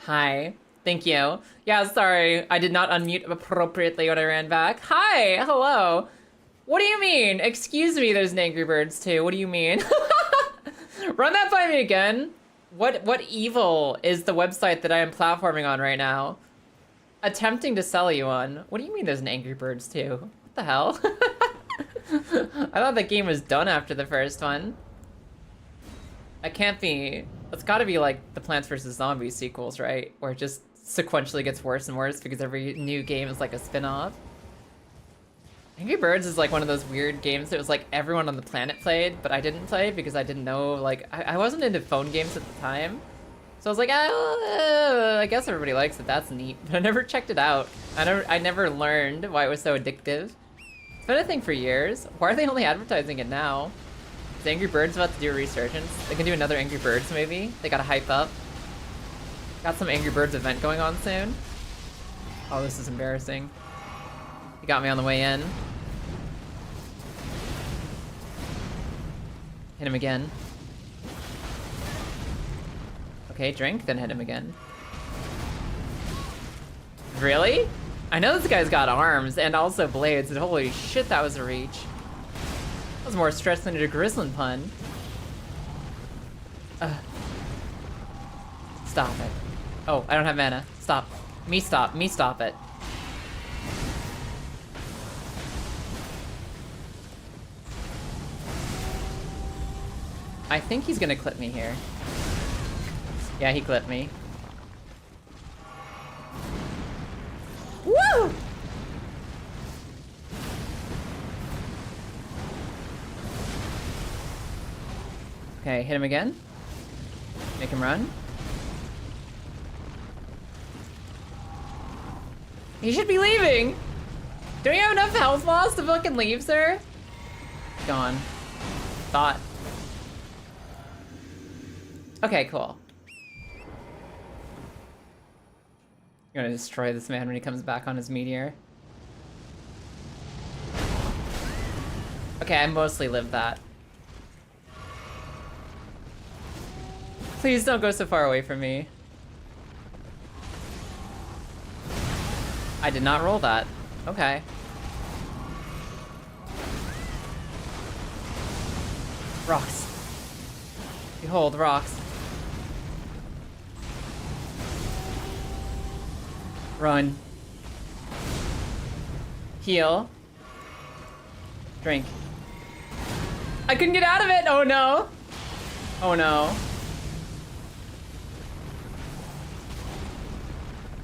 Hi. Thank you. Yeah, sorry. I did not unmute appropriately when I ran back. Hi. Hello. What do you mean? Excuse me, there's an Angry Birds too. What do you mean? Run that by me again. What evil is the website that I am platforming on right now? Attempting to sell you on. What do you mean there's an Angry Birds too? What the hell? I thought the game was done after the first one. It can't be. It's gotta be like the Plants vs. Zombies sequels, right? Where it just sequentially gets worse and worse because every new game is like a spin-off. Angry Birds is like one of those weird games that was like everyone on the planet played, but I didn't play because I didn't know, like, I wasn't into phone games at the time. So I was like, I guess everybody likes it, that's neat. But I never checked it out. I never learned why it was so addictive. It's been a thing for years. Why are they only advertising it now? Is Angry Birds about to do a resurgence? They can do another Angry Birds movie. They gotta hype up. Got some Angry Birds event going on soon. Oh, this is embarrassing. He got me on the way in. Hit him again. Okay, drink, then hit him again. Really? I know this guy's got arms and also blades, and holy shit, that was a reach. That was more stretch than a Grizzlin pun. Stop it. Oh, I don't have mana. Stop. Me stop. Me stop it. I think he's gonna clip me here. Yeah, he clipped me. Woo! Okay, hit him again. Make him run. He should be leaving! Do we have enough health loss to fucking leave, sir? Gone. Thought. Okay, cool. I'm gonna destroy this man when he comes back on his meteor. Okay, I mostly lived that. Please don't go so far away from me. I did not roll that. Okay. Rocks. Behold, rocks. Run. Heal. Drink. I couldn't get out of it! Oh no! Oh no.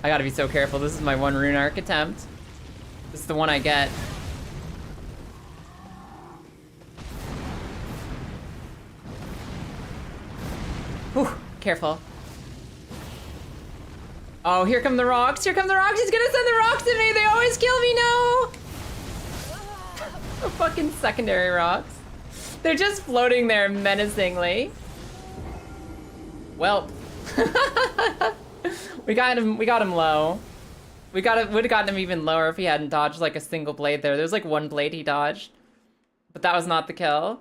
I gotta be so careful. This is my one rune arc attempt. This is the one I get. Whew, careful. Oh, here come the rocks. Here come the rocks. He's gonna send the rocks at me. They always kill me, no! Fucking secondary rocks. They're just floating there menacingly. Well. We got him low. Would have gotten him even lower if he hadn't dodged like a single blade there. There was like one blade he dodged. But that was not the kill.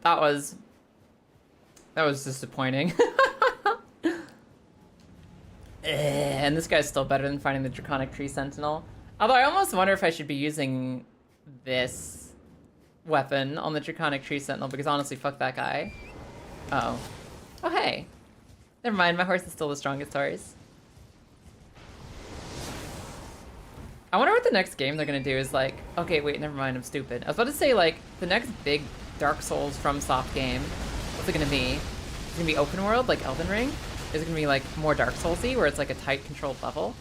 That was disappointing. And this guy's still better than finding the Draconic Tree Sentinel. Although I almost wonder if I should be using this weapon on the Draconic Tree Sentinel, because honestly, fuck that guy. Uh-oh. Oh, hey. Never mind, my horse is still the strongest horse. I wonder what the next game they're gonna do is like, okay, wait, never mind, I'm stupid. I was about to say like, the next big Dark Souls from soft game, what's it gonna be? Is it gonna be open world, like Elden Ring? Is it gonna be like more Dark Souls-y, where it's like a tight controlled level?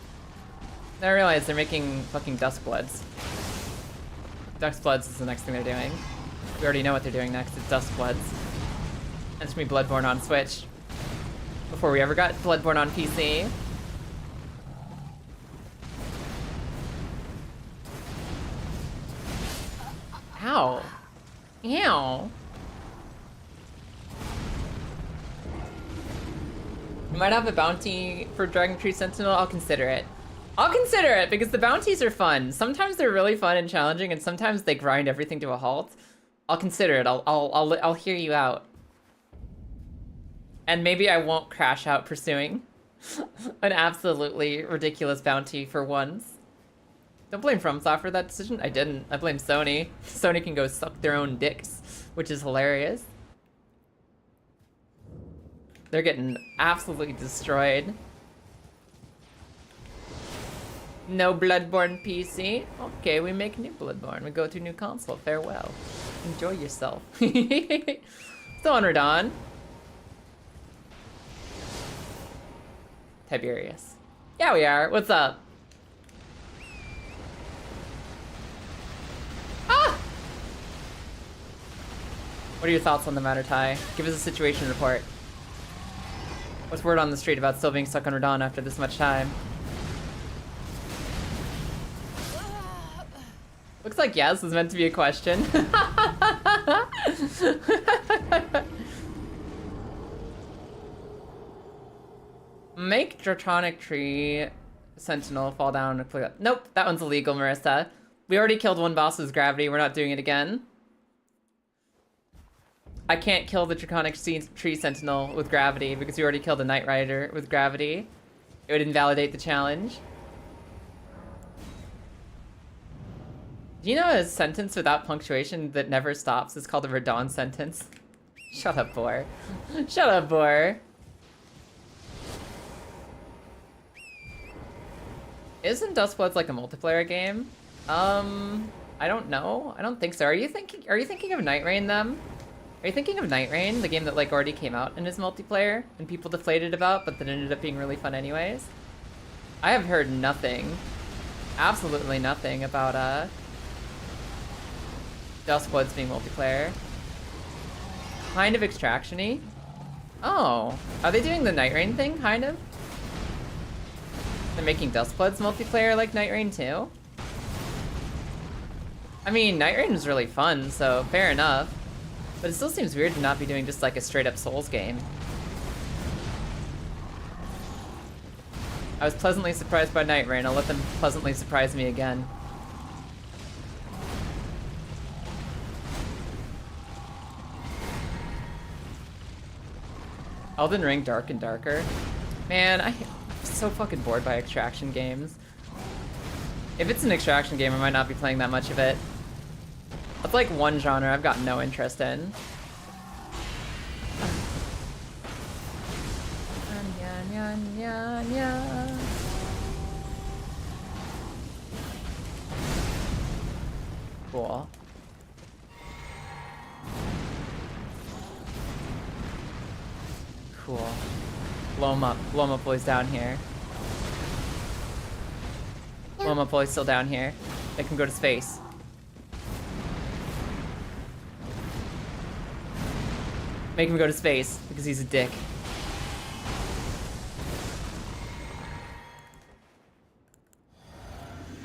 Then I realized they're making fucking Duskbloods. Duskbloods is the next thing they're doing. We already know what they're doing next, it's Duskbloods. And it's gonna be Bloodborne on Switch. Before we ever got Bloodborne on PC. Ow. Ow. You might have a bounty for Dragon Tree Sentinel. I'll consider it. I'll consider it because the bounties are fun. Sometimes they're really fun and challenging, and sometimes they grind everything to a halt. I'll consider it. I'll hear you out. And maybe I won't crash out pursuing an absolutely ridiculous bounty for once. Don't blame FromSoft for that decision. I didn't. I blame Sony. Sony can go suck their own dicks, which is hilarious. They're getting absolutely destroyed. No Bloodborne PC. Okay, we make new Bloodborne. We go to new console. Farewell. Enjoy yourself. Still on Radon. Tiberius. Yeah, we are. What's up? Ah! What are your thoughts on the matter, Ty? Give us a situation report. What's word on the street about still being stuck on Radon after this much time? Looks like yes was meant to be a question. Make Draconic Tree Sentinel fall down and click up. Nope, that one's illegal, Marissa. We already killed one boss with gravity. We're not doing it again. I can't kill the Draconic Tree Sentinel with gravity because we already killed a Knight Rider with gravity. It would invalidate the challenge. Do you know a sentence without punctuation that never stops is called a Radon sentence? Shut up, Boar. Shut up, Boar. Isn't Duskbloods like a multiplayer game? I don't know. I don't think so. Are you thinking of Night Rain then? Are you thinking of Night Rain, the game that like already came out and is multiplayer and people deflated about, but that ended up being really fun anyways? I have heard nothing, absolutely nothing about Duskbloods being multiplayer. Kind of extraction-y. Oh, are they doing the Night Rain thing, kind of? They're making Duskbloods multiplayer like Night Rain too? I mean, Night Rain was really fun, so fair enough. But it still seems weird to not be doing just like a straight-up Souls game. I was pleasantly surprised by Night Rain. I'll let them pleasantly surprise me again. Elden Ring Dark and Darker. Man, I'm so fucking bored by extraction games. If it's an extraction game, I might not be playing that much of it. That's like one genre I've got no interest in. Cool. Cool. Blow him up. Blow him up, boys, down here. Blow him up, boys, still down here. They can go to space. Make him go to space, because he's a dick.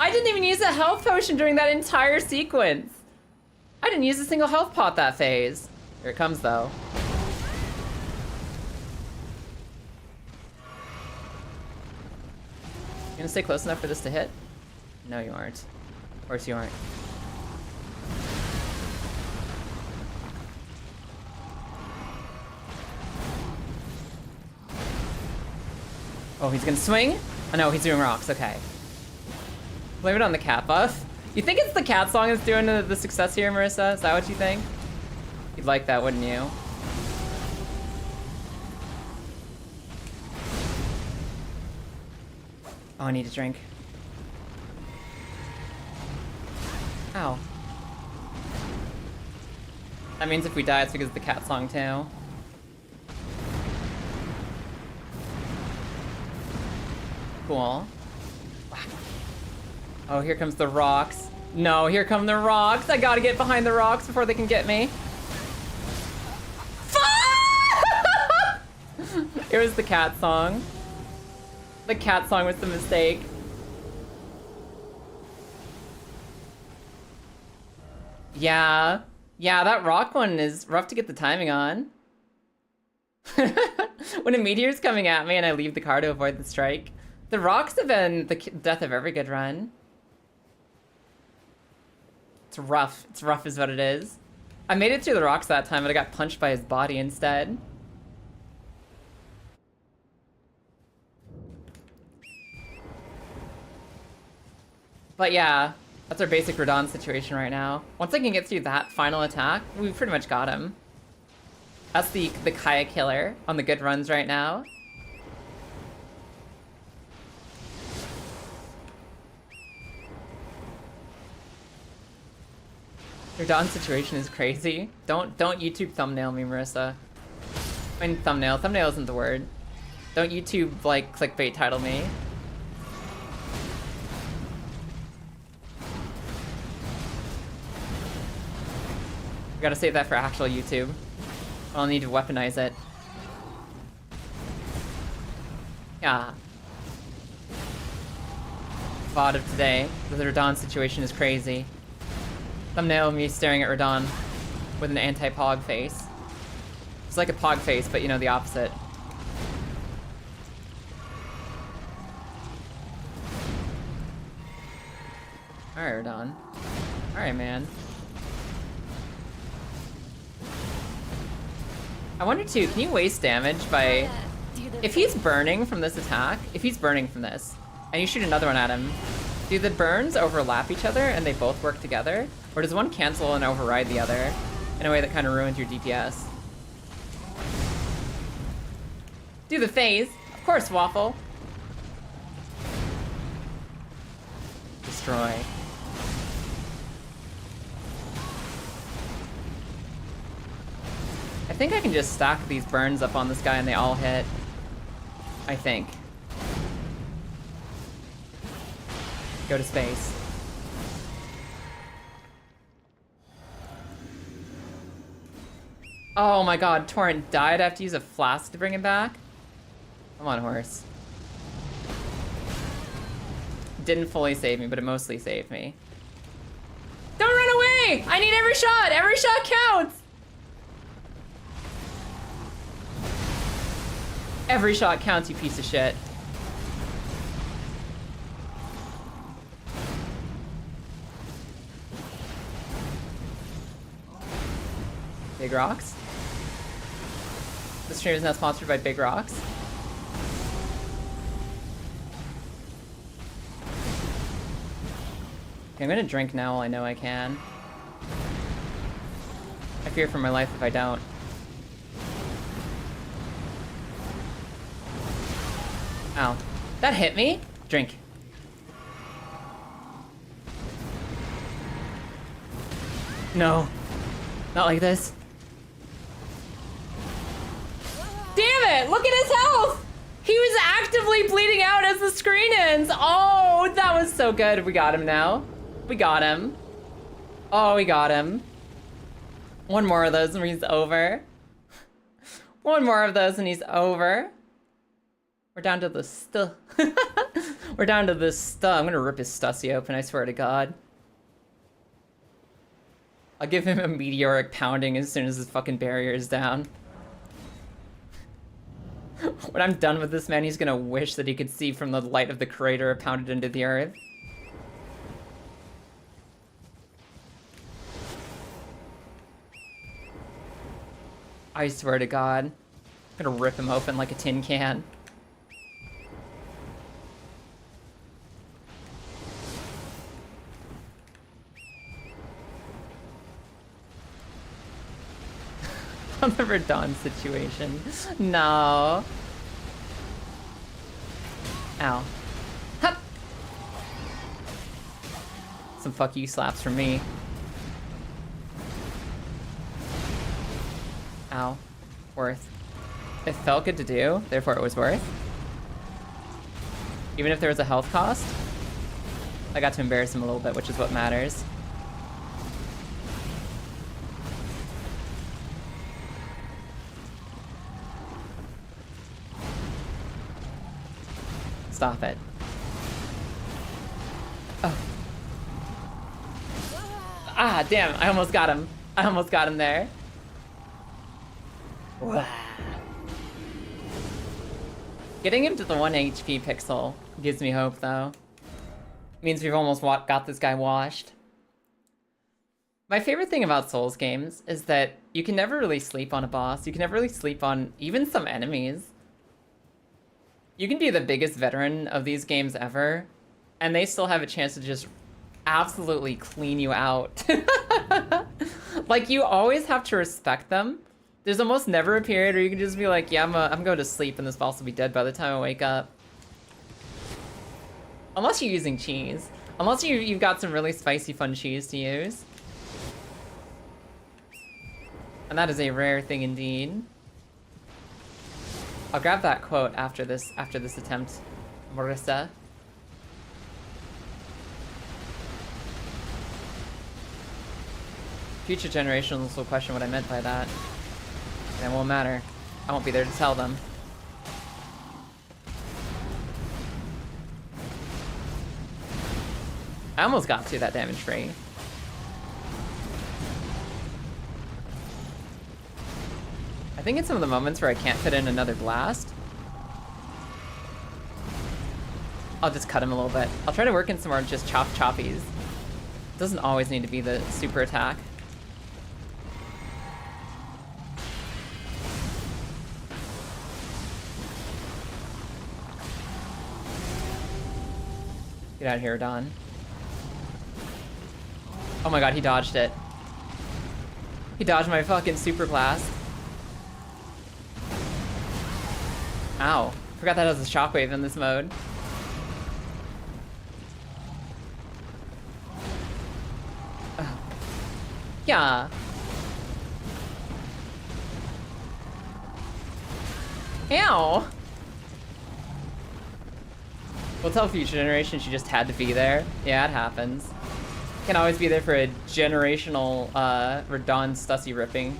I didn't even use a health potion during that entire sequence. I didn't use a single health pot that phase. Here it comes, though. You gonna stay close enough for this to hit? No, you aren't. Of course you aren't. Oh, he's gonna swing? Oh no, he's doing rocks, okay. Blame it on the cat buff. You think it's the cat song that's doing the success here, Marissa? Is that what you think? You'd like that, wouldn't you? Oh, I need a drink. Ow. That means if we die, it's because of the cat song, too. Cool. Oh, here comes the rocks. No, here come the rocks. I gotta get behind the rocks before they can get me. It was the cat song. The cat song was the mistake. Yeah. Yeah, that rock one is rough to get the timing on. When a meteor's coming at me and I leave the car to avoid the strike. The rocks have been the death of every good run. It's rough. It's rough is what it is. I made it through the rocks that time, but I got punched by his body instead. But yeah, that's our basic Radon situation right now. Once I can get through that final attack, we've pretty much got him. That's the Kaya killer on the good runs right now. Radon situation is crazy. Don't YouTube thumbnail me, Marissa. I mean thumbnail. Thumbnail isn't the word. Don't YouTube like clickbait title me. We gotta save that for actual YouTube. I'll need to weaponize it. Yeah. VOD of today. The Radon situation is crazy. Thumbnail of me staring at Radon with an anti-pog face. It's like a pog face, but you know, the opposite. Alright, Radon. Alright, man. I wonder too, can you waste damage by... If he's burning from this attack, if he's burning from this, and you shoot another one at him, do the burns overlap each other and they both work together? Or does one cancel and override the other in a way that kind of ruins your DPS? Do the phase. Of course, Waffle. Destroy. I think I can just stack these burns up on this guy and they all hit. I think. Go to space. Oh my god, Torrent died. I have to use a flask to bring him back? Come on, horse. Didn't fully save me, but it mostly saved me. Don't run away! I need every shot! Every shot counts! Every shot counts, you piece of shit. Big Rocks? The stream is now sponsored by Big Rocks. Okay, I'm gonna drink now while I know I can. I fear for my life if I don't. Ow. That hit me? Drink. No. Not like this. Damn it! Look at his health! He was actively bleeding out as the screen ends! Oh, that was so good. We got him now. We got him. Oh, we got him. One more of those and he's over. One more of those and he's over. We're down to the We're down to the I'm gonna rip his stussy open, I swear to God. I'll give him a meteoric pounding as soon as his fucking barrier is down. When I'm done with this man, he's gonna wish that he could see from the light of the crater pounded into the earth. I swear to God. I'm gonna rip him open like a tin can. On the Radon situation. No. Ow. Hup. Some fuck you slaps from me. Ow. Worth. It felt good to do, therefore it was worth. Even if there was a health cost, I got to embarrass him a little bit, which is what matters. Stop it. Oh. Ah, damn, I almost got him. I almost got him there. Wow. Getting him to the 1 HP pixel gives me hope, though. Means we've almost got this guy washed. My favorite thing about Souls games is that you can never really sleep on a boss. You can never really sleep on even some enemies. You can be the biggest veteran of these games ever, and they still have a chance to just absolutely clean you out. Like, you always have to respect them. There's almost never a period where you can just be like, yeah, I'm going to sleep and this boss will be dead by the time I wake up. Unless you're using cheese. Unless you've got some really spicy fun cheese to use. And that is a rare thing indeed. I'll grab that quote after this attempt, Marissa. Future generations will question what I meant by that. And it won't matter. I won't be there to tell them. I almost got to that damage free. I think in some of the moments where I can't fit in another blast, I'll just cut him a little bit. I'll try to work in some more just choppies. It doesn't always need to be the super attack. Get out of here, Don. Oh my god, he dodged it. He dodged my fucking super blast. Ow. Forgot that has a shockwave in this mode. Oh. Yeah. Ow. We'll tell future generations she just had to be there. Yeah, it happens. Can always be there for a generational Radon Stussy ripping.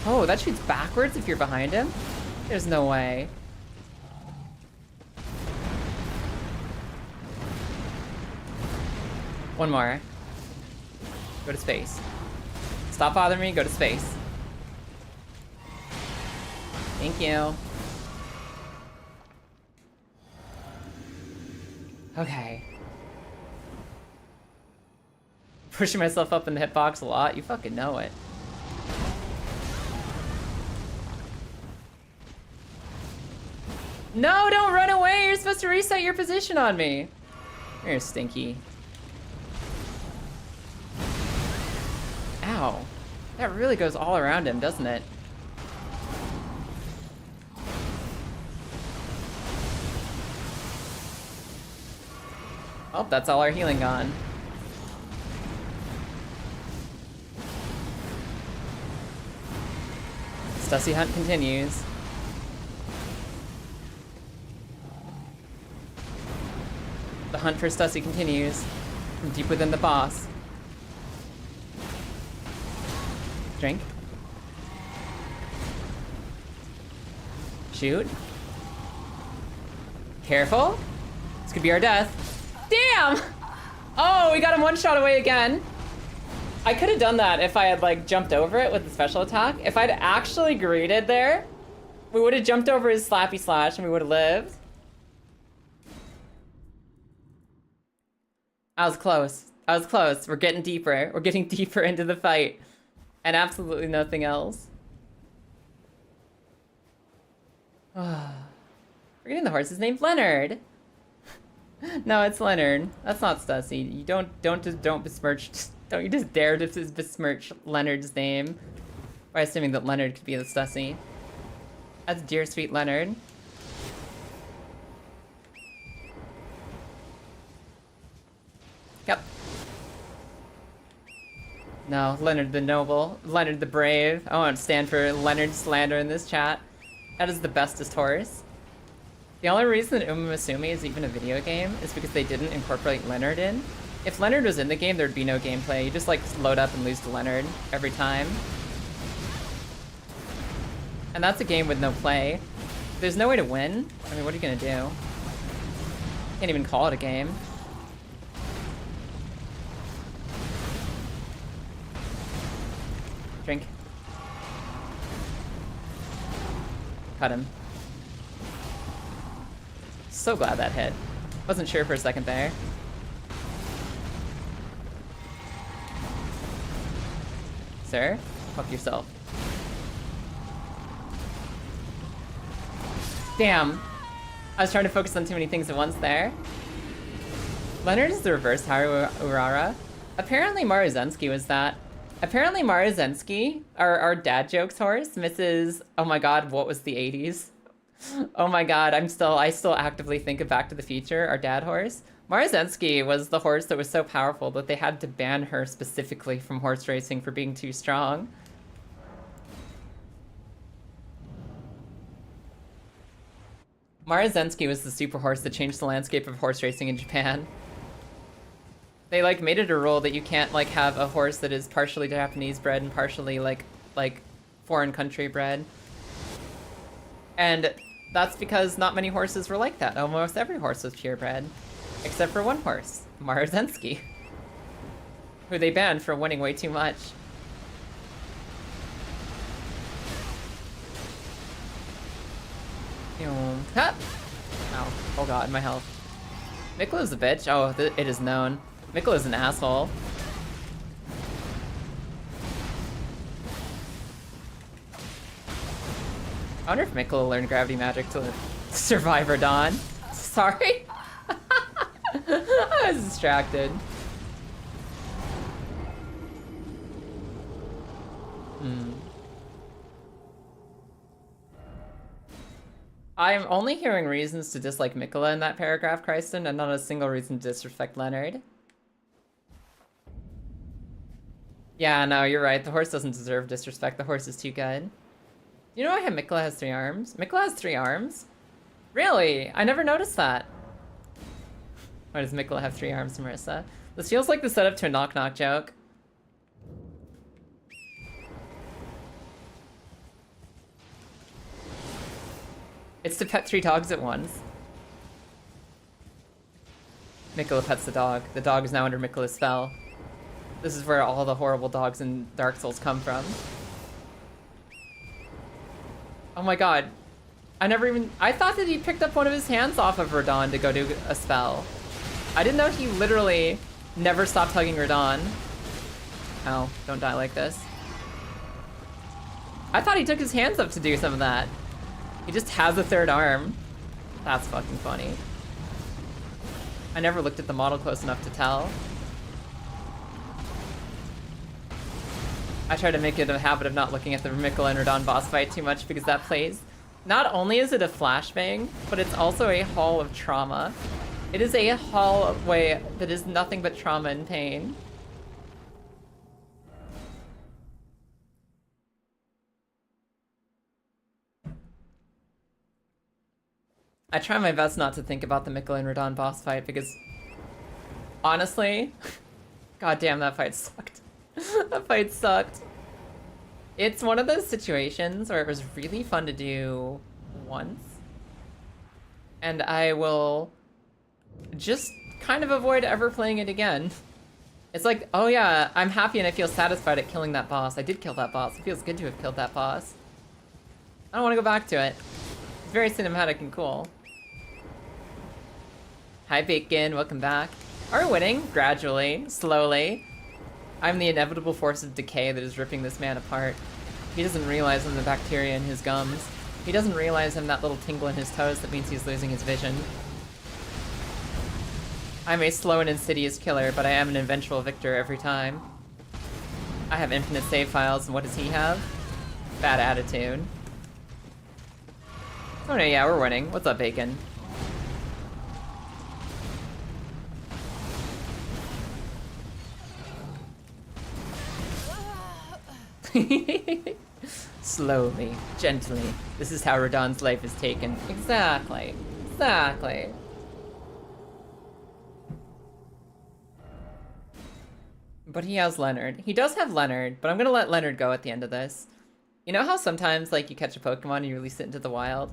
Oh, that shoots backwards if you're behind him? There's no way. One more. Go to space. Stop bothering me, go to space. Thank you. Okay. Pushing myself up in the hitbox a lot, you fucking know it. No, don't run away! You're supposed to reset your position on me! You're stinky. Ow. That really goes all around him, doesn't it? Oh, that's all our healing gone. Stussy hunt continues. The hunt for Stussy continues from deep within the boss. Drink. Shoot. Careful. This could be our death. Damn! Oh, we got him one shot away again. I could have done that if I had like jumped over it with the special attack. If I'd actually greeted there, we would have jumped over his slappy slash and we would have lived. I was close. I was close. We're getting deeper. We're getting deeper into the fight. And absolutely nothing else. Forgetting the horse's name's Leonard. No, it's Leonard. That's not Stussy. You don't besmirch. Don't you just dare to besmirch Leonard's name by assuming that Leonard could be the Stussy. That's dear sweet Leonard. No, Leonard the Noble. Leonard the Brave. I won't stand for Leonard slander in this chat. That is the bestest horse. The only reason that Uma Musume is even a video game is because they didn't incorporate Leonard in. If Leonard was in the game, there'd be no gameplay. You just like load up and lose to Leonard every time. And that's a game with no play. There's no way to win. I mean, what are you gonna do? Can't even call it a game. Drink. Cut him. So glad that hit. Wasn't sure for a second there. Sir, fuck yourself. Damn. I was trying to focus on too many things at once there. Leonard is the reverse Haru Urara. Apparently Maruzensky was that. Apparently Maruzensky, our dad jokes horse, Mrs. Oh my god, what was the 80s? Oh my god, I still actively think of Back to the Future, our dad horse. Maruzensky was the horse that was so powerful that they had to ban her specifically from horse racing for being too strong. Maruzensky was the super horse that changed the landscape of horse racing in Japan. They like made it a rule that you can't like have a horse that is partially Japanese bred and partially like foreign country bred. And that's because not many horses were like that. Almost every horse was purebred. Except for one horse, Maruzensky, who they banned for winning way too much. Ha! Ow. Oh god, my health. Miklow's a bitch. Oh, it is known. Miklow's an asshole. I wonder if Miklow learned gravity magic to survive Radon. Sorry? I was distracted. I'm only hearing reasons to dislike Mikola in that paragraph, Kristen, and not a single reason to disrespect Leonard. Yeah, no, you're right. The horse doesn't deserve disrespect. The horse is too good. You know why Mikola has 3 arms? Mikola has 3 arms? Really? I never noticed that. Why does Mikola have 3 arms, Marissa? This feels like the setup to a knock-knock joke. It's to pet 3 dogs at once. Mikola pets the dog. The dog is now under Mikola's spell. This is where all the horrible dogs in Dark Souls come from. Oh my god. I thought that he picked up one of his hands off of Radon to go do a spell. I didn't know he literally never stopped hugging Radon. Oh, don't die like this. I thought he took his hands up to do some of that. He just has a 3rd arm. That's fucking funny. I never looked at the model close enough to tell. I try to make it a habit of not looking at the Mikola and Radon boss fight too much because that plays. Not only is it a flashbang, but it's also a hall of trauma. It is a hallway that is nothing but trauma and pain. I try my best not to think about the Mikola and Radon boss fight because, honestly, goddamn, that fight sucked. That fight sucked. It's one of those situations where it was really fun to do once, and I will just kind of avoid ever playing it again. It's like, oh yeah, I'm happy and I feel satisfied at killing that boss. I did kill that boss. It feels good to have killed that boss. I don't want to go back to it. It's very cinematic and cool. Hi Bacon, welcome back. Are we winning? Gradually, slowly. I'm the inevitable force of decay that is ripping this man apart. He doesn't realize I'm the bacteria in his gums. He doesn't realize I'm that little tingle in his toes that means he's losing his vision. I'm a slow and insidious killer, but I am an eventual victor every time. I have infinite save files, and what does he have? Bad attitude. Oh no, yeah, we're winning. What's up, Bacon? Slowly, gently. This is how Radon's life is taken. Exactly. Exactly. But he has Leonard. He does have Leonard, but I'm gonna let Leonard go at the end of this. You know how sometimes, like, you catch a Pokemon and you release it into the wild?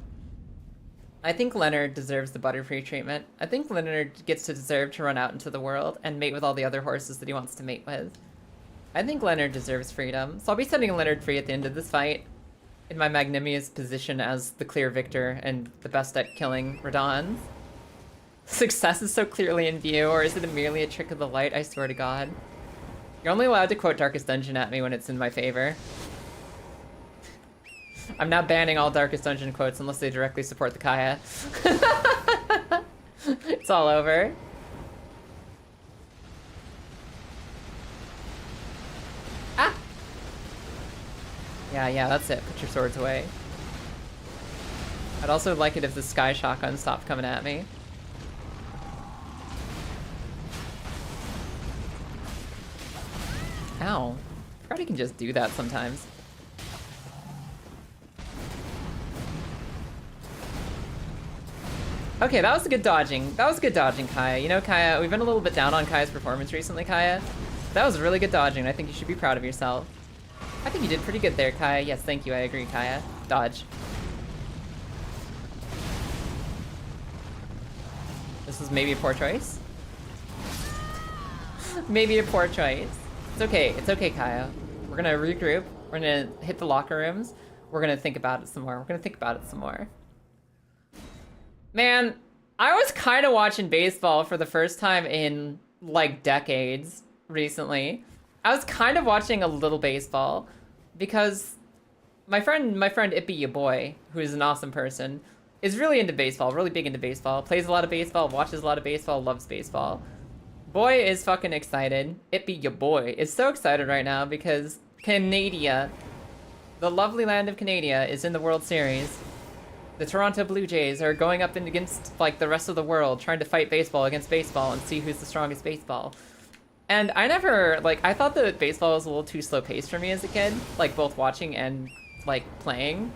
I think Leonard deserves the Butterfree treatment. I think Leonard gets to deserve to run out into the world and mate with all the other horses that he wants to mate with. I think Leonard deserves freedom, so I'll be setting Leonard free at the end of this fight in my magnanimous position as the clear victor and the best at killing Radons. Success is so clearly in view, or is it merely a trick of the light? I swear to God. You're only allowed to quote Darkest Dungeon at me when it's in my favor. I'm now banning all Darkest Dungeon quotes unless they directly support the Kaya. It's all over. Ah! Yeah, that's it. Put your swords away. I'd also like it if the Sky Shotgun stopped coming at me. Ow. I forgot he can just do that sometimes. Okay, that was good dodging. That was good dodging, Kaya. You know, Kaya, we've been a little bit down on Kaya's performance recently, Kaya. That was really good dodging. I think you should be proud of yourself. I think you did pretty good there, Kaya. Yes, thank you. I agree, Kaya. Dodge. This was maybe a poor choice. Maybe a poor choice. It's okay. It's okay, Kaya. We're gonna regroup. We're gonna hit the locker rooms. We're gonna think about it some more. We're gonna think about it some more. Man, I was kind of watching baseball for the first time in, like, decades recently. I was kind of watching a little baseball because my friend Ippy ya boy, who is an awesome person, is really into baseball, really big into baseball, plays a lot of baseball, watches a lot of baseball, loves baseball. Boy is fucking excited. Ippy ya boy is so excited right now because Canada, the lovely land of Canada, is in the World Series. The Toronto Blue Jays are going up against, like, the rest of the world, trying to fight baseball against baseball and see who's the strongest baseball. And I never, like, I thought that baseball was a little too slow-paced for me as a kid, like, both watching and, like, playing.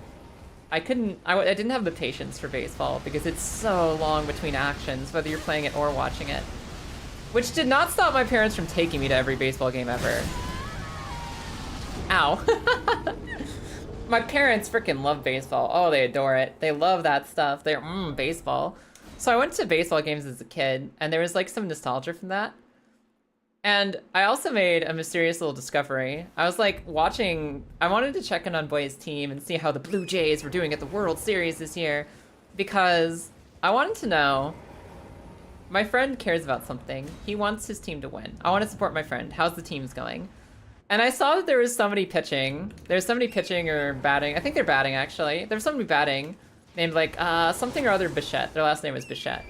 I didn't have the patience for baseball because it's so long between actions, whether you're playing it or watching it. Which did not stop my parents from taking me to every baseball game ever. Ow. My parents freaking love baseball. Oh, they adore it. They love that stuff. They're, baseball. So I went to baseball games as a kid, and there was, like, some nostalgia from that. And I also made a mysterious little discovery. I was, like, watching... I wanted to check in on Boy's team and see how the Blue Jays were doing at the World Series this year, because I wanted to know... My friend cares about something. He wants his team to win. I want to support my friend. How's the teams going? And I saw that there was somebody pitching. There's somebody pitching or batting. I think they're batting, actually. There's somebody batting named, like, something or other Bichette. Their last name was Bichette.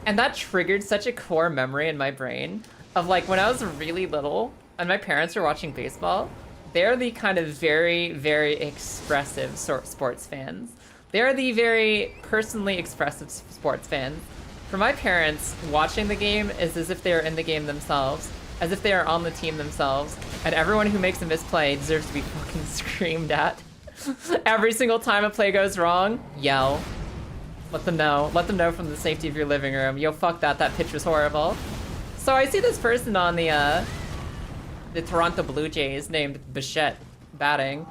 And that triggered such a core memory in my brain of, like, when I was really little and my parents were watching baseball, they're the kind of very, very expressive sports fans. They're the very personally expressive sports fans. For my parents, watching the game is as if they're in the game themselves, as if they are on the team themselves, and everyone who makes a misplay deserves to be fucking screamed at. Every single time a play goes wrong, yell. Let them know. Let them know from the safety of your living room. Yo, fuck that. That pitch was horrible. So I see this person on the Toronto Blue Jays named Bichette batting,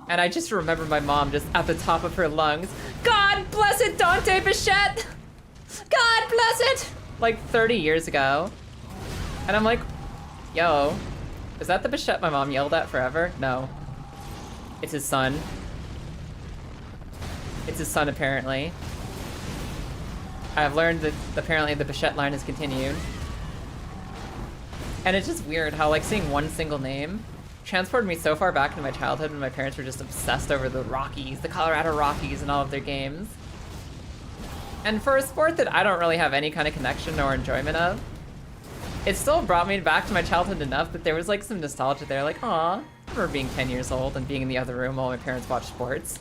and I just remember my mom just at the top of her lungs, God bless it, Dante Bichette! God bless it! Like 30 years ago. And I'm like, yo, is that the Bichette my mom yelled at forever? No. It's his son. It's his son, apparently. I've learned that apparently the Bichette line has continued. And it's just weird how, like, seeing one single name transported me so far back into my childhood when my parents were just obsessed over the Rockies, the Colorado Rockies, and all of their games. And for a sport that I don't really have any kind of connection or enjoyment of, it still brought me back to my childhood enough that there was, like, some nostalgia there. Like, aw, I remember being 10 years old and being in the other room while my parents watched sports.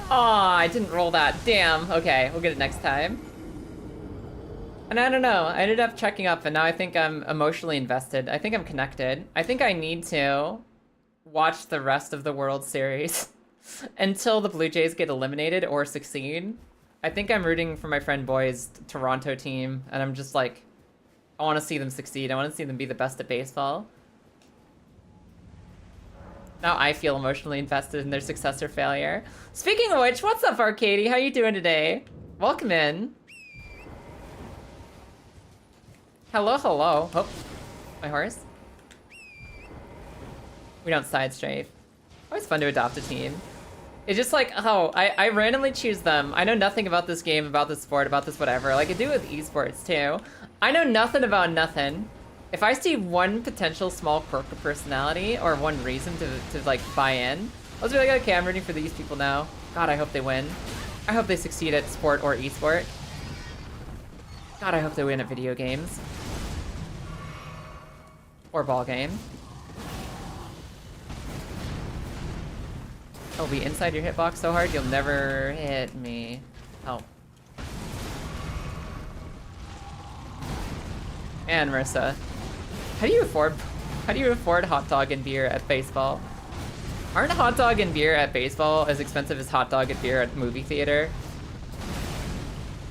Aw, I didn't roll that. Damn. Okay, we'll get it next time. And I don't know, I ended up checking up and now I think I'm emotionally invested. I think I'm connected. I think I need to watch the rest of the World Series until the Blue Jays get eliminated or succeed. I think I'm rooting for my friend Boy's Toronto team, and I'm just like, I want to see them succeed. I want to see them be the best at baseball. Now I feel emotionally invested in their success or failure. Speaking of which, what's up, Arcady? How you doing today? Welcome in. Hello, hello. Oh, my horse. We don't side strafe. Always fun to adopt a team. It's just like, oh, I randomly choose them. I know nothing about this game, about this sport, about this whatever. Like I do with esports too. I know nothing about nothing. If I see one potential small quirk of personality or one reason to like buy in, I was really like, okay, I'm rooting for these people now. God, I hope they win. I hope they succeed at sport or esport. God, I hope they win at video games. Or ball game. I'll be inside your hitbox so hard you'll never hit me. Help. And Marissa, how do you afford hot dog and beer at baseball? Aren't hot dog and beer at baseball as expensive as hot dog and beer at movie theater?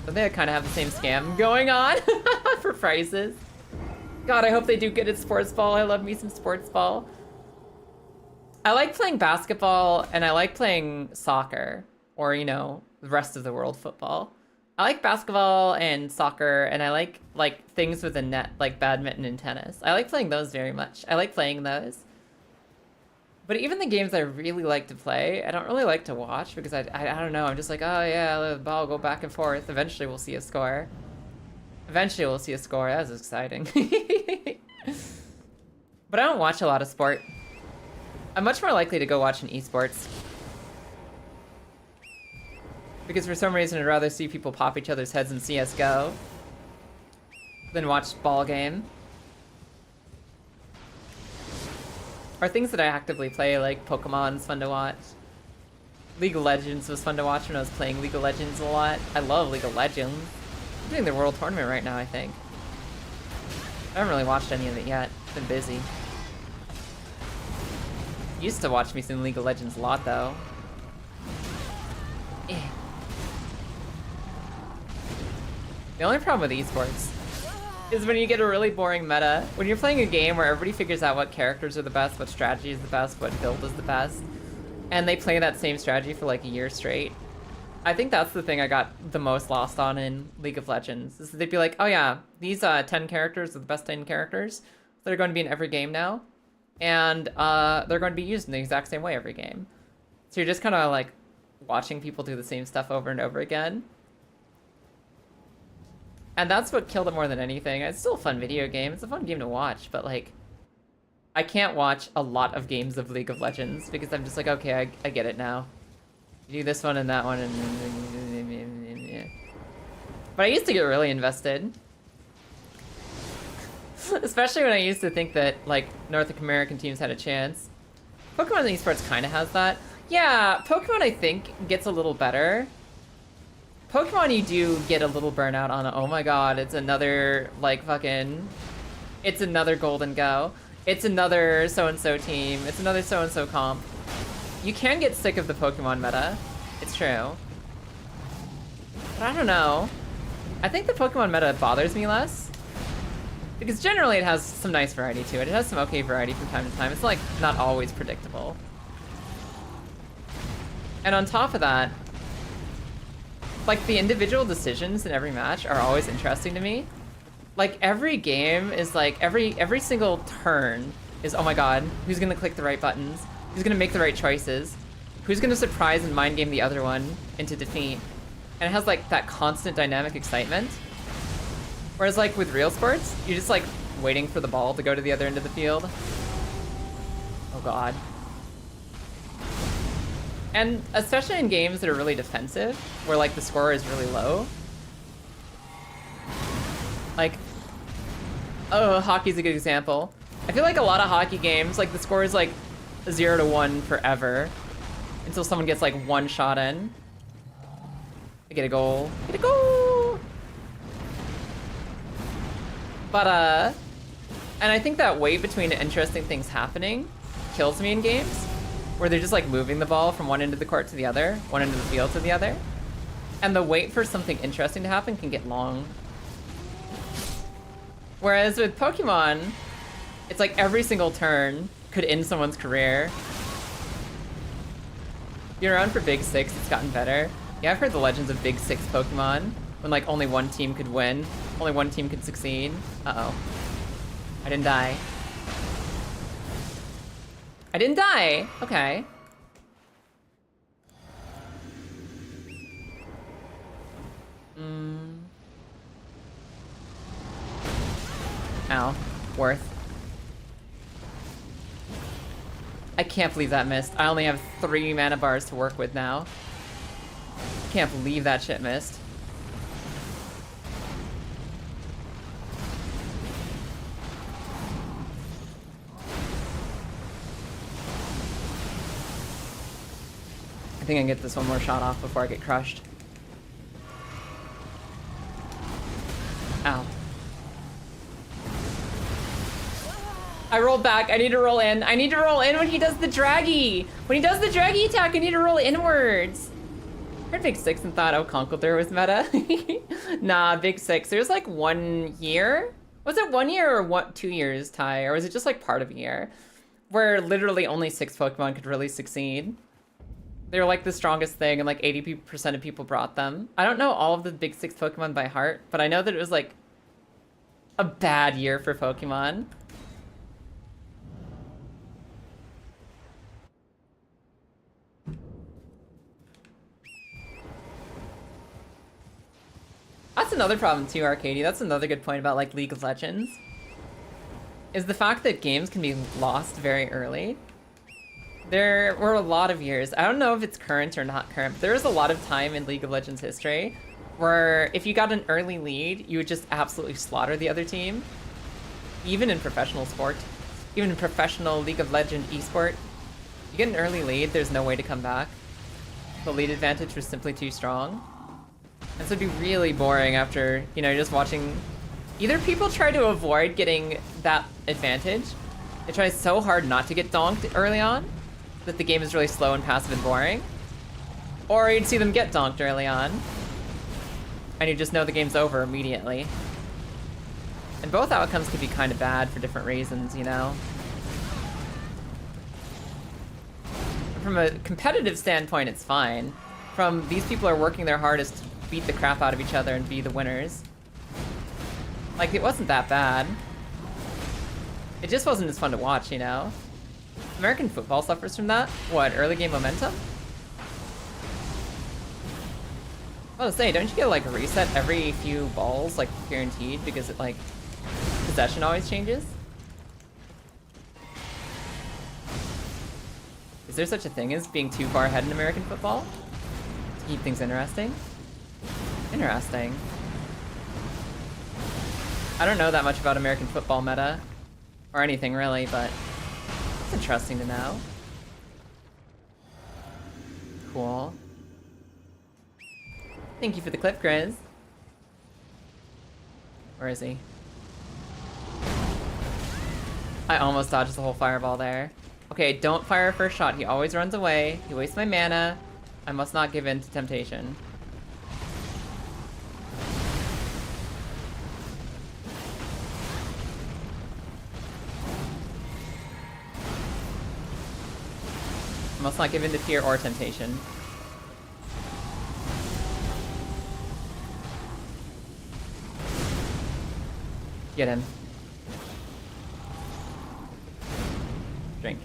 Don't they kind of have the same scam going on for prices? God, I hope they do good at sports ball. I love me some sports ball. I like playing basketball and I like playing soccer, or, you know, the rest of the world football. I like basketball and soccer, and I like things with a net, like badminton and tennis. I like playing those very much. I like playing those. But even the games I really like to play, I don't really like to watch because I don't know. I'm just like, oh yeah, let the ball go back and forth. Eventually we'll see a score. Eventually we'll see a score. That's exciting. But I don't watch a lot of sport. I'm much more likely to go watch an esports. Because for some reason I'd rather see people pop each other's heads in CSGO than watch ball game. Or things that I actively play, like Pokemon's fun to watch. League of Legends was fun to watch when I was playing League of Legends a lot. I love League of Legends. I'm doing the World Tournament right now, I think. I haven't really watched any of it yet. Been busy. Used to watch me some League of Legends a lot, though. Eh. The only problem with esports is when you get a really boring meta. When you're playing a game where everybody figures out what characters are the best, what strategy is the best, what build is the best, and they play that same strategy for like a year straight. I think that's the thing I got the most lost on in League of Legends, is that they'd be like, oh yeah, these 10 characters are the best 10 characters. They're going to be in every game now. And they're going to be used in the exact same way every game. So you're just kind of like watching people do the same stuff over and over again. And that's what killed it more than anything. It's still a fun video game. It's a fun game to watch, but like, I can't watch a lot of games of League of Legends because I'm just like, okay, I get it now. You do this one and that one and... But I used to get really invested. Especially when I used to think that, like, North American teams had a chance. Pokemon esports kind of has that. Yeah, Pokemon, I think, gets a little better. Pokemon, you do get a little burnout on, oh my god, it's another, like, fucking... It's another Golden Go. It's another so-and-so team. It's another so-and-so comp. You can get sick of the Pokemon meta. It's true. But I don't know. I think the Pokemon meta bothers me less. Because generally it has some nice variety to it. It has some okay variety from time to time. It's like not always predictable. And on top of that, like the individual decisions in every match are always interesting to me. Like every game is like, every single turn is, oh my god, who's gonna click the right buttons? Who's gonna make the right choices? Who's gonna surprise and mind game the other one into defeat? And it has like that constant dynamic excitement. Whereas like with real sports, you're just like waiting for the ball to go to the other end of the field. Oh god. And especially in games that are really defensive, where like the score is really low. Like, oh, hockey's a good example. I feel like a lot of hockey games, like the score is like 0-1 forever. Until someone gets like one shot in. They get a goal. Get a goal! But, and I think that wait between interesting things happening kills me in games, where they're just like moving the ball from one end of the court to the other, one end of the field to the other. And the wait for something interesting to happen can get long. Whereas with Pokemon, it's like every single turn could end someone's career. You're around for Big Six, it's gotten better. Yeah, I've heard the legends of Big Six Pokemon, when like only one team could win, only one team could succeed. Uh-oh. I didn't die. I didn't die! Okay. Ow. Worth. I can't believe that missed. I only have 3 mana bars to work with now. Can't believe that shit missed. I think I can get this one more shot off before I get crushed. Ow. I rolled back. I need to roll in. I need to roll in when he does the draggy. When he does the draggy attack, I need to roll inwards. I heard Big Six and thought, oh, Conkeldurr was meta. Nah, Big Six. There's like 1 year. Was it 1 year or what? 2 years, Ty? Or was it just like part of a year? Where literally only 6 Pokemon could really succeed. They were like the strongest thing and like 80% of people brought them. I don't know all of the Big Six Pokemon by heart, but I know that it was like a bad year for Pokemon. That's another problem too, Arcady. That's another good point about like League of Legends. Is the fact that games can be lost very early. There were a lot of years, I don't know if it's current or not current, but there was a lot of time in League of Legends history where if you got an early lead, you would just absolutely slaughter the other team. Even in professional sport, even in professional League of Legends esport, you get an early lead, there's no way to come back. The lead advantage was simply too strong. And so it'd be really boring after, you know, just watching. Either people try to avoid getting that advantage, they try so hard not to get donked early on, that the game is really slow and passive and boring. Or you'd see them get donked early on, and you just know the game's over immediately. And both outcomes could be kind of bad for different reasons, you know? From a competitive standpoint, it's fine. From these people are working their hardest to beat the crap out of each other and be the winners. Like, it wasn't that bad. It just wasn't as fun to watch, you know? American football suffers from that? What, early game momentum? I was say, don't you get like a reset every few balls, like guaranteed, because it like, possession always changes? Is there such a thing as being too far ahead in American football? To keep things interesting? Interesting. I don't know that much about American football meta, or anything really, but it's interesting to know. Cool. Thank you for the clip, Grizz. Where is he? I almost dodged the whole fireball there. Okay, don't fire a first shot. He always runs away. He wastes my mana. I must not give in to temptation. I must not give in to fear or temptation. Get him. Drink.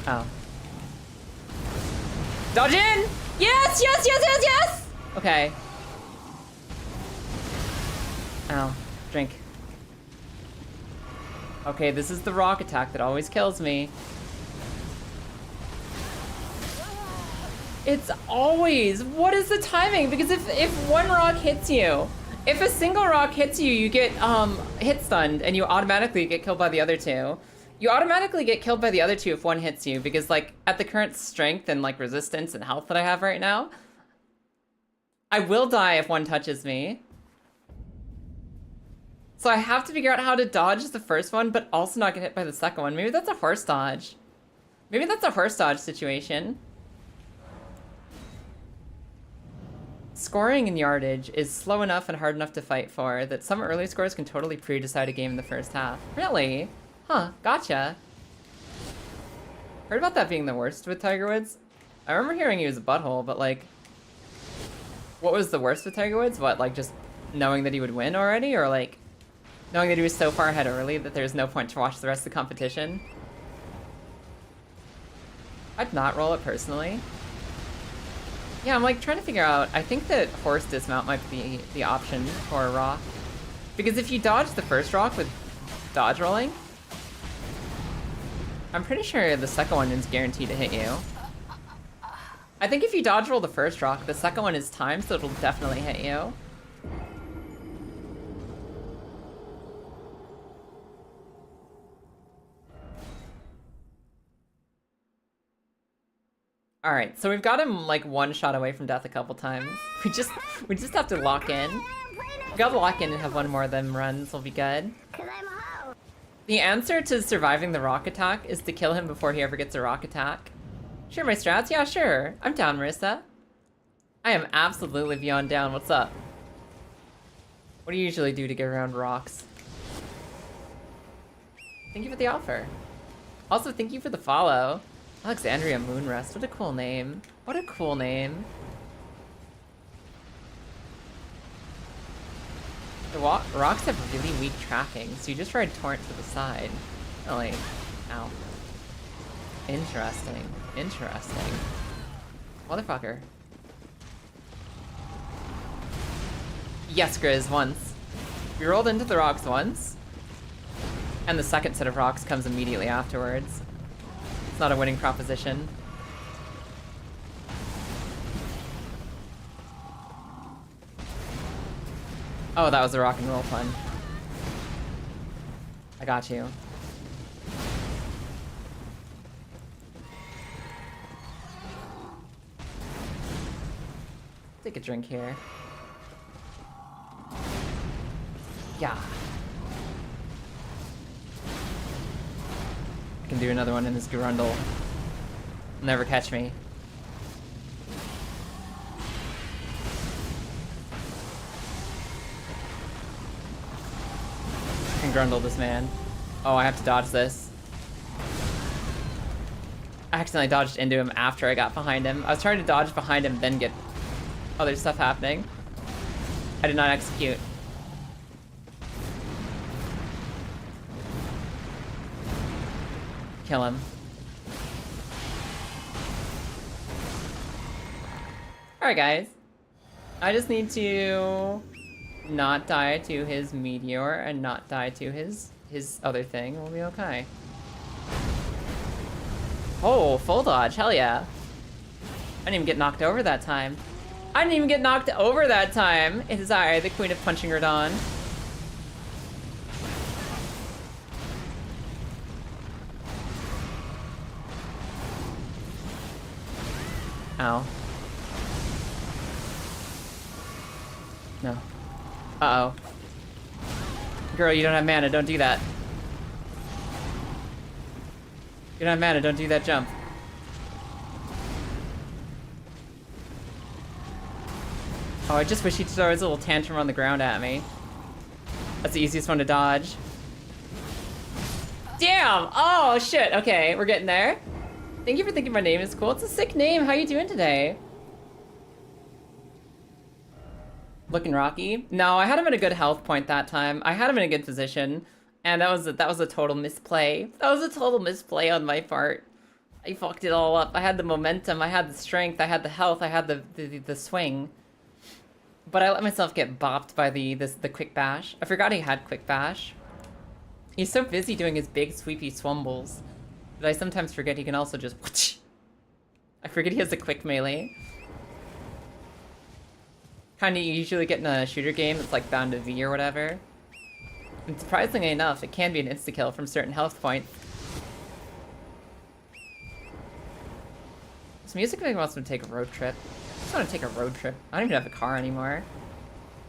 Oh. Dodge in! Yes, yes, yes, yes, yes! Okay. Ow. Drink. Okay, this is the rock attack that always kills me. It's always, what is the timing? Because if one rock hits you, if a single rock hits you, you get hit stunned and you automatically get killed by the other two. You automatically get killed by the other two if one hits you, because, like, at the current strength and, like, resistance and health that I have right now, I will die if one touches me. So I have to figure out how to dodge the first one, but also not get hit by the second one. Maybe that's a horse dodge. Maybe that's a horse dodge situation. Scoring in yardage is slow enough and hard enough to fight for that some early scores can totally pre-decide a game in the first half. Really? Huh, gotcha. Heard about that being the worst with Tiger Woods. I remember hearing he was a butthole, but like, what was the worst with Tiger Woods? What, like just knowing that he would win already? Or like, knowing that he was so far ahead early that there's no point to watch the rest of the competition? I'd not roll it personally. Yeah, I'm like trying to figure out, I think that horse dismount might be the option for a rock. Because if you dodge the first rock with dodge rolling, I'm pretty sure the second one is guaranteed to hit you. I think if you dodge roll the first rock, the second one is timed, so it'll definitely hit you. All right, so we've got him like one shot away from death a couple times. We just have to lock in. We gotta lock in and have one more of them runs will be good. The answer to surviving the rock attack is to kill him before he ever gets a rock attack. Sure, my strats? Yeah, sure. I'm down, Marissa. I am absolutely beyond down. What's up? What do you usually do to get around rocks? Thank you for the offer. Also, thank you for the follow. Alexandria Moonrest, what a cool name. What a cool name. The rocks have really weak tracking, so you just ride Torrent to the side. Really? Ow. Interesting. Interesting. Motherfucker. Yes, Grizz, once. We rolled into the rocks once, and the second set of rocks comes immediately afterwards. It's not a winning proposition. Oh, that was a rock and roll fun. I got you. Take a drink here. Yeah. I can do another one in this Grundle. Never catch me. I can Grundle this man. Oh, I have to dodge this. I accidentally dodged into him after I got behind him. I was trying to dodge behind him, then get other stuff happening. I did not execute. Kill him. Alright, guys. I just need to not die to his meteor and not die to his other thing. We'll be okay. Oh, full dodge. Hell yeah. I didn't even get knocked over that time. I didn't even get knocked over that time. It is I, the Queen of Punching Her Dawn. Ow. No. Uh-oh. Girl, you don't have mana, don't do that. You don't have mana, don't do that jump. Oh, I just wish he'd throw his little tantrum on the ground at me. That's the easiest one to dodge. Damn! Oh, shit. Okay, we're getting there. Thank you for thinking my name is cool. It's a sick name. How you doing today? Looking rocky? No, I had him at a good health point that time. I had him in a good position, and that was a total misplay. That was a total misplay on my part. I fucked it all up. I had the momentum, I had the strength, I had the health, I had the swing. But I let myself get bopped by the quick bash. I forgot he had quick bash. He's so busy doing his big sweepy swumbles that I sometimes forget he can also just whoosh. I forget he has a quick melee. Kinda usually get in a shooter game that's like bound to V or whatever. And surprisingly enough, it can be an insta-kill from certain health points. This music makes me want to take a road trip. I just want to take a road trip. I don't even have a car anymore.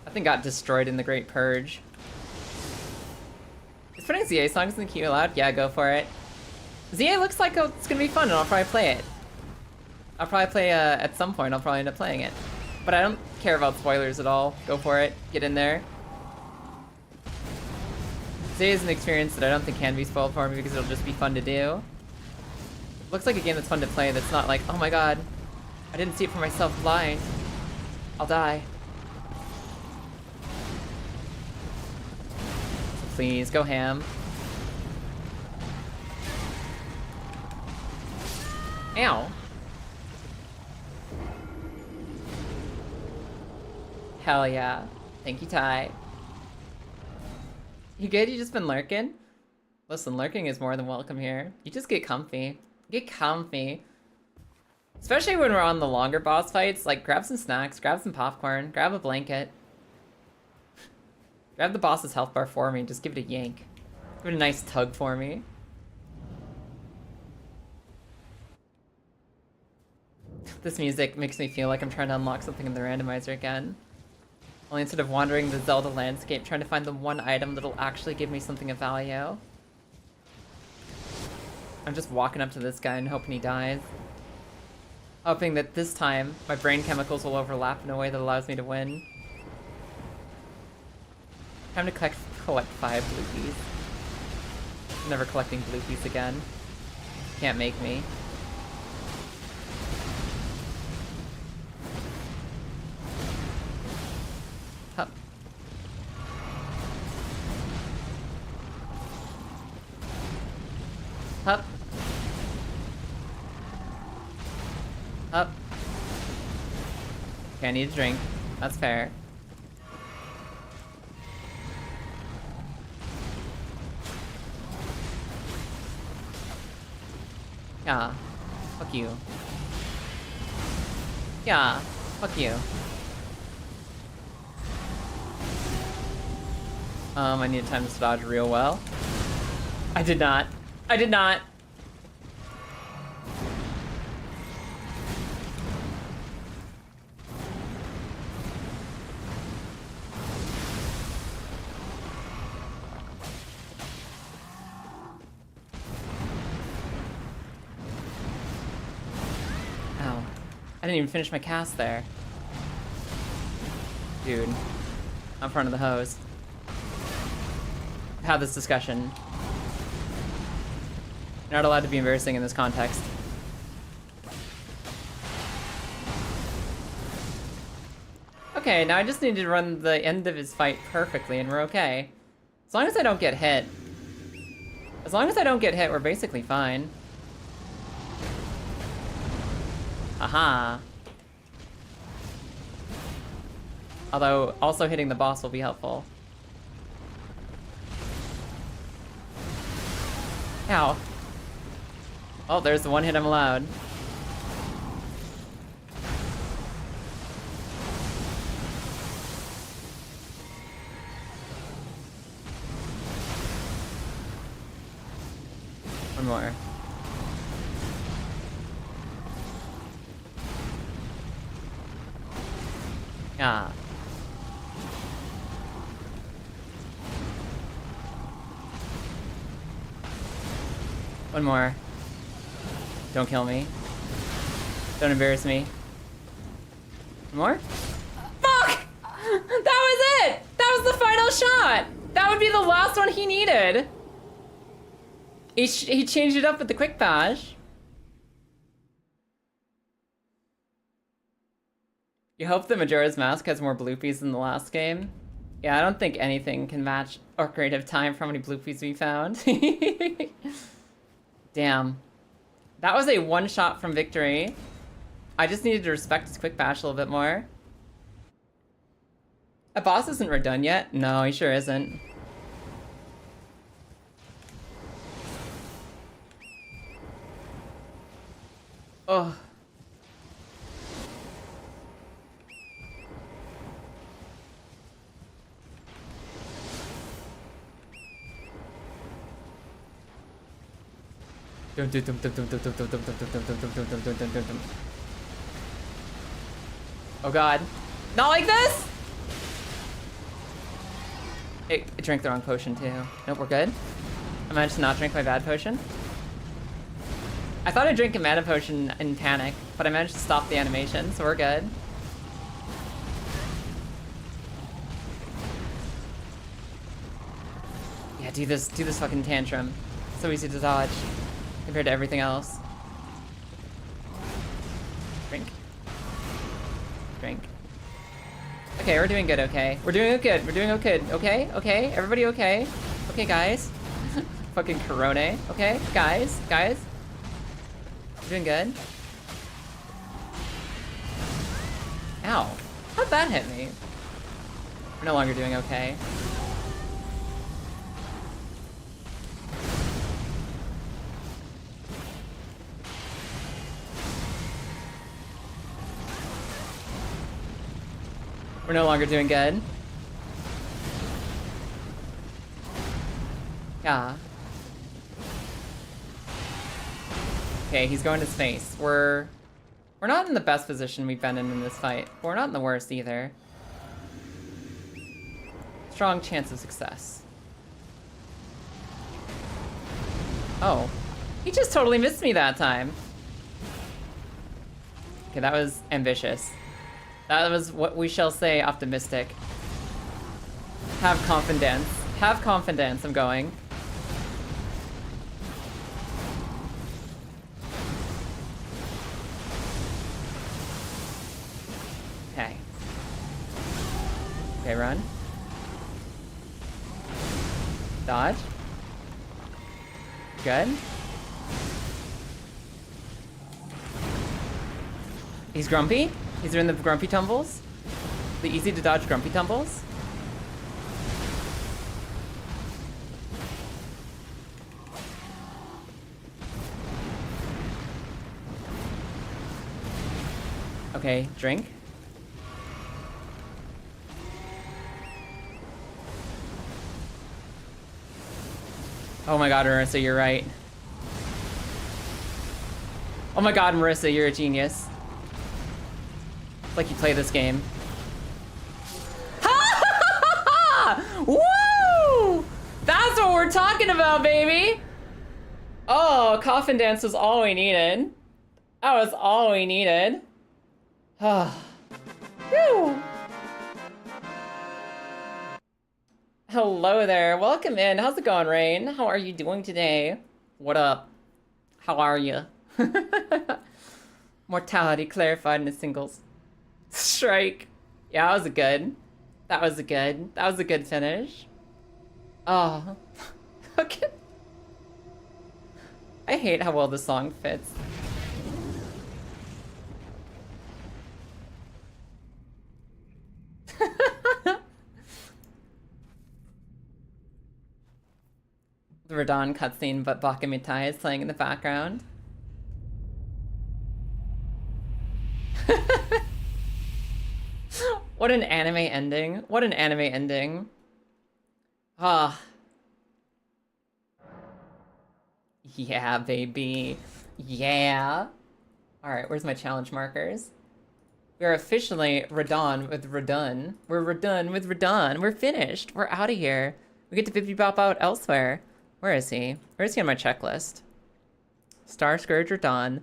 That thing got destroyed in the Great Purge. Is putting ZA songs in the queue allowed? Yeah, go for it. ZA looks like it's gonna be fun and I'll probably play it. I'll probably play at some point, I'll probably end up playing it. But I don't care about spoilers at all. Go for it, get in there. ZA is an experience that I don't think can be spoiled for me because it'll just be fun to do. Looks like a game that's fun to play that's not like, oh my god, I didn't see it for myself blind. I'll die. Please, go ham. Ow. Hell yeah. Thank you, Ty. You good? You just been lurking? Listen, lurking is more than welcome here. You just get comfy. Get comfy. Especially when we're on the longer boss fights, like grab some snacks, grab some popcorn, grab a blanket. Grab the boss's health bar for me, just give it a yank. Give it a nice tug for me. This music makes me feel like I'm trying to unlock something in the randomizer again. Only instead of wandering the Zelda landscape, trying to find the one item that'll actually give me something of value. I'm just walking up to this guy and hoping he dies. Hoping that this time, my brain chemicals will overlap in a way that allows me to win. Time to collect 5 bloopies. I'm never collecting bloopies again. Can't make me. Hup. Hup. Hup. Okay, I need a drink. That's fair. Yeah. Fuck you. Yeah. Fuck you. I need time to dodge real well. I did not. I did not. I didn't even finish my cast there. Dude, I'm in front of the hose. I've had this discussion. You're not allowed to be embarrassing in this context. Okay, now I just need to run the end of his fight perfectly and we're okay. As long as I don't get hit. As long as I don't get hit, we're basically fine. Aha. Although, also hitting the boss will be helpful. Ow. Oh, there's the one hit I'm allowed. One more. Yeah. One more. Don't kill me. Don't embarrass me. One more? Fuck! That was it! That was the final shot! That would be the last one he needed. He changed it up with the quick bash. You hope the Majora's Mask has more bloopies than the last game? Yeah, I don't think anything can match Ocarina of Time for how many bloopies we found. Damn. That was a one shot from victory. I just needed to respect his quick bash a little bit more. A boss isn't done yet? No, he sure isn't. Oh. Oh god. Not like this! It drank the wrong potion too. Nope, we're good. I managed to not drink my bad potion. I thought I drank a mana potion in panic, but I managed to stop the animation, so we're good. Yeah, do this fucking tantrum. So easy to dodge compared to everything else. Drink. Drink. Okay, we're doing good, okay. We're doing good, we're doing good, okay? Okay, everybody okay? Okay, guys. Fucking Corona, okay? Guys. We're doing good. Ow. How'd that hit me? We're no longer doing okay. We're no longer doing good. Yeah. Okay, he's going to space. We're not in the best position we've been in this fight, but we're not in the worst either. Strong chance of success. Oh. He just totally missed me that time. Okay, that was ambitious. That was what we shall say optimistic. Have confidence. Have confidence, I'm going. Okay. Okay, run. Dodge. Good. He's grumpy. He's doing the grumpy tumbles. The easy to dodge grumpy tumbles. Okay, drink. Oh my god, Marissa, you're right. Oh my god, Marissa, you're a genius. It's like you play this game. Woo! That's what we're talking about, baby! Oh, coffin dance was all we needed. That was all we needed. Whew. Hello there, welcome in. How's it going, Rain? How are you doing today? What up? How are you? Mortality clarified in a singles strike. Yeah, that was a good. That was a good finish. Oh. Okay. I hate how well the song fits. The Radon cutscene, but Bakamitai is playing in the background. What an anime ending. What an anime ending. Ah. Yeah, baby. Yeah. Alright, where's my challenge markers? We are officially Radon with Radon. We're Radon with Radon. We're finished. We're out of here. We get to bippy bop out elsewhere. Where is he? Where is he on my checklist? Star Scourge Radon.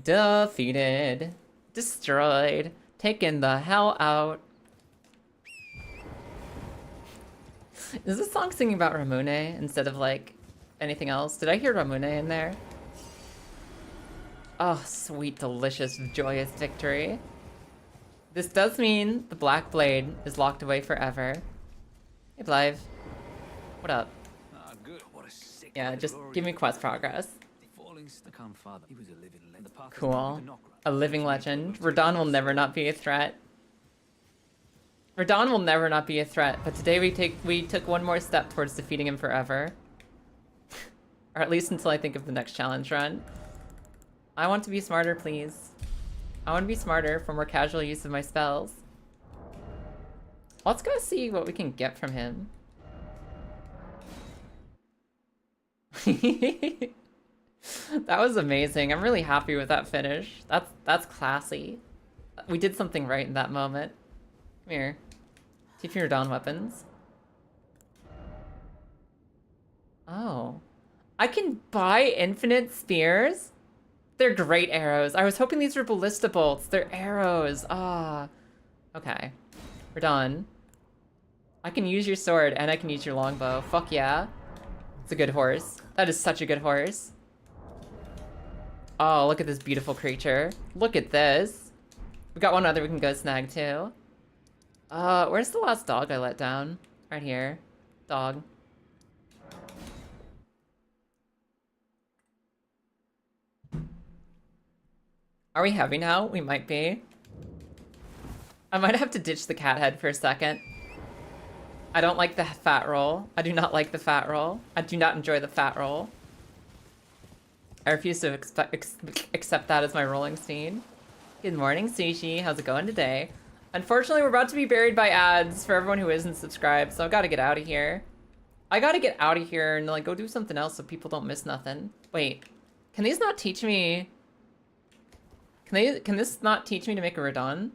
Defeated. Destroyed. Taken the hell out. Is this song singing about Ramune instead of like anything else? Did I hear Ramune in there? Oh, sweet, delicious, joyous victory. This does mean the Black Blade is locked away forever. Hey, Blythe. What up? Good. What a sick Yeah, just give me quest progress. He was a living legend. The path is Cool. probably the knock right. A living legend. Radon will never not be a threat. Radon will never not be a threat, but today we took one more step towards defeating him forever. Or at least until I think of the next challenge run. I want to be smarter, please. I want to be smarter for more casual use of my spells. Let's go see what we can get from him. That was amazing. I'm really happy with that finish. That's classy. We did something right in that moment. Come here. See if you're down weapons. Oh. I can buy infinite spears? They're great arrows. I was hoping these were ballista bolts. They're arrows. Ah. Okay. We're done. I can use your sword and I can use your longbow. Fuck yeah. It's a good horse. That is such a good horse. Oh, look at this beautiful creature. Look at this. We got one other we can go snag too. Where's the last dog I let down? Right here. Dog. Are we heavy now? We might be. I might have to ditch the cat head for a second. I don't like the fat roll. I do not like the fat roll. I do not enjoy the fat roll. I refuse to accept that as my rolling scene. Good morning, Sushi. How's it going today? Unfortunately, we're about to be buried by ads for everyone who isn't subscribed, so I've got to get out of here. I got to get out of here and like go do something else so people don't miss nothing. Wait, can these not teach me? Can this not teach me to make a Radon?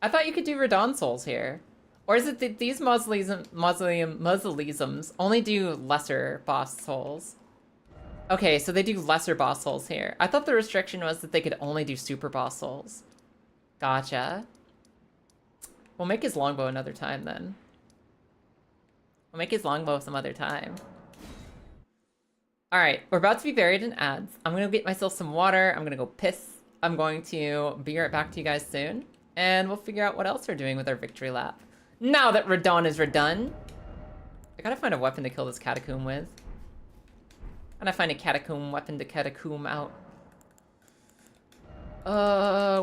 I thought you could do Radon souls here. Or is it that these mausoleums only do lesser boss souls? Okay, so they do lesser boss souls here. I thought the restriction was that they could only do super boss souls. Gotcha. We'll make his longbow another time then. We'll make his longbow some other time. Alright, we're about to be buried in ads. I'm gonna get myself some water. I'm gonna go piss. I'm going to be right back to you guys soon. And we'll figure out what else we're doing with our victory lap. Now that Radon is redone. I gotta find a weapon to kill this catacomb with. And I find a catacomb weapon to catacomb out.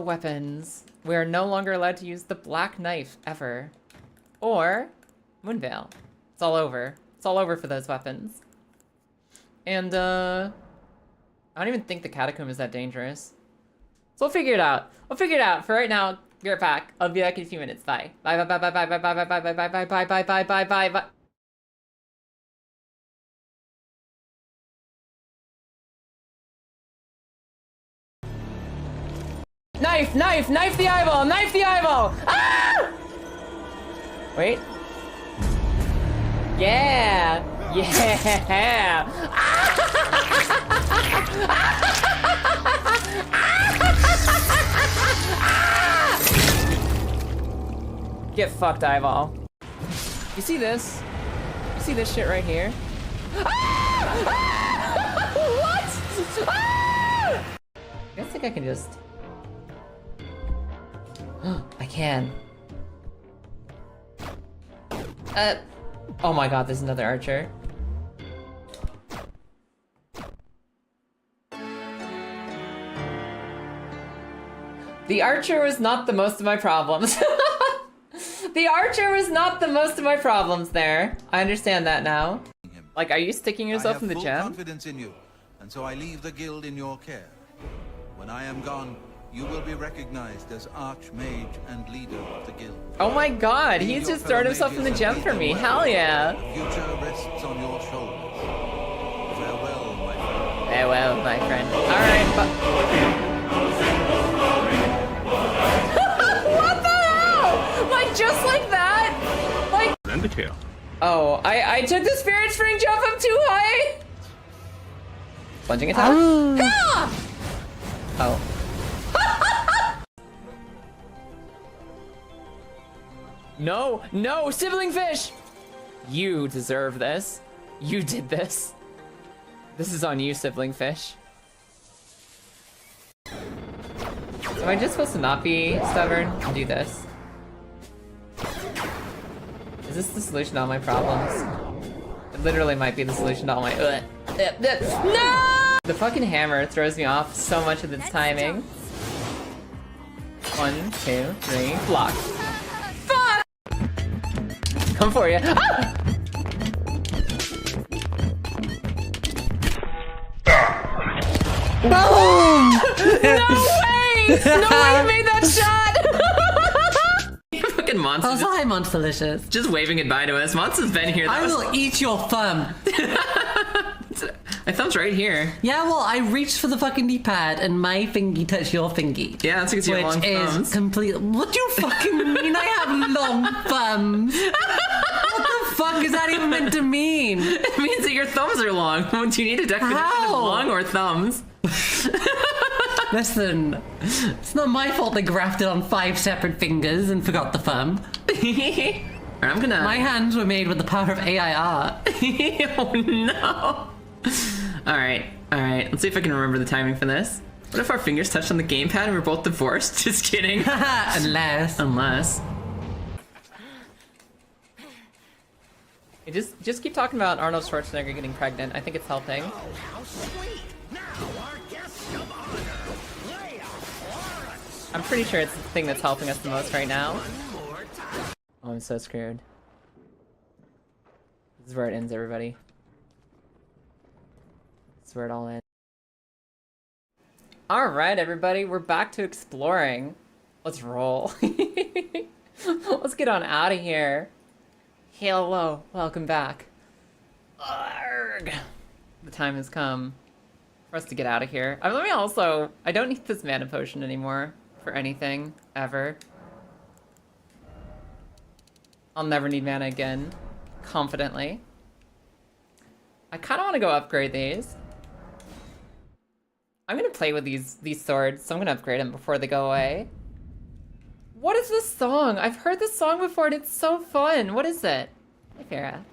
Weapons. We are no longer allowed to use the black knife ever. Or Moonveil. It's all over. It's all over for those weapons. And I don't even think the catacomb is that dangerous. So we'll figure it out. We'll figure it out. For right now, be right back. I'll be back in a few minutes. Bye. Bye bye bye bye bye bye bye bye bye bye bye bye bye bye bye bye bye. Knife! Knife! Knife the eyeball! Knife the eyeball! Ah! Wait. Yeah! Yeah! Get fucked, eyeball. You see this? You see this shit right here? What? I think I can just... I can. Oh my god, there's another archer. The archer was not the most of my problems. The archer was not the most of my problems there. I understand that now. Like, are you sticking yourself in the gem? I have full confidence in you, and so I leave the guild in your care. When I am gone, you will be recognized as Archmage and leader of the guild. Oh my god, he's just throwing himself in the gem for me. Hell yeah. The future rests on your shoulders. Farewell, my friend. Farewell, my friend. Alright, what the hell? Like, just like that? Like... Undertale. Oh, I took the Spirit Spring jump up too high? Plunging attack? Oh. No, no, sibling fish! You deserve this. You did this. This is on you, sibling fish. Am I just supposed to not be stubborn and do this? Is this the solution to all my problems? It literally might be the solution to all my... No! The fucking hammer throws me off so much with its timing. 1, 2, 3, block. Fuck! Come for you. Ah! Boom! No way! No way you made that shot! Fucking monster. Oh, hi, Monsterlicious. Just waving goodbye to us. Monster's been here. I will eat your thumb. My thumb's right here. Yeah, well, I reached for the fucking D-pad and my fingy touched your fingy. Yeah, that's because you have long thumbs. Which is complete. What do you fucking mean I have long thumbs? What the fuck is that even meant to mean? It means that your thumbs are long. Do you need a definition of long or thumbs? Listen, it's not my fault they grafted on 5 separate fingers and forgot the thumb. I'm gonna... My hands were made with the power of AIR. Oh no. Alright, let's see if I can remember the timing for this. What if our fingers touched on the gamepad and we're both divorced? Just kidding. Unless. Hey, just keep talking about Arnold Schwarzenegger getting pregnant. I think it's helping. Oh, how sweet! Now our guest of honor, Leia Lawrence. I'm pretty sure it's the thing that's helping us the most right now. Oh, I'm so screwed. This is where it ends, everybody. This is where it all ends. Alright, everybody, we're back to exploring. Let's roll. Let's get on out of here. Hello, welcome back. Arrgh. The time has come for us to get out of here. Let me also, I don't need this mana potion anymore for anything, ever. I'll never need mana again, confidently. I kind of want to go upgrade these. I'm going to play with these swords, so I'm going to upgrade them before they go away. What is this song? I've heard this song before and it's so fun. What is it? Hey, Farah.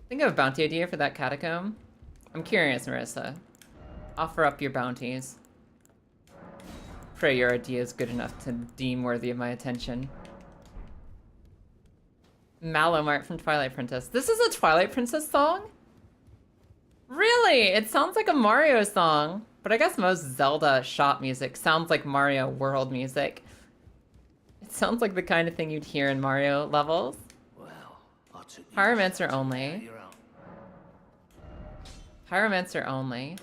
Think of a bounty idea for that catacomb? I'm curious, Marissa. Offer up your bounties. Pray your idea is good enough to deem worthy of my attention. Malomart from Twilight Princess. This is a Twilight Princess song? Really? It sounds like a Mario song. But I guess most Zelda shop music sounds like Mario World music. It sounds like the kind of thing you'd hear in Mario levels. Pyromancer only. Pyromancer only.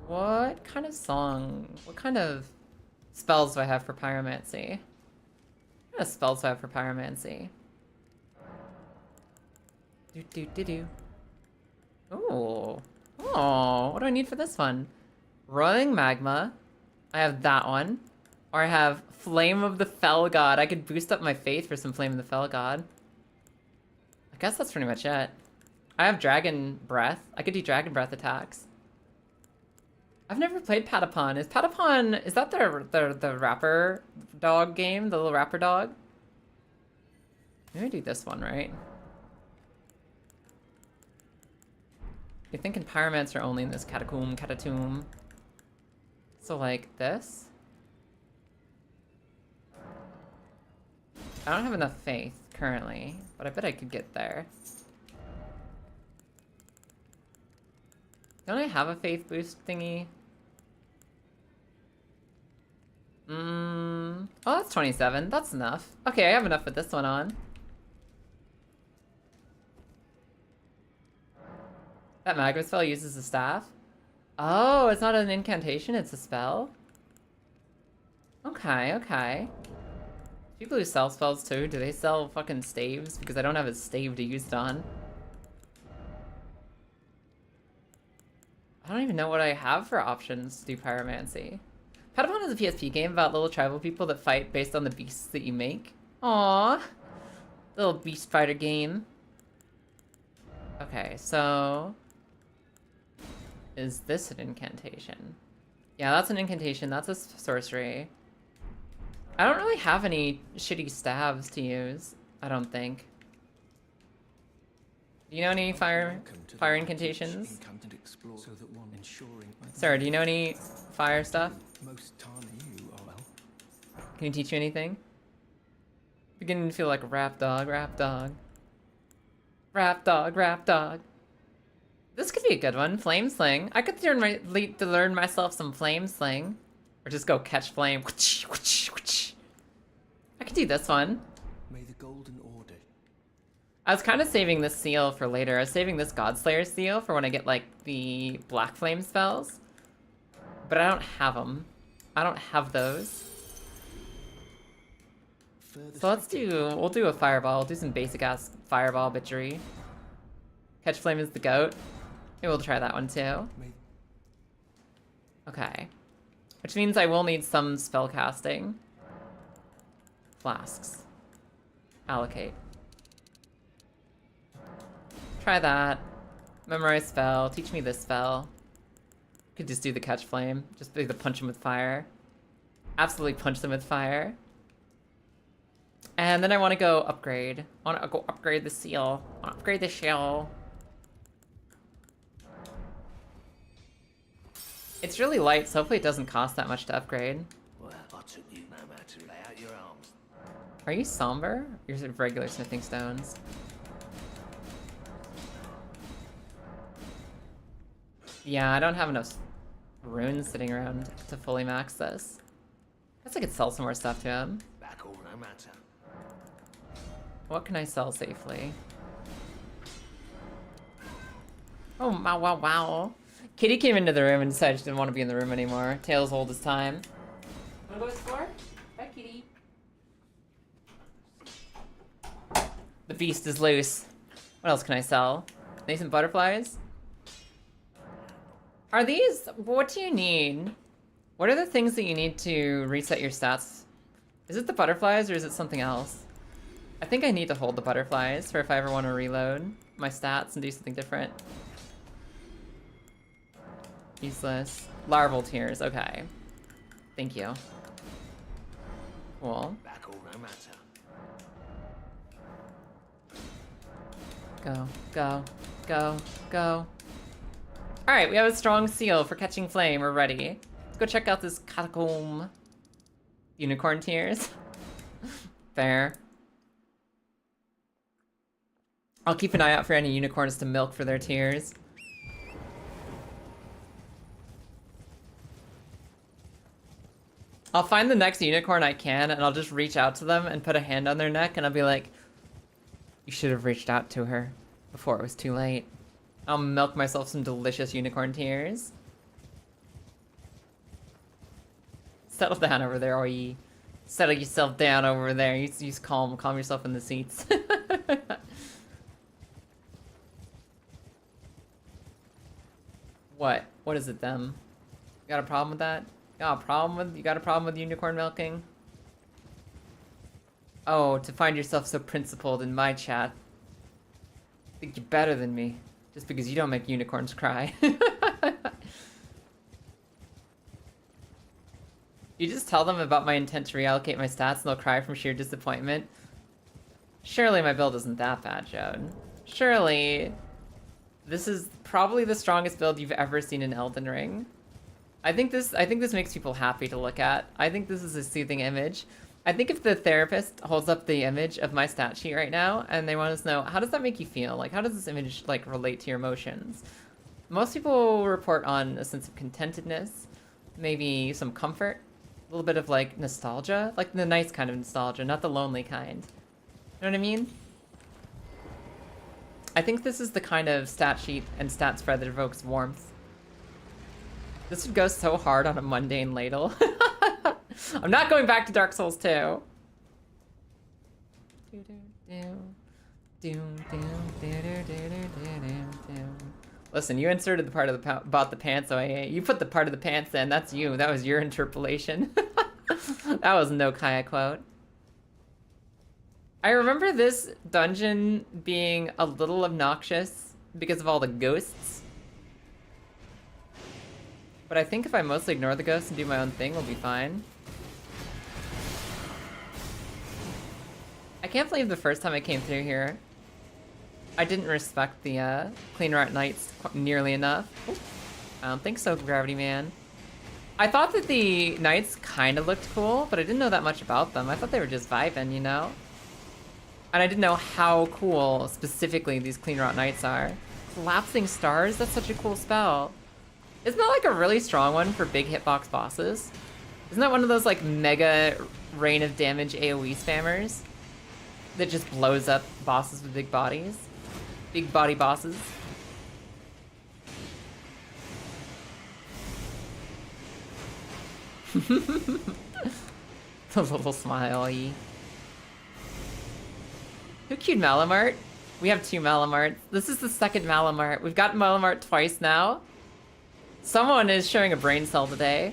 What kind of song? What kind of spells do I have for pyromancy? What kind of spells do I have for pyromancy? Ooh. Oh, what do I need for this one? Roiling Magma. I have that one. Or I have Flame of the Fell God. I could boost up my faith for some Flame of the Fell God. I guess that's pretty much it. I have Dragon Breath. I could do Dragon Breath attacks. I've never played Patapon. Is Patapon... Is that the rapper dog game? The little rapper dog? Maybe I do this one, right? You're thinking Pyromancer only in this catatomb. So like this? I don't have enough faith currently, but I bet I could get there. Don't I have a faith boost thingy? Oh, that's 27. That's enough. Okay, I have enough with this one on. That magma spell uses a staff? Oh, it's not an incantation, it's a spell? Okay, okay. People who sell spells too, do they sell fucking staves? Because I don't have a stave to use it on. I don't even know what I have for options to do pyromancy. Patapon is a PSP game about little tribal people that fight based on the beasts that you make. Aww. Little beast fighter game. Okay, so... Is this an incantation? Yeah, that's an incantation. That's a sorcery. I don't really have any shitty staves to use, I don't think. Do you know any fire incantations? Sarah, do you know any fire stuff? Can you teach me anything? Beginning to feel like rap dog, rap dog. Rap dog, rap dog. This could be a good one. Flame sling. I could learn myself some flame sling. Or just go catch flame. I could do this one. May the golden order. I was kind of saving this seal for later. I was saving this Godslayer seal for when I get like the black flame spells. But I don't have them. I don't have those. further So we'll do a fireball. We'll do some basic ass fireball bitchery. Catch flame is the goat. Maybe we'll try that one too. May Okay. Which means I will need some spell casting. Flasks. Allocate. Try that. Memorize spell. Teach me this spell. Could just do the catch flame. Just be the punch them with fire. Absolutely punch them with fire. And then I want to go upgrade. I want to go upgrade the seal. I want to upgrade the shell. It's really light, so hopefully it doesn't cost that much to upgrade. Well, I took you no matter. Lay out your arms. Are you somber? You're sort of regular smithing stones. Yeah, I don't have enough runes sitting around to fully max this. Guess I could sell some more stuff to him. Back all no matter. What can I sell safely? Oh, wow, wow, wow. Kitty came into the room and decided she didn't want to be in the room anymore. Tails old as time. Wanna go explore? Bye, kitty. The beast is loose. What else can I sell? Nascent butterflies? Are these... What do you need? What are the things that you need to reset your stats? Is it the butterflies or is it something else? I think I need to hold the butterflies for if I ever want to reload my stats and do something different. Useless. Larval tears, okay. Thank you. Cool. Back all no matter. Go, go, go, go. Alright, we have a strong seal for catching flame. We're ready. Let's go check out this catacomb. Unicorn tears. Fair. I'll keep an eye out for any unicorns to milk for their tears. I'll find the next unicorn I can, and I'll just reach out to them and put a hand on their neck, and I'll be like, you should have reached out to her before it was too late. I'll milk myself some delicious unicorn tears. Settle down over there, oi. Settle yourself down over there. You calm yourself in the seats. What? What is it, them? You got a problem with that? You got a problem with unicorn milking? Oh, to find yourself so principled in my chat. Think you're better than me, just because you don't make unicorns cry. You just tell them about my intent to reallocate my stats and they'll cry from sheer disappointment. Surely my build isn't that bad, Joan. Surely this is probably the strongest build you've ever seen in Elden Ring. I think this makes people happy to look at. I think this is a soothing image. I think if the therapist holds up the image of my stat sheet right now and they want us to know, how does that make you feel? Like, how does this image, like, relate to your emotions? Most people report on a sense of contentedness, maybe some comfort, a little bit of, like, nostalgia, like the nice kind of nostalgia, not the lonely kind. You know what I mean? I think this is the kind of stat sheet and stat spread that evokes warmth. This would go so hard on a mundane ladle. I'm not going back to Dark Souls 2. Listen, you inserted the part of the about the pants, so you put the part of the pants in. That's you. That was your interpolation. That was no Kaya quote. I remember this dungeon being a little obnoxious because of all the ghosts. But I think if I mostly ignore the ghosts and do my own thing, we'll be fine. I can't believe the first time I came through here, I didn't respect the Clean Rat Knights nearly enough. I don't think so, Gravity Man. I thought that the Knights kind of looked cool, but I didn't know that much about them. I thought they were just vibing, you know? And I didn't know how cool, specifically, these Clean Rat Knights are. Collapsing Stars? That's such a cool spell. Isn't that like a really strong one for big hitbox bosses? Isn't that one of those like mega rain of damage AoE spammers? That just blows up bosses with big bodies? Big body bosses? The little smile-y. Who queued Malamart? We have 2 Malamarts. This is the second Malamart. We've gotten Malamart twice now. Someone is showing a brain cell today.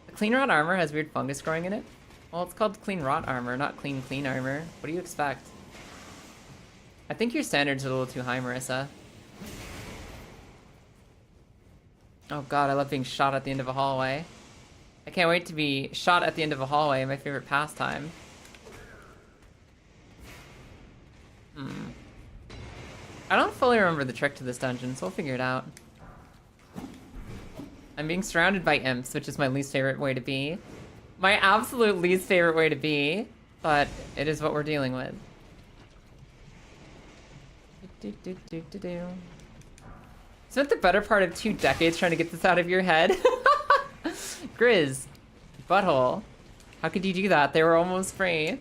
The clean rot armor has weird fungus growing in it. Well, it's called clean rot armor, not clean armor. What do you expect? I think your standards are a little too high, Marissa. Oh god, I love being shot at the end of a hallway. I can't wait to be shot at the end of a hallway, my favorite pastime. I don't fully remember the trick to this dungeon, so we'll figure it out. I'm being surrounded by imps, which is my least favorite way to be. My absolute least favorite way to be, but it is what we're dealing with. Spent the better part of 2 decades trying to get this out of your head. Grizz. Butthole. How could you do that? They were almost free.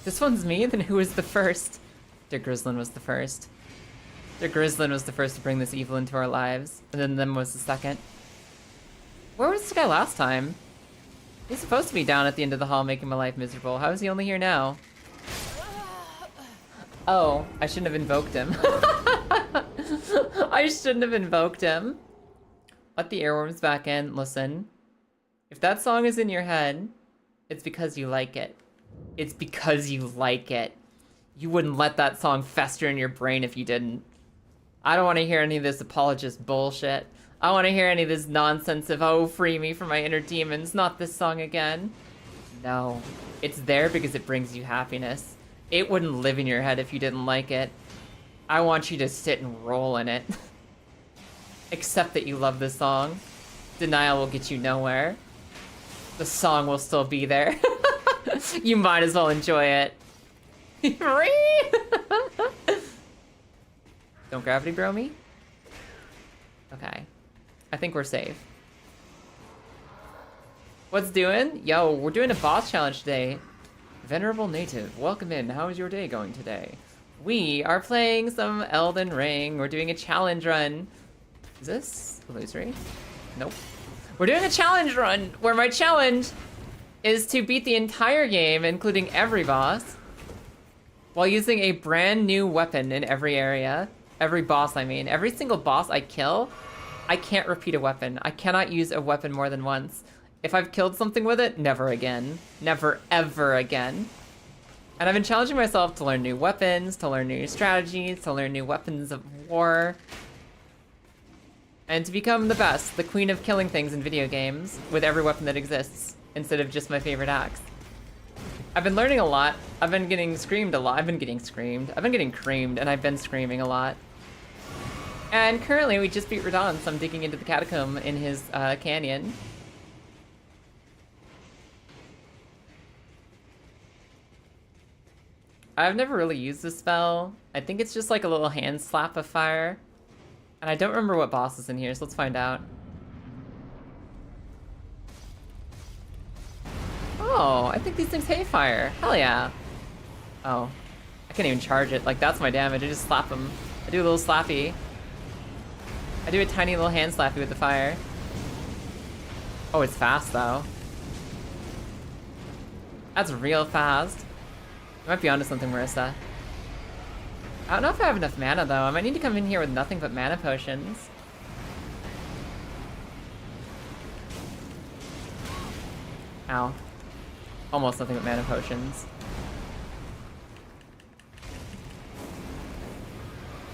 This one's me? Then who was the first? Der Grizzlin was the first. Der Grizzlin was the first to bring this evil into our lives. And then them was the second. Where was this guy last time? He's supposed to be down at the end of the hall making my life miserable. How is he only here now? Oh, I shouldn't have invoked him. I shouldn't have invoked him. Let the earworms back in. Listen. If that song is in your head, it's because you like it. It's because you like it. You wouldn't let that song fester in your brain if you didn't. I don't want to hear any of this apologist bullshit. I don't want to hear any of this nonsense of, oh, free me from my inner demons, not this song again. No. It's there because it brings you happiness. It wouldn't live in your head if you didn't like it. I want you to sit and roll in it. Accept that you love this song. Denial will get you nowhere. The song will still be there. You might as well enjoy it. Don't gravity bro me? Okay. I think we're safe. What's doing? Yo, we're doing a boss challenge today. Venerable Native, welcome in. How is your day going today? We are playing some Elden Ring. We're doing a challenge run. Is this illusory? Nope. We're doing a challenge run where my challenge is to beat the entire game, including every boss, while using a brand new weapon in every area. Every boss, I mean. Every single boss I kill, I can't repeat a weapon. I cannot use a weapon more than once. If I've killed something with it, never again. Never, ever again. And I've been challenging myself to learn new weapons, to learn new strategies, to learn new weapons of war, and to become the best, the queen of killing things in video games with every weapon that exists, instead of just my favorite axe. I've been learning a lot. I've been getting screamed a lot. I've been getting creamed, and I've been screaming a lot. And currently, we just beat Radon, so I'm digging into the catacomb in his canyon. I've never really used this spell. I think it's just like a little hand slap of fire. And I don't remember what boss is in here, so let's find out. Oh, I think these things hate fire. Hell yeah. Oh, I can't even charge it. Like, that's my damage. I just slap them. I do a little slappy. I do a tiny little hand slappy with the fire. Oh, it's fast, though. That's real fast. You might be onto something, Marissa. I don't know if I have enough mana, though. I might need to come in here with nothing but mana potions. Ow. Almost nothing but mana potions.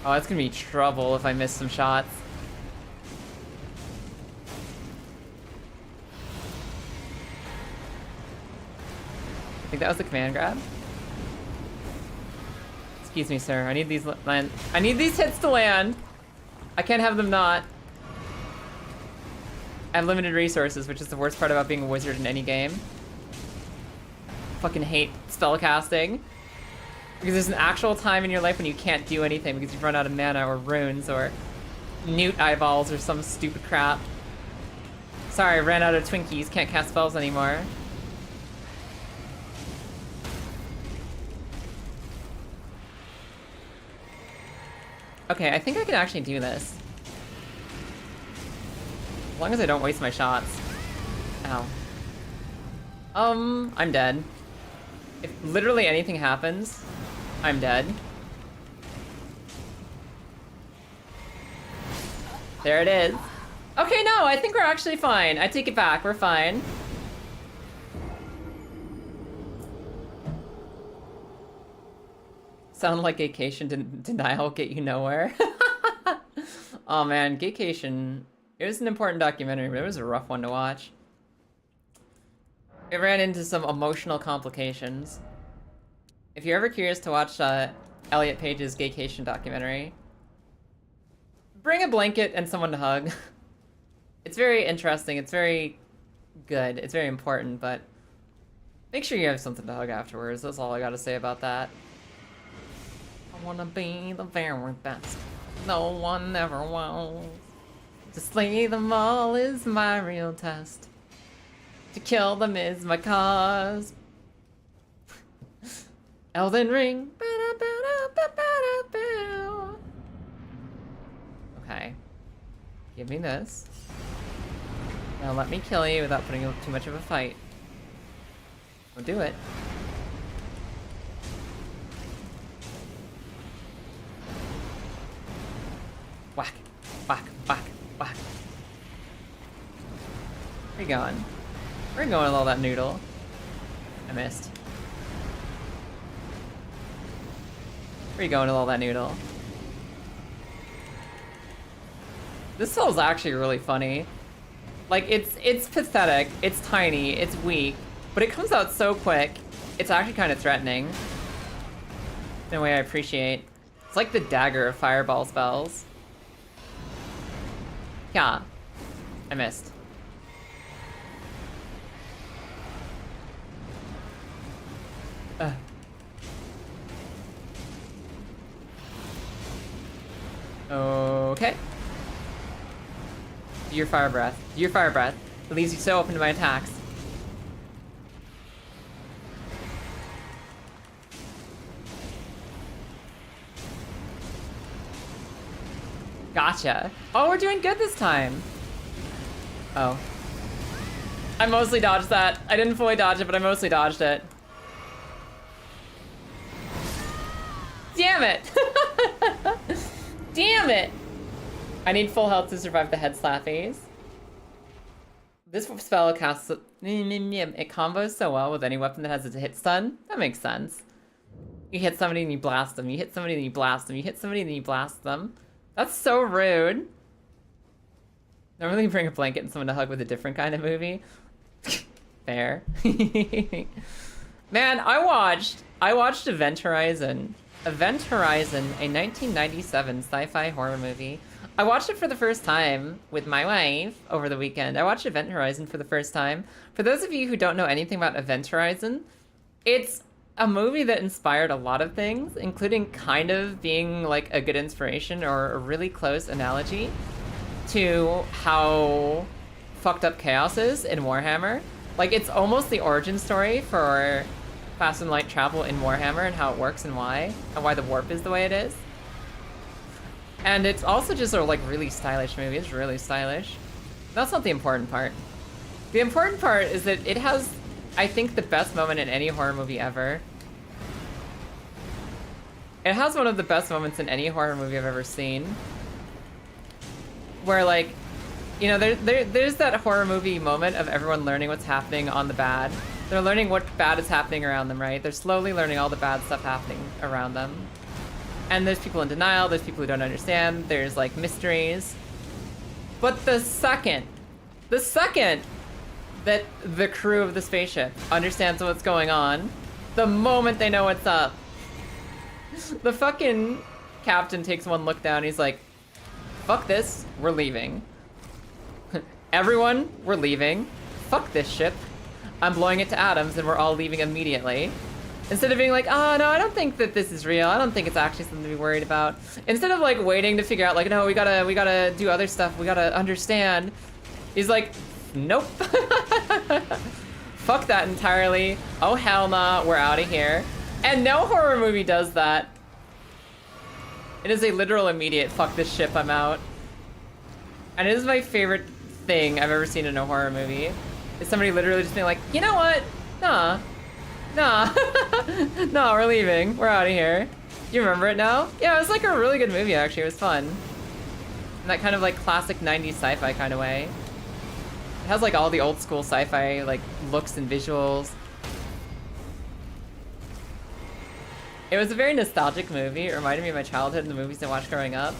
Oh, that's gonna be trouble if I miss some shots. I think that was the command grab. Excuse me, sir. I need these land. I need these hits to land. I can't have them not. I have limited resources, which is the worst part about being a wizard in any game. Fucking hate spellcasting. Because there's an actual time in your life when you can't do anything because you've run out of mana or runes or newt eyeballs or some stupid crap. Sorry, I ran out of Twinkies. Can't cast spells anymore. Okay, I think I can actually do this. As long as I don't waste my shots. Ow. I'm dead. If literally anything happens, I'm dead. There it is. Okay, no, I think we're actually fine. I take it back, we're fine. Sound like Gaycation denial get you nowhere. Oh man, Gaycation, it was an important documentary, but it was a rough one to watch. It ran into some emotional complications. If you're ever curious to watch Elliot Page's Gaycation documentary, bring a blanket and someone to hug. It's very interesting, it's very good, it's very important, but make sure you have something to hug afterwards. That's all I gotta say about that. I wanna be the very best. No one ever was. To slay them all is my real test. To kill them is my cause. Elden Ring. Okay. Give me this. Now let me kill you without putting up too much of a fight. We'll do it. Whack, whack, whack, whack. Where you going? Where you going with all that noodle? I missed. Where you going with all that noodle? This spell's actually really funny. Like, it's pathetic, it's tiny, it's weak, but it comes out so quick, it's actually kind of threatening. In a way I appreciate. It's like the dagger of fireball spells. Yeah. I missed. Okay. Do your fire breath. Do your fire breath. It leaves you so open to my attacks. Gotcha. Oh, we're doing good this time. Oh. I mostly dodged that. I didn't fully dodge it, but I mostly dodged it. Damn it! Damn it! I need full health to survive the head slappies. This spell casts... It combos so well with any weapon that has a hit stun. That makes sense. You hit somebody and you blast them. You hit somebody and you blast them. You hit somebody and you blast them. That's so rude. Normally you bring a blanket and someone to hug with a different kind of movie. Fair. Man, I watched Event Horizon. Event Horizon, a 1997 sci-fi horror movie. I watched it for the first time with my wife over the weekend. I watched Event Horizon for the first time. For those of you who don't know anything about Event Horizon, it's a movie that inspired a lot of things, including kind of being like a good inspiration or a really close analogy to how fucked up chaos is in Warhammer. Like, it's almost the origin story for fast and light travel in Warhammer and how it works and why the warp is the way it is. And it's also just a like really stylish movie. It's really stylish. That's not the important part. The important part is that it has, I think, the best moment in any horror movie ever. It has one of the best moments in any horror movie I've ever seen. Where, like, you know, there's that horror movie moment of everyone learning what's happening on the bad. They're learning what bad is happening around them, right? They're slowly learning all the bad stuff happening around them. And there's people in denial, there's people who don't understand, there's, like, mysteries. But the second that the crew of the spaceship understands what's going on, the moment they know what's up, the fucking captain takes one look down, he's like, fuck this, we're leaving. Everyone, we're leaving. Fuck this ship. I'm blowing it to atoms and we're all leaving immediately. Instead of being like, oh no, I don't think that this is real. I don't think it's actually something to be worried about. Instead of like waiting to figure out like, no, we gotta do other stuff. We gotta understand. He's like, nope. Fuck that entirely. Oh hell nah, we're out of here. And no horror movie does that. It is a literal immediate, fuck this ship, I'm out. And it is my favorite thing I've ever seen in a horror movie. Is somebody literally just being like, you know what? Nah. Nah. No, we're leaving. We're out of here. Do you remember it now? Yeah, it was like a really good movie, actually. It was fun. In that kind of like classic 90s sci-fi kind of way. It has like all the old school sci-fi like looks and visuals. It was a very nostalgic movie. It reminded me of my childhood and the movies I watched growing up.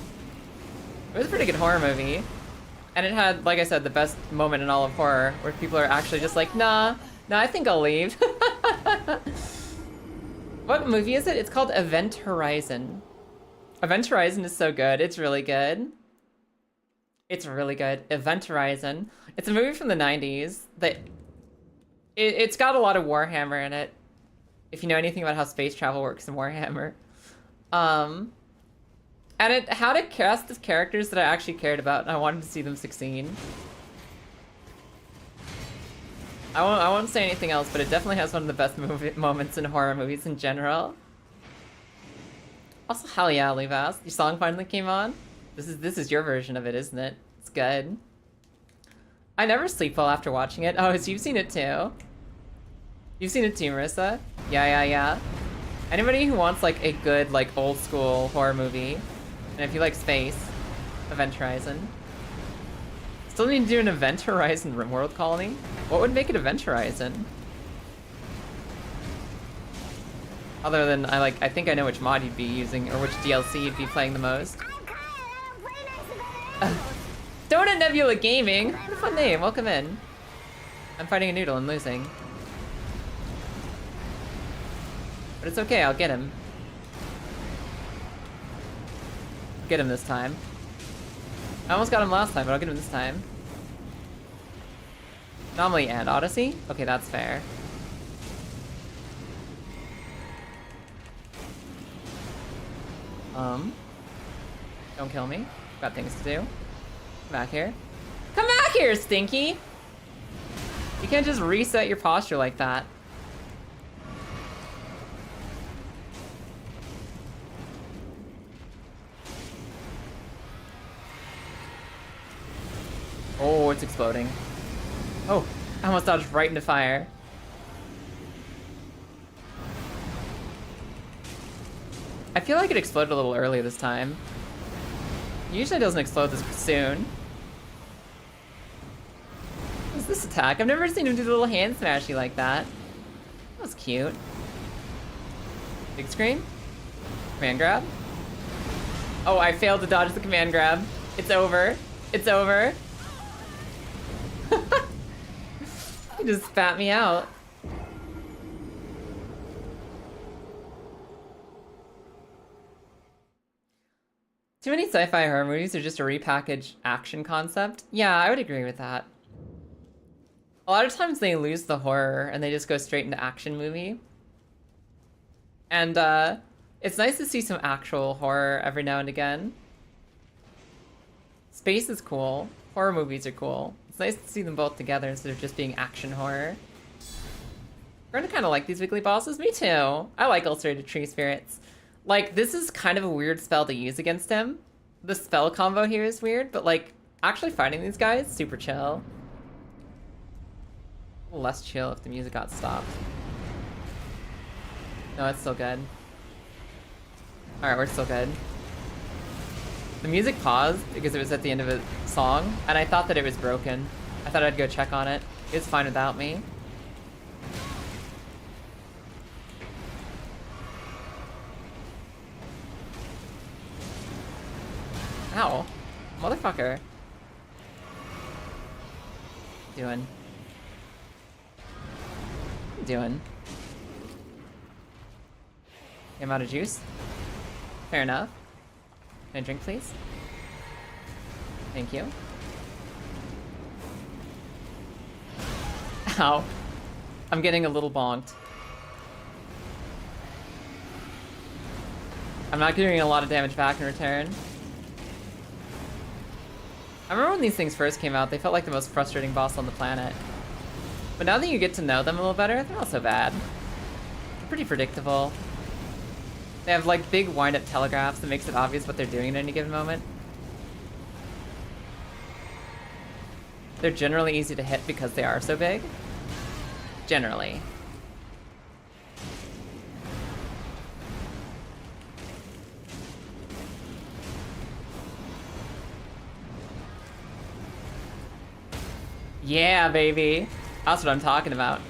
It was a pretty good horror movie. And it had, like I said, the best moment in all of horror, where people are actually just like, nah, I think I'll leave. What movie is it? It's called Event Horizon. Event Horizon is so good. It's really good. It's really good. Event Horizon. It's a movie from the 90s that... It's got a lot of Warhammer in it. If you know anything about how space travel works in Warhammer. And it had a cast of characters that I actually cared about, and I wanted to see them succeed. I won't say anything else, but it definitely has one of the best moments in horror movies in general. Also, hell yeah, Leavas. Your song finally came on. This is your version of it, isn't it? It's good. I never sleep well after watching it. Oh, so you've seen it too? You've seen it too, Marissa? Yeah. Anybody who wants like a good like old school horror movie, and if you like space, Event Horizon. Still need to do an Event Horizon RimWorld colony? What would make it Event Horizon? Other than I think I know which mod you'd be using or which DLC you'd be playing the most. Donut Nebula Gaming. What a fun name. Welcome in. I'm fighting a noodle and losing. But it's okay, I'll get him. I'll get him this time. I almost got him last time, but I'll get him this time. Anomaly and Odyssey? Okay, that's fair. Don't kill me. Got things to do. Come back here. Come back here, Stinky! You can't just reset your posture like that. Oh, it's exploding. Oh, I almost dodged right into fire. I feel like it exploded a little early this time. Usually it doesn't explode this soon. What's this attack? I've never seen him do the little hand smashy like that. That was cute. Big screen? Command grab? Oh, I failed to dodge the command grab. It's over. It's over. He just spat me out. Too many sci-fi horror movies are just a repackaged action concept. Yeah, I would agree with that. A lot of times they lose the horror and they just go straight into action movie. And it's nice to see some actual horror every now and again. Space is cool. Horror movies are cool. It's nice to see them both together instead of just being action horror. Brenda kind of like these weekly bosses. Me too. I like Ulcerated Tree Spirits. Like, this is kind of a weird spell to use against him. The spell combo here is weird, but like, actually fighting these guys, super chill. A little less chill if the music got stopped. No, it's still good. Alright, we're still good. The music paused because it was at the end of a song, and I thought that it was broken. I thought I'd go check on it. It's fine without me. Ow. Motherfucker. Doing? What are you doing? I'm out of juice? Fair enough. Can I drink, please? Thank you. Ow. I'm getting a little bonked. I'm not getting a lot of damage back in return. I remember when these things first came out, they felt like the most frustrating boss on the planet. But now that you get to know them a little better, they're not so bad. They're pretty predictable. They have like big wind-up telegraphs that makes it obvious what they're doing at any given moment. They're generally easy to hit because they are so big. Generally. Yeah, baby. That's what I'm talking about.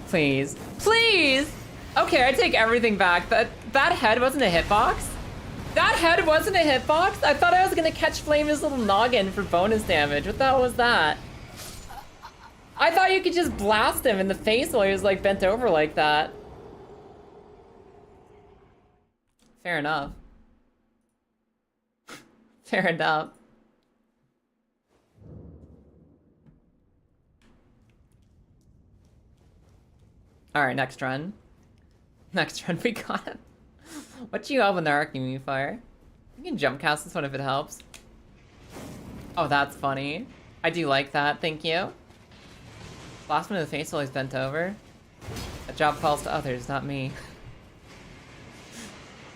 Please. Please! Okay, I take everything back. That head wasn't a hitbox? That head wasn't a hitbox? I thought I was gonna catch Flame's little noggin for bonus damage. What the hell was that? I thought you could just blast him in the face while he was like bent over like that. Fair enough. Fair enough. Alright, next run. Next run, we got him. What do you have in the Arcane Fire? You can jump cast this one if it helps. Oh, that's funny. I do like that, thank you. Blast him in the face while he's bent over. A job falls to others, not me.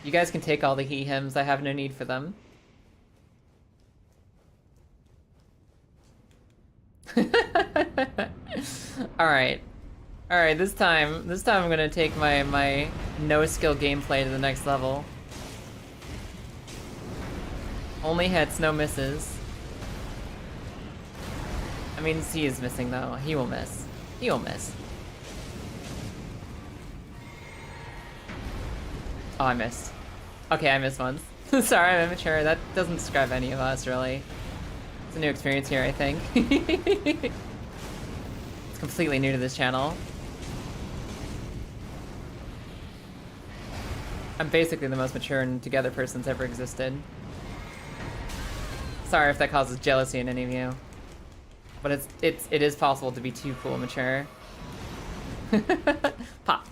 You guys can take all the he-hims, I have no need for them. Alright. Alright, this time I'm gonna take my no-skill gameplay to the next level. Only hits, no misses. I mean, he is missing though. He will miss. He will miss. Oh, I missed. Okay, I missed once. Sorry, I'm immature. That doesn't describe any of us, really. It's a new experience here, I think. It's completely new to this channel. I'm basically the most mature and together person that's ever existed. Sorry if that causes jealousy in any of you. But it is possible to be too cool mature. Pop.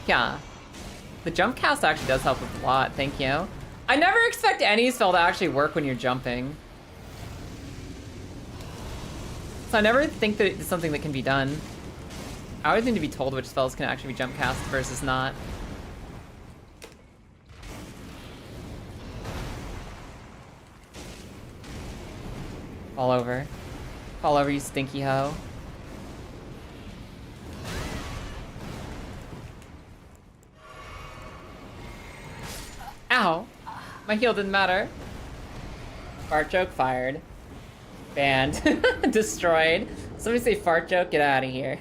Yeah. The jump cast actually does help with a lot, thank you. I never expect any spell to actually work when you're jumping. So I never think that it's something that can be done. I always need to be told which spells can actually be jump cast versus not. Fall over. Fall over, you stinky hoe. Ow! My heal didn't matter. Fart joke fired. Banned. Destroyed. Somebody say fart joke, get out of here.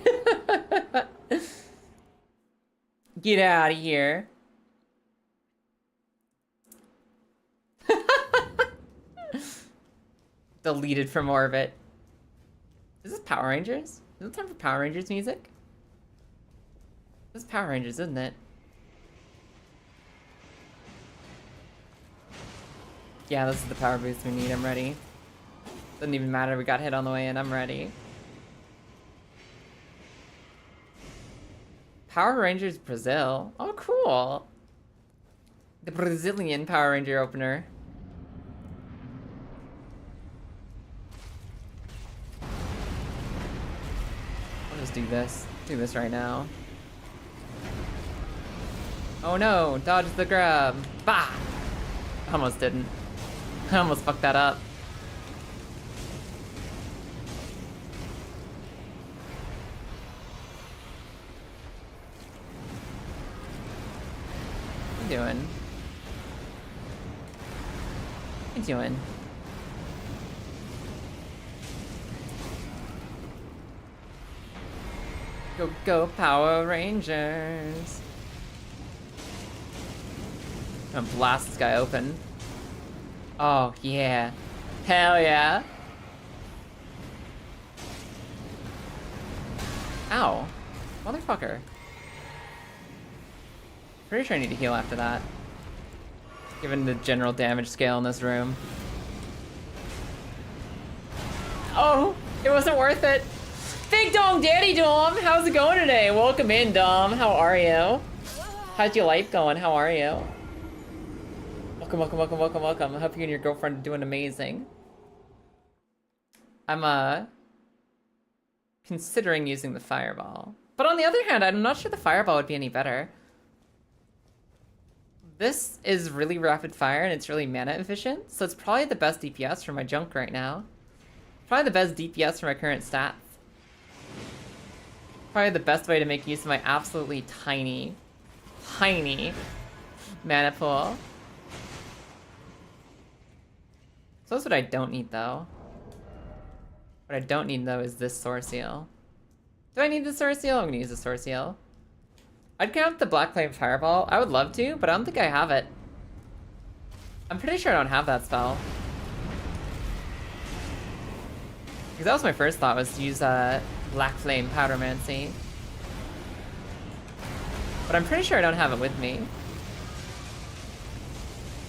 Get out of here. Deleted from orbit. Is this Power Rangers? Is it time for Power Rangers music? This is Power Rangers, isn't it? Yeah, this is the power boost we need. I'm ready. Doesn't even matter. We got hit on the way in. I'm ready. Power Rangers Brazil. Oh, cool. The Brazilian Power Ranger opener. I'll just do this. Do this right now. Oh no! Dodge the grab. Bah! Almost didn't. I almost fucked that up. What you doing? What you doing? Go, go, Power Rangers. I'm gonna blast this guy open. Oh, yeah. Hell yeah. Ow. Motherfucker. Pretty sure I need to heal after that. Given the general damage scale in this room. Oh, it wasn't worth it. Big Dom Daddy Dom, how's it going today? Welcome in, Dom. How are you? How's your life going? How are you? Welcome, welcome, welcome, welcome, welcome. I hope you and your girlfriend are doing amazing. I'm, considering using the fireball. But on the other hand, I'm not sure the fireball would be any better. This is really rapid fire and it's really mana efficient, so it's probably the best DPS for my junk right now. Probably the best DPS for my current stats. Probably the best way to make use of my absolutely tiny mana pool. So that's what I don't need though. What I don't need though is this Source Seal. Do I need the Source Seal? I'm gonna use the Source Seal. I'd count the Black Flame Fireball. I would love to, but I don't think I have it. I'm pretty sure I don't have that spell. Because that was my first thought, was to use Black Flame Powdermancy. But I'm pretty sure I don't have it with me.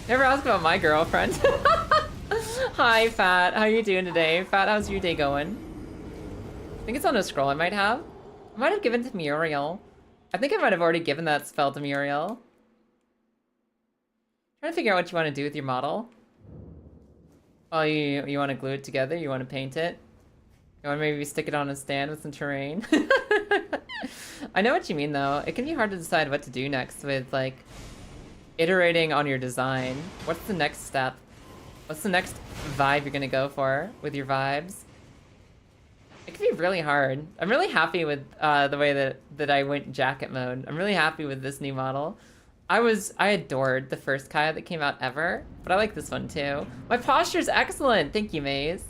Never asked about my girlfriend. Hi, Fat. How you doing today? Fat, how's your day going? I think it's on a scroll I might have. I might have given to Muriel. I think I might have already given that spell to Muriel. Trying to figure out what you want to do with your model. Oh, you want to glue it together? You want to paint it? You want to maybe stick it on a stand with some terrain? I know what you mean, though. It can be hard to decide what to do next with, like, iterating on your design. What's the next step? What's the next vibe you're gonna go for with your vibes? It can be really hard. I'm really happy with the way that I went jacket mode. I'm really happy with this new model. I adored the first Kaya that came out ever, but I like this one too. My posture's excellent. Thank you, Maze.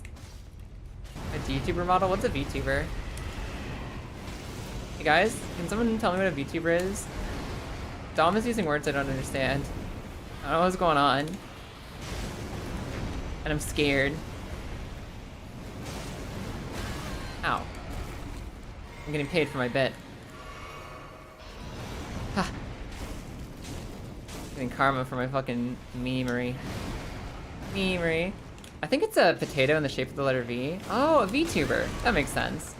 A VTuber model? What's a VTuber? Hey guys, can someone tell me what a VTuber is? Dom is using words I don't understand. I don't know what's going on. And I'm scared. Ow. I'm getting paid for my bit. Ha. Getting karma for my fucking memery. Memery. I think it's a potato in the shape of the letter V. Oh, a VTuber. That makes sense.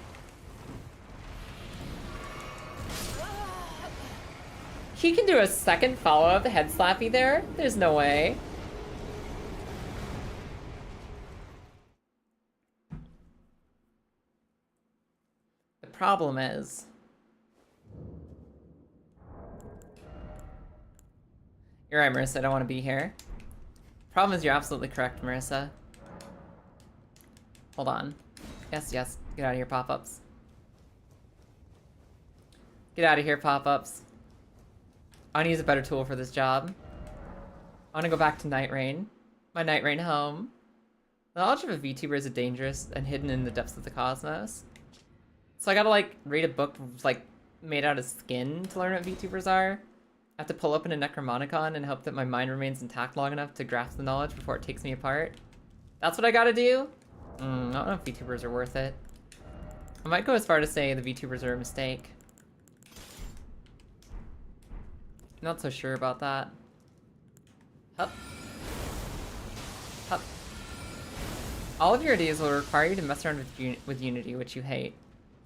He can do a second follow-up head slappy there? There's no way. The problem is... You're right, Marissa, I don't want to be here. Problem is, you're absolutely correct, Marissa. Hold on. Yes, yes. Get out of here, pop-ups. Get out of here, pop-ups. I want to use a better tool for this job. I want to go back to Night Rain. My Night Rain home. The knowledge of a VTuber is dangerous and hidden in the depths of the cosmos. So I gotta, like, read a book, like, made out of skin to learn what VTubers are. I have to pull open a Necromonicon and hope that my mind remains intact long enough to grasp the knowledge before it takes me apart. That's what I gotta do? I don't know if VTubers are worth it. I might go as far to say the VTubers are a mistake. Not so sure about that. Hup. Hup. All of your ideas will require you to mess around with Unity, which you hate.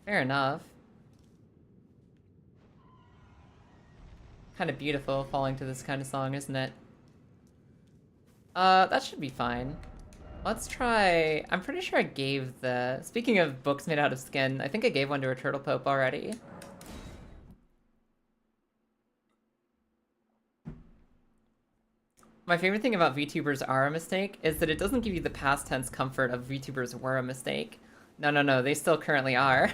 Fair enough. Kind of beautiful falling to this kind of song, isn't it? That should be fine. Let's try... I'm pretty sure I gave the... Speaking of books made out of skin, I think I gave one to a Turtle Pope already. My favorite thing about VTubers are a mistake is that it doesn't give you the past tense comfort of VTubers were a mistake. No, they still currently are.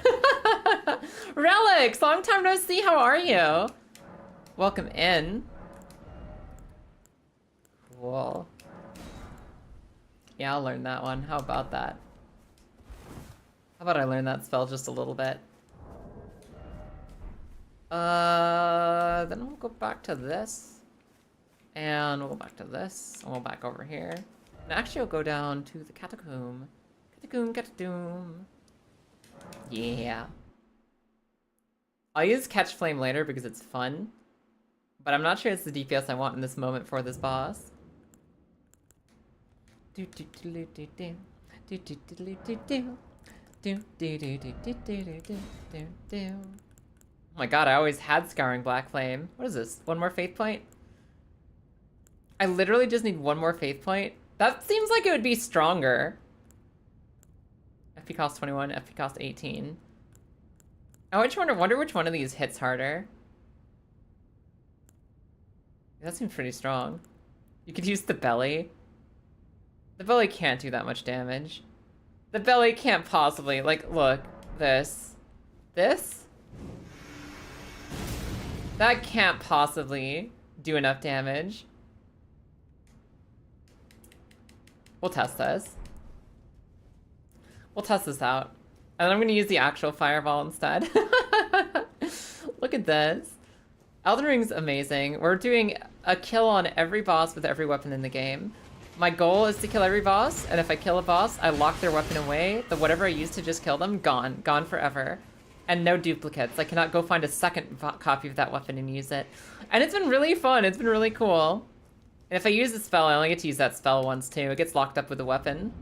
Relics! Long time no see, how are you? Welcome in. Cool. Yeah, I'll learn that one. How about that? How about I learn that spell just a little bit? Then we'll go back to this. And we'll go back to this. And we'll back over here. And actually, we'll go down to the catacomb. Catacomb. Yeah. I'll use Catch Flame later because it's fun. But I'm not sure it's the DPS I want in this moment for this boss. Oh my god, I always had Scouring Black Flame. What is this? One more faith point? I literally just need one more faith point? That seems like it would be stronger. FP cost 21, FP cost 18. I wonder which one of these hits harder. That seems pretty strong. You could use the belly. The belly can't do that much damage. The belly can't possibly, like, look, this. This? That can't possibly do enough damage. We'll test this. We'll test this out. And then I'm gonna use the actual fireball instead. Look at this. Elden Ring's amazing. We're doing a kill on every boss with every weapon in the game. My goal is to kill every boss, and if I kill a boss, I lock their weapon away. The whatever I used to just kill them, gone. Gone forever. And no duplicates. I cannot go find a second copy of that weapon and use it. And it's been really fun. It's been really cool. And if I use a spell, I only get to use that spell once too. It gets locked up with the weapon.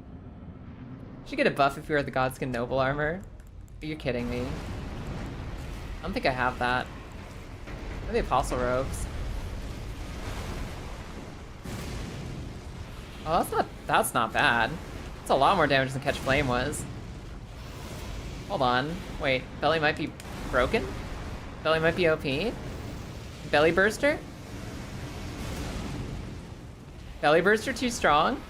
Should get a buff if you wear the Godskin Noble armor. Are you kidding me? I don't think I have that. Or the Apostle robes. Oh, that's not bad. It's a lot more damage than Catch Flame was. Hold on. Wait, Belly might be broken? Belly might be OP? Belly Burster? Belly Burster too strong?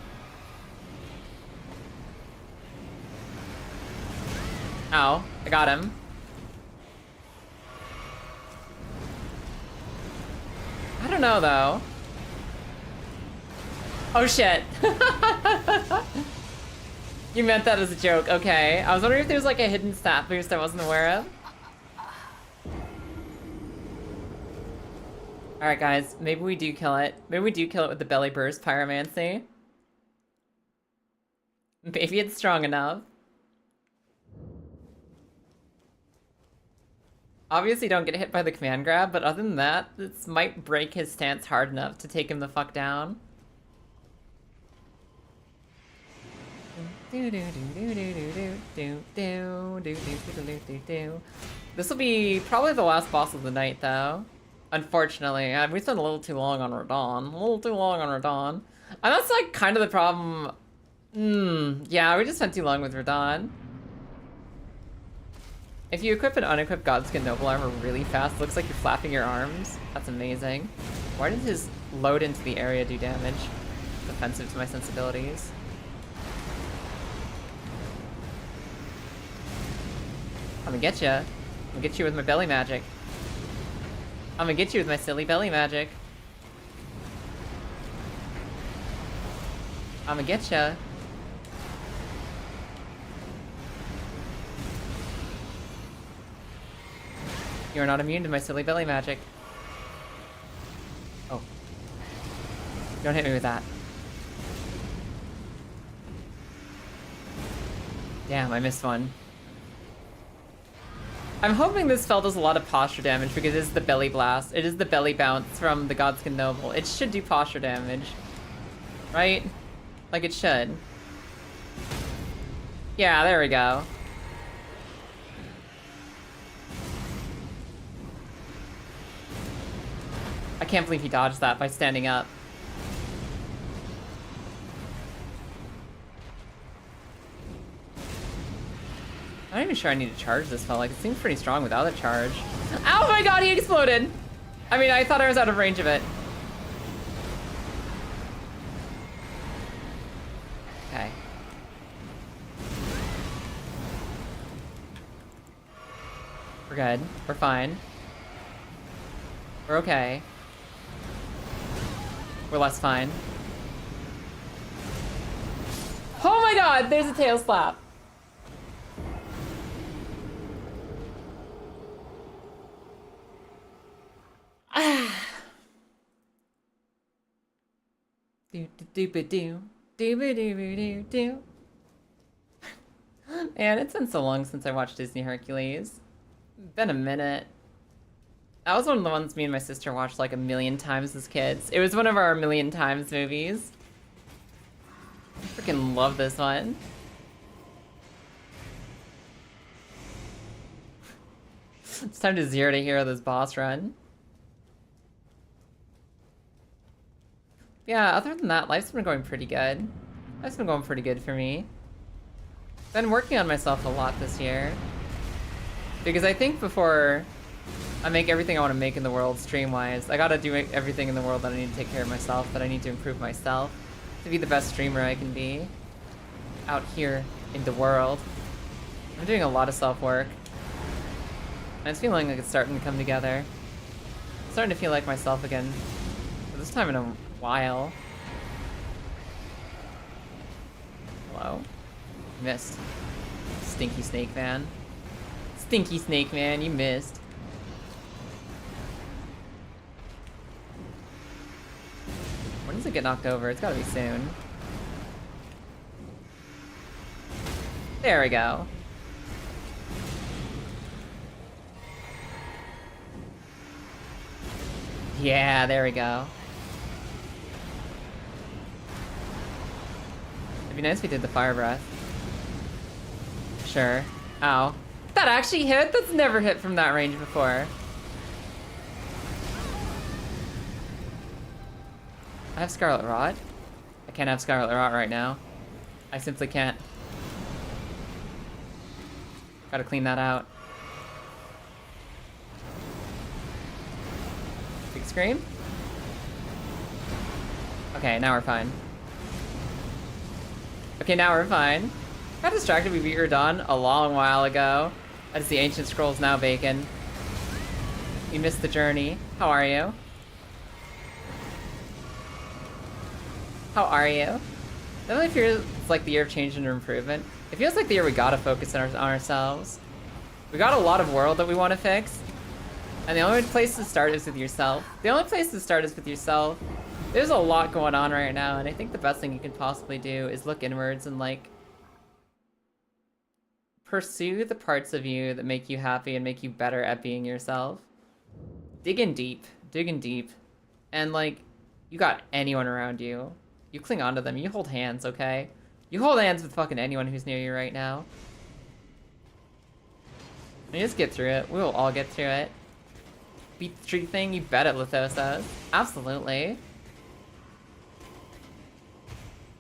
Ow, I got him. I don't know though. Oh shit. You meant that as a joke, okay. I was wondering if there was like a hidden stat boost I wasn't aware of. Alright guys, maybe we do kill it. Maybe we do kill it with the Belly Burst Pyromancy. Maybe it's strong enough. Obviously don't get hit by the command grab, but other than that, this might break his stance hard enough to take him the fuck down. This will be probably the last boss of the night, though. Unfortunately, we spent a little too long on Radahn. A little too long on Radahn. And that's like kind of the problem. Yeah, we just spent too long with Radahn. If you equip an unequipped Godskin Noble armor really fast, it looks like you're flapping your arms. That's amazing. Why did his load into the area do damage? It's offensive to my sensibilities. I'm gonna get you. I'm gonna get you with my belly magic. I'm gonna get you with my silly belly magic. I'm gonna get you. You are not immune to my silly belly magic. Oh. Don't hit me with that. Damn, I missed one. I'm hoping this spell does a lot of posture damage because it is the belly blast. It is the belly bounce from the Godskin Noble. It should do posture damage. Right? Like it should. Yeah, there we go. I can't believe he dodged that by standing up. I'm not even sure I need to charge this spell. Like, it seems pretty strong without a charge. Oh my god, he exploded! I mean, I thought I was out of range of it. Okay. We're good. We're fine. We're okay. We're less fine. Oh my god, there's a tail slap. Do do do do do do do. Man, it's been so long since I watched Disney Hercules. Been a minute. That was one of the ones me and my sister watched like 1,000,000 times as kids. It was one of our 1,000,000 times movies. I freaking love this one. It's time to zero to hero this boss run. Yeah, other than that, life's been going pretty good. Life's been going pretty good for me. Been working on myself a lot this year. Because I think before I make everything I want to make in the world stream-wise. I gotta do everything in the world that I need to take care of myself, that I need to improve myself to be the best streamer I can be out here in the world. I'm doing a lot of self-work. And it's feeling like it's starting to come together. I'm starting to feel like myself again. For this time in a while. Hello? Missed. Stinky snake man. Stinky snake man, you missed. When does it get knocked over? It's gotta be soon. There we go. Yeah, there we go. It'd be nice if we did the fire breath. Sure. Ow. That actually hit? That's never hit from that range before. I have Scarlet Rot. I can't have Scarlet Rot right now. I simply can't. Gotta clean that out. Big scream? Okay, now we're fine. Okay, now we're fine. Got distracted, we beat Erdon a long while ago. As the ancient scrolls now vacant. You missed the journey. How are you? How are you? Definitely feels like the year of change and improvement. It feels like the year we gotta focus on ourselves. We got a lot of world that we want to fix. And the only place to start is with yourself. The only place to start is with yourself. There's a lot going on right now, and I think the best thing you can possibly do is look inwards and, like, pursue the parts of you that make you happy and make you better at being yourself. Dig in deep. Dig in deep. And, like, you got anyone around you. You cling onto them. You hold hands, okay? You hold hands with fucking anyone who's near you right now. And just get through it. We will all get through it. Beat the tree thing? You bet it, Lithosos. Absolutely.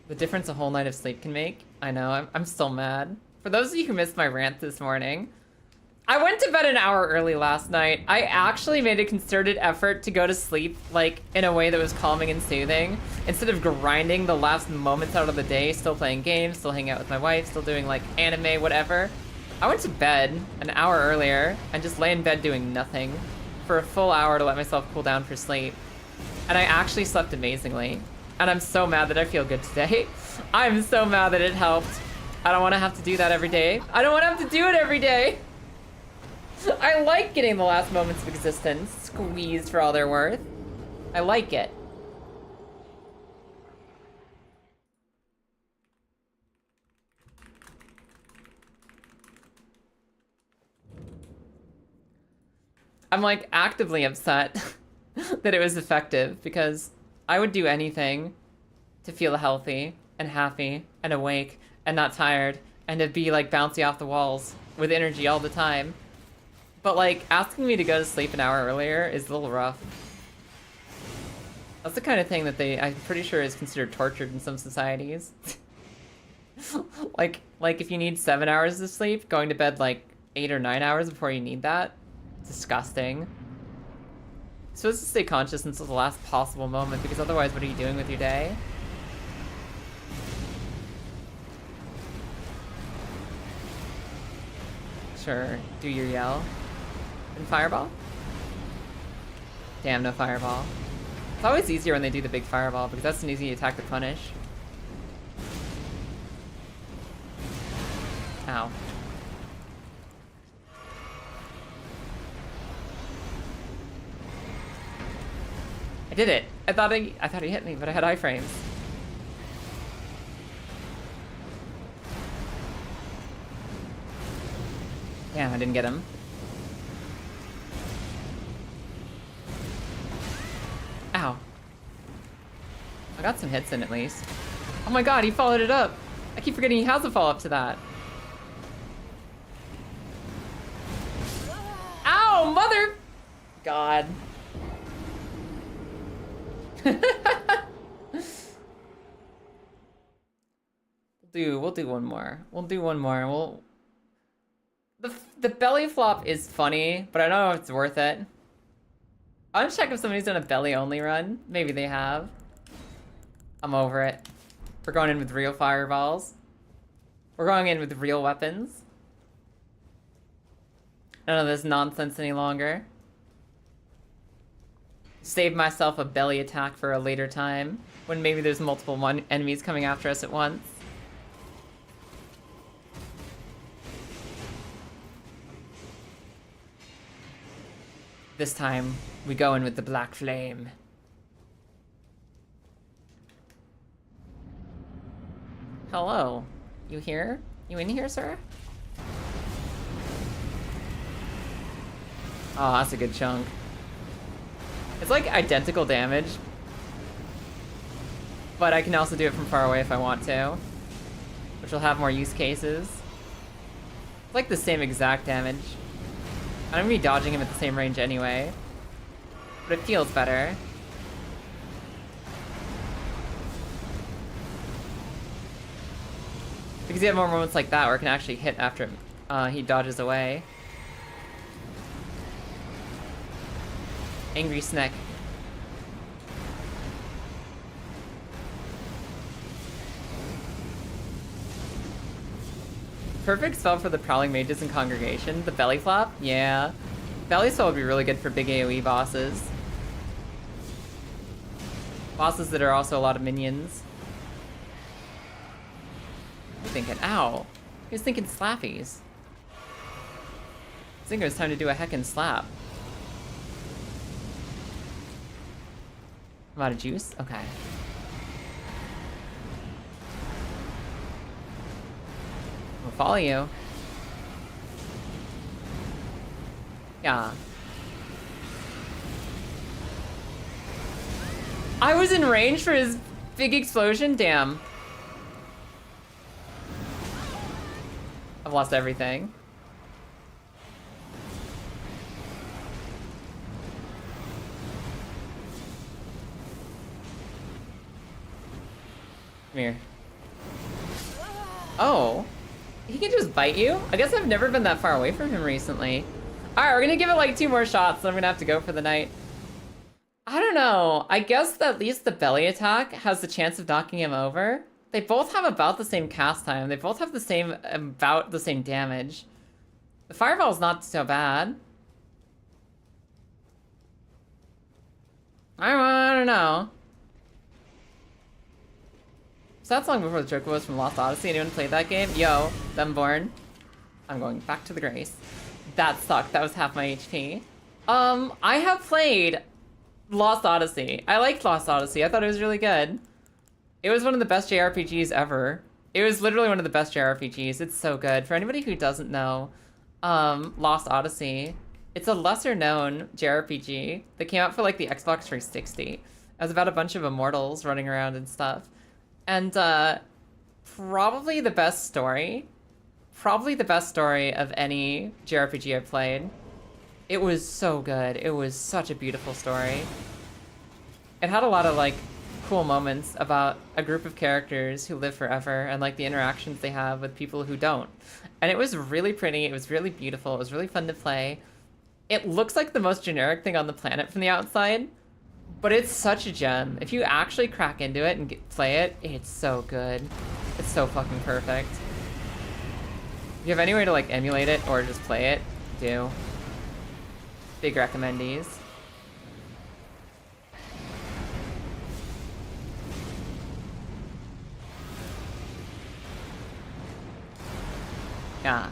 The difference a whole night of sleep can make. I know, I'm still mad. For those of you who missed my rant this morning, I went to bed an hour early last night. I actually made a concerted effort to go to sleep, like, in a way that was calming and soothing. Instead of grinding the last moments out of the day, still playing games, still hanging out with my wife, still doing, like, anime, whatever. I went to bed an hour earlier and just lay in bed doing nothing for a full hour to let myself cool down for sleep. And I actually slept amazingly. And I'm so mad that I feel good today. I'm so mad that it helped. I don't want to have to do that every day. I don't want to have to do it every day. I like getting the last moments of existence squeezed for all they're worth. I like it. I'm like actively upset that it was effective because I would do anything to feel healthy and happy and awake and not tired and to be like bouncy off the walls with energy all the time. But like asking me to go to sleep an hour earlier is a little rough. That's the kind of thing that I'm pretty sure is considered tortured in some societies. like if you need 7 hours of sleep, going to bed like 8 or 9 hours before you need that. Disgusting. You're supposed to stay conscious until the last possible moment because otherwise what are you doing with your day? Sure, do your yell. And fireball? Damn, no fireball. It's always easier when they do the big fireball because that's an easy attack to punish. Ow. I did it. I thought he hit me, but I had iframes. Damn, I didn't get him. Ow. I got some hits in at least. Oh my god, he followed it up. I keep forgetting he has a follow-up to that. Ow, mother... God. We'll do one more. We'll do one more. The belly flop is funny, but I don't know if it's worth it. I'll just check if somebody's done a belly only run. Maybe they have. I'm over it. We're going in with real fireballs. We're going in with real weapons. None of this nonsense any longer. Save myself a belly attack for a later time, when maybe there's multiple enemies coming after us at once. This time, we go in with the black flame. Hello. You here? You in here, sir? Oh, that's a good chunk. It's like identical damage. But I can also do it from far away if I want to. Which will have more use cases. It's like the same exact damage. I'm gonna be dodging him at the same range anyway. But it feels better. Because you have more moments like that where it can actually hit after he dodges away. Angry Sneck. Perfect spell for the Prowling Mages in Congregation. The Belly Flop? Yeah. Belly spell would be really good for big AoE bosses. Bosses that are also a lot of minions. You're thinking, ow. He was thinking slappies. I think it was time to do a heckin' slap. I'm out of juice? Okay. We'll follow you. Yeah. I was in range for his big explosion? Damn. I've lost everything. Come here. Oh. He can just bite you? I guess I've never been that far away from him recently. Alright, we're gonna give it like 2 more shots, so I'm gonna have to go for the night. I don't know. I guess that at least the belly attack has the chance of knocking him over. They both have about the same cast time. They both have about the same damage. The fireball's not so bad. I don't know. So that's long before the Joker was from Lost Odyssey. Anyone played that game? Yo, Themborn. I'm going back to the Grace. That sucked. That was half my HP. I have played Lost Odyssey. I liked Lost Odyssey. I thought it was really good. It was one of the best JRPGs ever. It was literally one of the best JRPGs. It's so good. For anybody who doesn't know, Lost Odyssey, it's a lesser known JRPG that came out for like the Xbox 360. It was about a bunch of immortals running around and stuff. And probably the best story. Probably the best story of any JRPG I've played. It was so good. It was such a beautiful story. It had a lot of like cool moments about a group of characters who live forever and like the interactions they have with people who don't. And it was really pretty. It was really beautiful. It was really fun to play. It looks like the most generic thing on the planet from the outside, but it's such a gem. If you actually crack into it and play it, it's so good. It's so fucking perfect. If you have any way to like emulate it or just play it, do. Big recommendees. Yeah.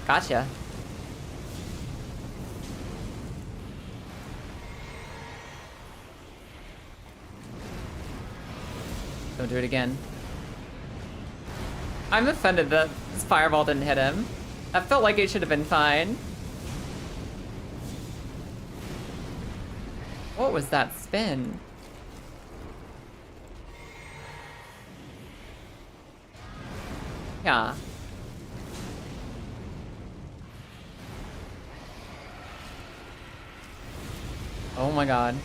Gotcha. Don't do it again. I'm offended that this fireball didn't hit him. That felt like it should have been fine. What was that spin? Yeah. Oh my god.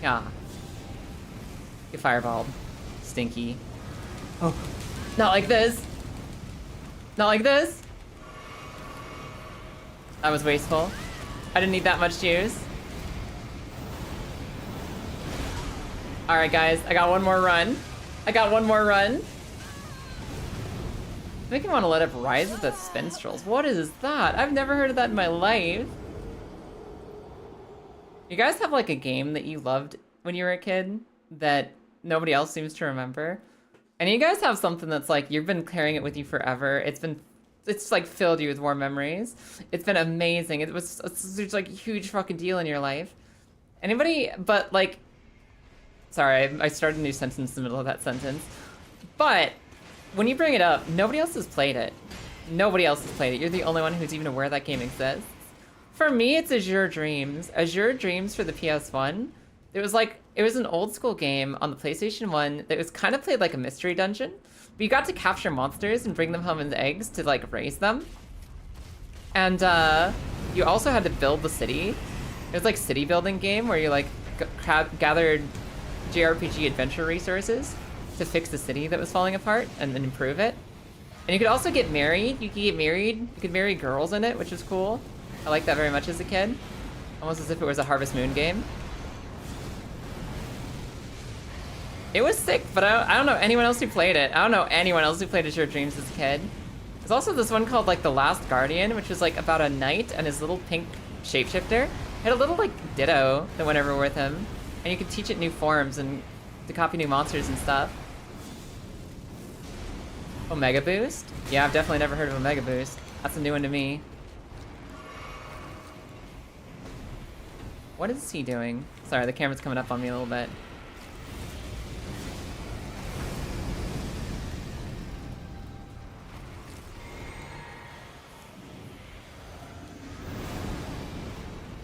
Yeah. Get fireballed. Stinky. Oh, not like this. Not like this. That was wasteful. I didn't need that much juice. All right, guys, I got one more run. I got one more run. Make me want to let up Rise of the Spinstrels. What is that? I've never heard of that in my life. You guys have like a game that you loved when you were a kid that nobody else seems to remember? And you guys have something that's like, you've been carrying it with you forever. It's like filled you with warm memories. It's been amazing. It's like a huge fucking deal in your life. Anybody, but like, sorry, I started a new sentence in the middle of that sentence. But when you bring it up, nobody else has played it. Nobody else has played it. You're the only one who's even aware that game exists. For me, it's Azure Dreams. Azure Dreams for the PS1. It was an old school game on the PlayStation 1 that was kind of played like a mystery dungeon. But you got to capture monsters and bring them home as eggs to like raise them. And you also had to build the city. It was like city building game where you like gathered JRPG adventure resources to fix the city that was falling apart and then improve it. And you could also get married. You could marry girls in it, which was cool. I liked that very much as a kid. Almost as if it was a Harvest Moon game. It was sick, but I don't know anyone else who played it. I don't know anyone else who played Azure Dreams as a kid. There's also this one called like The Last Guardian, which was like about a knight and his little pink shapeshifter. He had a little like ditto that went over with him. And you could teach it new forms and to copy new monsters and stuff. Omega Boost? Yeah, I've definitely never heard of Omega Boost. That's a new one to me. What is he doing? Sorry, the camera's coming up on me a little bit.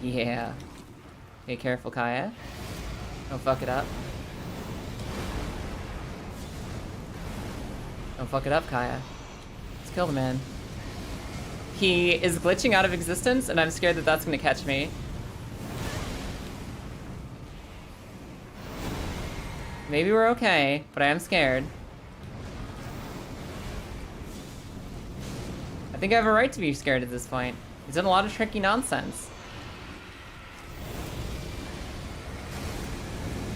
Yeah. Be careful, Kaya. Don't fuck it up. Don't fuck it up, Kaya. Let's kill the man. He is glitching out of existence, and I'm scared that that's gonna catch me. Maybe we're okay, but I am scared. I think I have a right to be scared at this point. He's done a lot of tricky nonsense.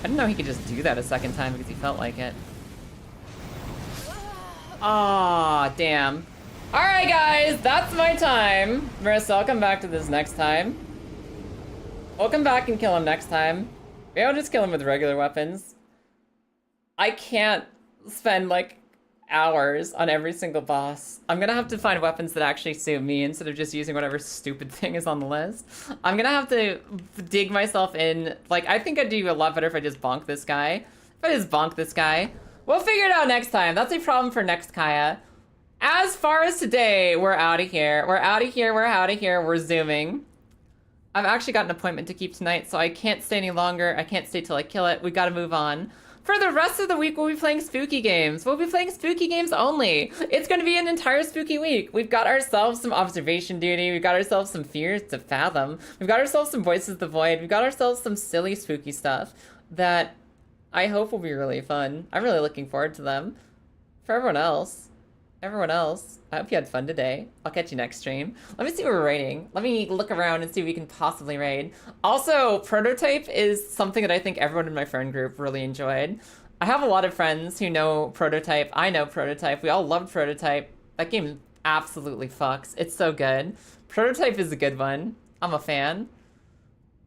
I didn't know he could just do that a second time because he felt like it. Aw, damn. Alright guys, that's my time. Marissa, I'll come back to this next time. We'll come back and kill him next time. Maybe I'll just kill him with regular weapons. I can't spend like hours on every single boss. I'm gonna have to find weapons that actually suit me instead of just using whatever stupid thing is on the list. I'm gonna have to dig myself in. Like, I think I'd do a lot better if I just bonk this guy. If I just bonk this guy. We'll figure it out next time. That's a problem for next Kaya. As far as today, we're out of here. We're out of here, we're out of here, we're zooming. I've actually got an appointment to keep tonight, so I can't stay any longer. I can't stay till I kill it. We gotta move on. For the rest of the week, we'll be playing spooky games. We'll be playing spooky games only. It's going to be an entire spooky week. We've got ourselves some observation duty. We've got ourselves some fears to fathom. We've got ourselves some voices of the void. We've got ourselves some silly spooky stuff that I hope will be really fun. I'm really looking forward to them. For everyone else, I hope you had fun today. I'll catch you next stream. Let me see what we're raiding. Let me look around and see what we can possibly raid. Also, Prototype is something that I think everyone in my friend group really enjoyed. I have a lot of friends who know Prototype. I know Prototype. We all loved Prototype. That game absolutely fucks. It's so good. Prototype is a good one. I'm a fan.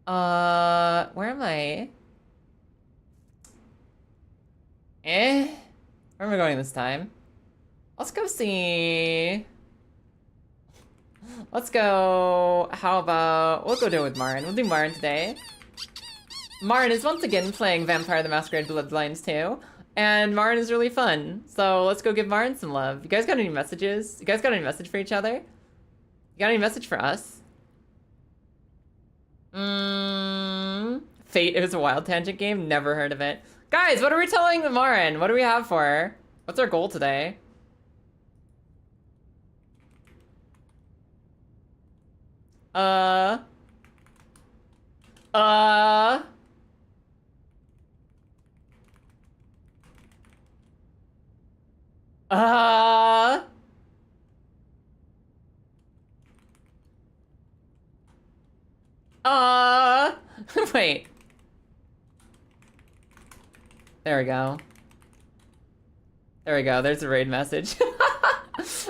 Where am I? Where am I going this time? Let's go see... Let's go... How about... We'll go do it with Marin. We'll do Marin today. Marin is once again playing Vampire the Masquerade Bloodlines 2. And Marin is really fun. So let's go give Marin some love. You guys got any messages? You guys got any message for each other? You got any message for us? Fate, it was a Wild Tangent game? Never heard of it. Guys, what are we telling the Marin? What do we have for her? What's our goal today? Wait. There we go. There we go. There's a raid message.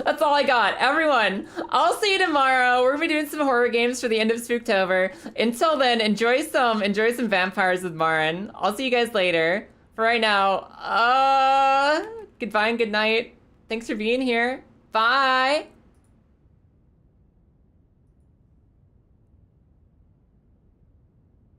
That's all I got. Everyone, I'll see you tomorrow. We're gonna be doing some horror games for the end of Spooktober. Until then, enjoy some vampires with Marin. I'll see you guys later. For right now, goodbye and good night. Thanks for being here. Bye.